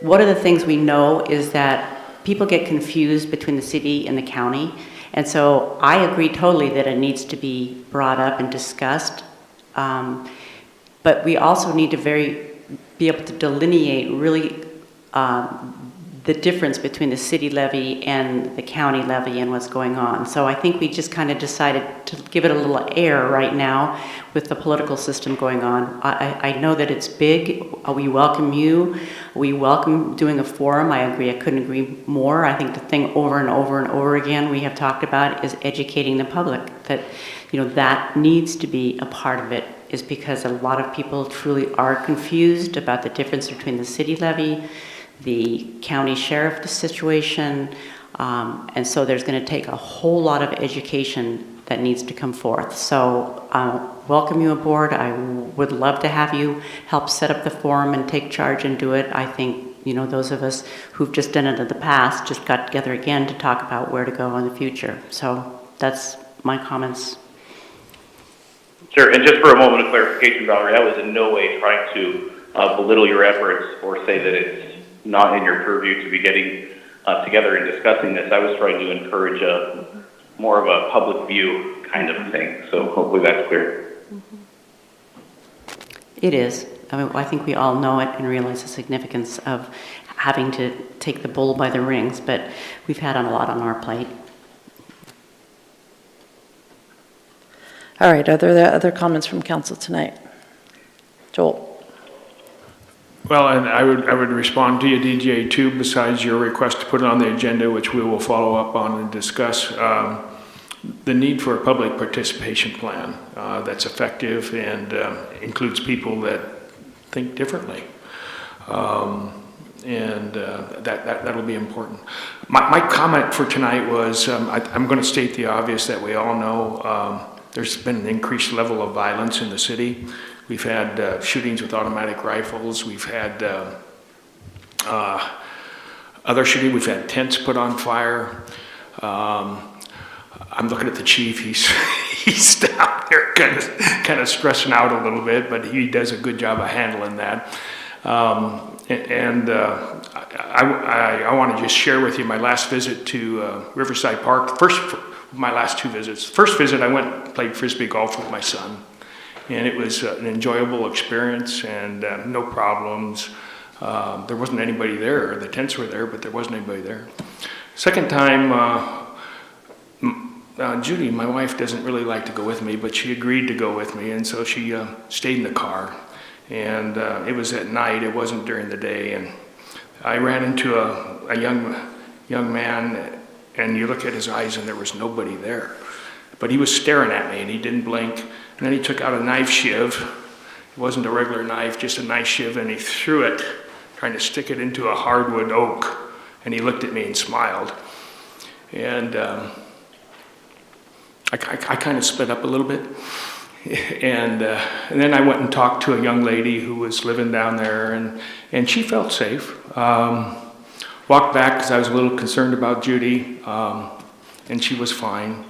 Speaker 17: one of the things we know is that people get confused between the city and the county. And so I agree totally that it needs to be brought up and discussed. But we also need to be able to delineate really the difference between the city levy and the county levy and what's going on. So I think we just kind of decided to give it a little air right now with the political system going on. I know that it's big. We welcome you. We welcome doing a forum. I agree. I couldn't agree more. I think the thing over and over and over again we have talked about is educating the public that, that needs to be a part of it, is because a lot of people truly are confused about the difference between the city levy, the county sheriff situation, and so there's going to take a whole lot of education that needs to come forth. So welcome you aboard. I would love to have you help set up the forum and take charge and do it. I think, those of us who've just done it in the past just got together again to talk about where to go in the future. So that's my comments.
Speaker 2: Sure, and just for a moment of clarification, Valerie, I was in no way trying to belittle your efforts or say that it's not in your purview to be getting together and discussing this. I was trying to encourage more of a public view kind of thing. So hopefully that's clear.
Speaker 17: It is. I think we all know it and realize the significance of having to take the bull by the rings, but we've had a lot on our plate.
Speaker 1: All right, are there other comments from council tonight? Joel.
Speaker 8: Well, and I would respond to you, DJ, too, besides your request to put it on the agenda, which we will follow up on and discuss, the need for a public participation plan that's effective and includes people that think differently. That'll be important. My comment for tonight was, I'm going to state the obvious that we all know. There's been an increased level of violence in the city. We've had shootings with automatic rifles. We've had other shooting. We've had tents put on fire. I'm looking at the chief. He's down there kind of stressing out a little bit, but he does a good job of handling that. I want to just share with you my last visit to Riverside Park. My last two visits. First visit, I went and played Frisbee golf with my son. And it was an enjoyable experience and no problems. There wasn't anybody there. The tents were there, but there wasn't anybody there. Second time, Judy, my wife, doesn't really like to go with me, but she agreed to go with me, and so she stayed in the car. And it was at night. It wasn't during the day. And I ran into a young man, and you look at his eyes, and there was nobody there. But he was staring at me, and he didn't blink. And then he took out a knife shiv. It wasn't a regular knife, just a knife shiv, and he threw it, trying to stick it into a hardwood oak. And he looked at me and smiled. And I kind of sped up a little bit. And then I went and talked to a young lady who was living down there, and she felt safe. Walked back because I was a little concerned about Judy, and she was fine.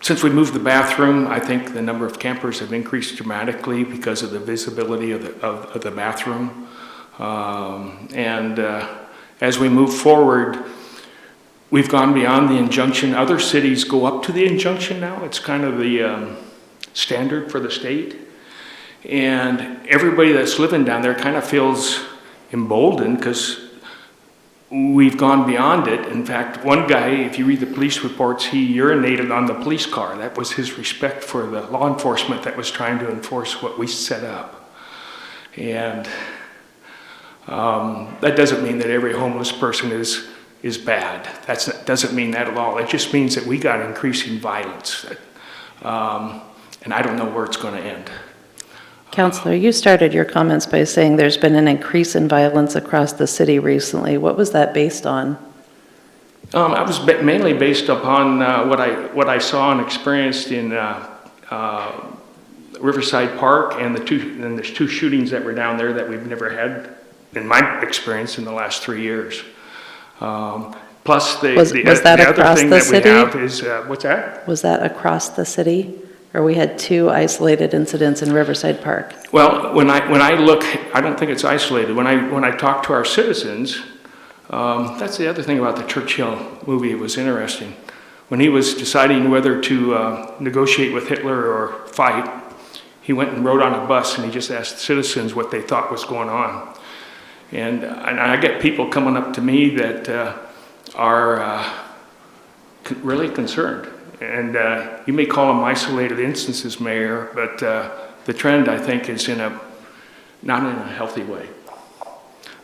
Speaker 8: Since we moved the bathroom, I think the number of campers have increased dramatically because of the visibility of the bathroom. As we move forward, we've gone beyond the injunction. Other cities go up to the injunction now. It's kind of the standard for the state. And everybody that's living down there kind of feels emboldened because we've gone beyond it. In fact, one guy, if you read the police reports, he urinated on the police car. That was his respect for the law enforcement that was trying to enforce what we set up. And that doesn't mean that every homeless person is is bad. That doesn't mean that at all. It just means that we got increasing violence. And I don't know where it's going to end.
Speaker 1: Counselor, you started your comments by saying there's been an increase in violence across the city recently. What was that based on?
Speaker 8: I was mainly based upon what I saw and experienced in Riverside Park, and there's two shootings that were down there that we've never had, in my experience, in the last 3 years. Plus, the other thing that we have is, what's that?
Speaker 1: Was that across the city? Or we had 2 isolated incidents in Riverside Park?
Speaker 8: Well, when I look, I don't think it's isolated. When I talk to our citizens, that's the other thing about the Churchill movie. It was interesting. When he was deciding whether to negotiate with Hitler or fight, he went and rode on a bus and he just asked citizens what they thought was going on. And I get people coming up to me that are really concerned. And you may call them isolated instances, Mayor, but the trend, I think, is not in a healthy way.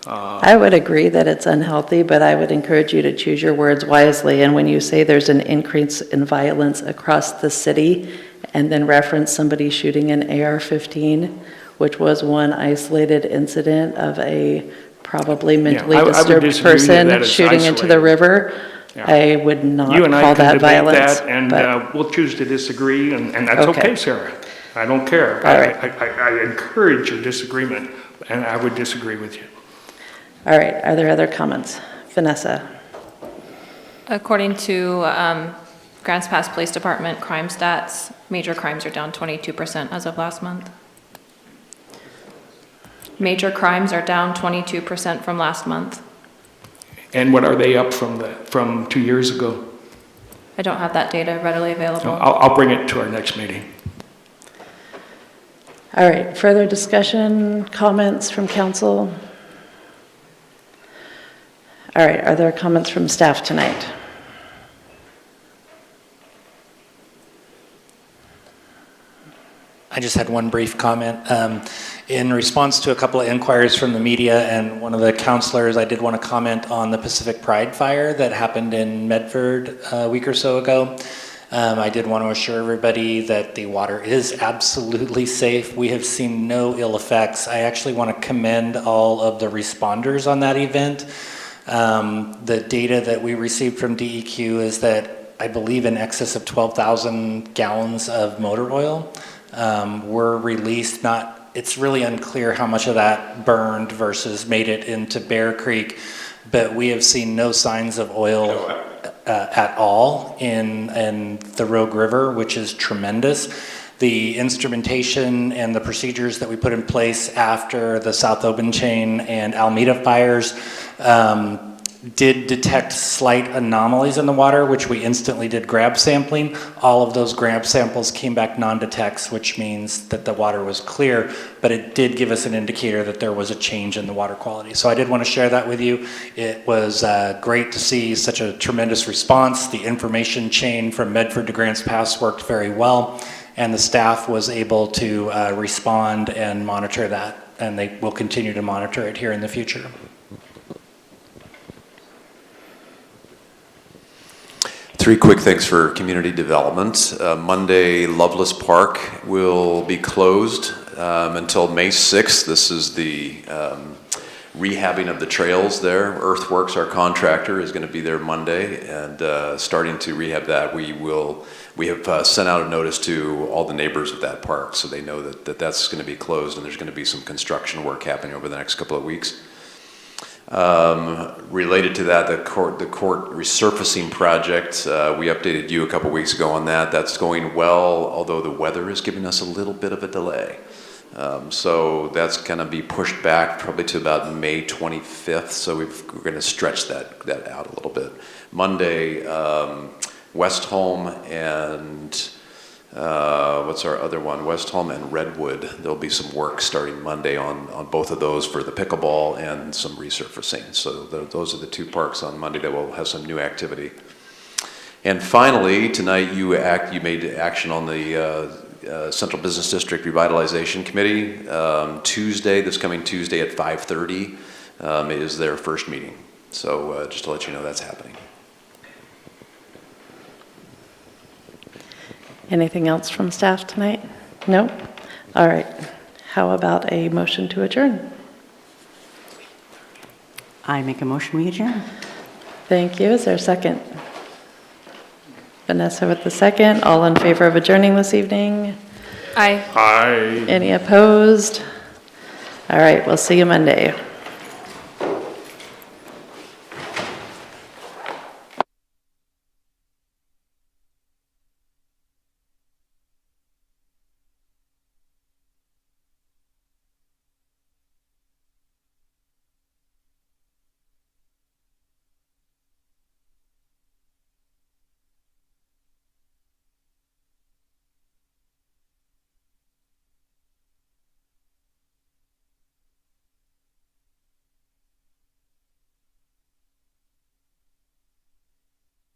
Speaker 1: I would agree that it's unhealthy, but I would encourage you to choose your words wisely. And when you say there's an increase in violence across the city, and then reference somebody shooting an AR-15, which was one isolated incident of a probably mentally disturbed person shooting into the river,
Speaker 8: yeah.
Speaker 1: I would not
Speaker 8: you and
Speaker 1: call
Speaker 8: I can
Speaker 1: that
Speaker 8: debate
Speaker 1: violence.
Speaker 8: That, and we'll choose to disagree, and that's okay, Sarah. I don't care.
Speaker 1: All right.
Speaker 8: I encourage your disagreement, and I would disagree with you.
Speaker 1: All right, are there other comments? Vanessa?
Speaker 6: According to Grants Pass Police Department crime stats, major crimes are down 22% as of last month. Major crimes are down 22% from last month.
Speaker 8: And what are they up from 2 years ago?
Speaker 6: I don't have that data readily available.
Speaker 8: I'll bring it to our next meeting.
Speaker 1: All right, further discussion, comments from council? All right, are there comments from staff tonight?
Speaker 20: I just had one brief comment. In response to a couple of inquiries from the media and one of the counselors, I did want to comment on the Pacific Pride fire that happened in Medford a week or so ago. I did want to assure everybody that the water is absolutely safe. We have seen no ill effects. I actually want to commend all of the responders on that event. The data that we received from DEQ is that I believe in excess of 12,000 gallons of motor oil were released. It's really unclear how much of that burned versus made it into Bear Creek, but we have seen no signs of oil at all in the Rogue River, which is tremendous. The instrumentation and the procedures that we put in place after the South Open Chain and Alameda fires did detect slight anomalies in the water, which we instantly did grab sampling. All of those grab samples came back non-detects, which means that the water was clear, but it did give us an indicator that there was a change in the water quality. So I did want to share that with you. It was great to see such a tremendous response. The information chain from Medford to Grants Pass worked very well, and the staff was able to respond and monitor that, and they will continue to monitor it here in the future.
Speaker 4: Three quick things for community development. Monday, Loveless Park will be closed until May 6th. This is the rehabbing of the trails there. Earthworks, our contractor, is going to be there Monday and starting to rehab that. We have sent out a notice to all the neighbors of that park so they know that that's going to be closed, and there's going to be some construction work happening over the next couple of weeks. Related to that, the court resurfacing project, we updated you a couple weeks ago on that. That's going well, although the weather is giving us a little bit of a delay. So that's going to be pushed back probably to about May 25th. So we're going to stretch that out a little bit. Monday, Westholme and what's our other one? Westholme and Redwood. There'll be some work starting Monday on both of those for the pickleball and some resurfacing. So those are the two parks on Monday that will have some new activity. And finally, tonight you made action on the Central Business District Revitalization Committee. This coming Tuesday at 5:30 is their first meeting. So just to let you know that's happening.
Speaker 1: Anything else from staff tonight? No? All right. How about a motion to adjourn?
Speaker 7: I make a motion, we adjourn.
Speaker 1: Thank you. Is there a second? Vanessa with the second. All in favor of adjourning this evening?
Speaker 6: Aye.
Speaker 8: Aye.
Speaker 1: Any opposed? All right, we'll see you Monday.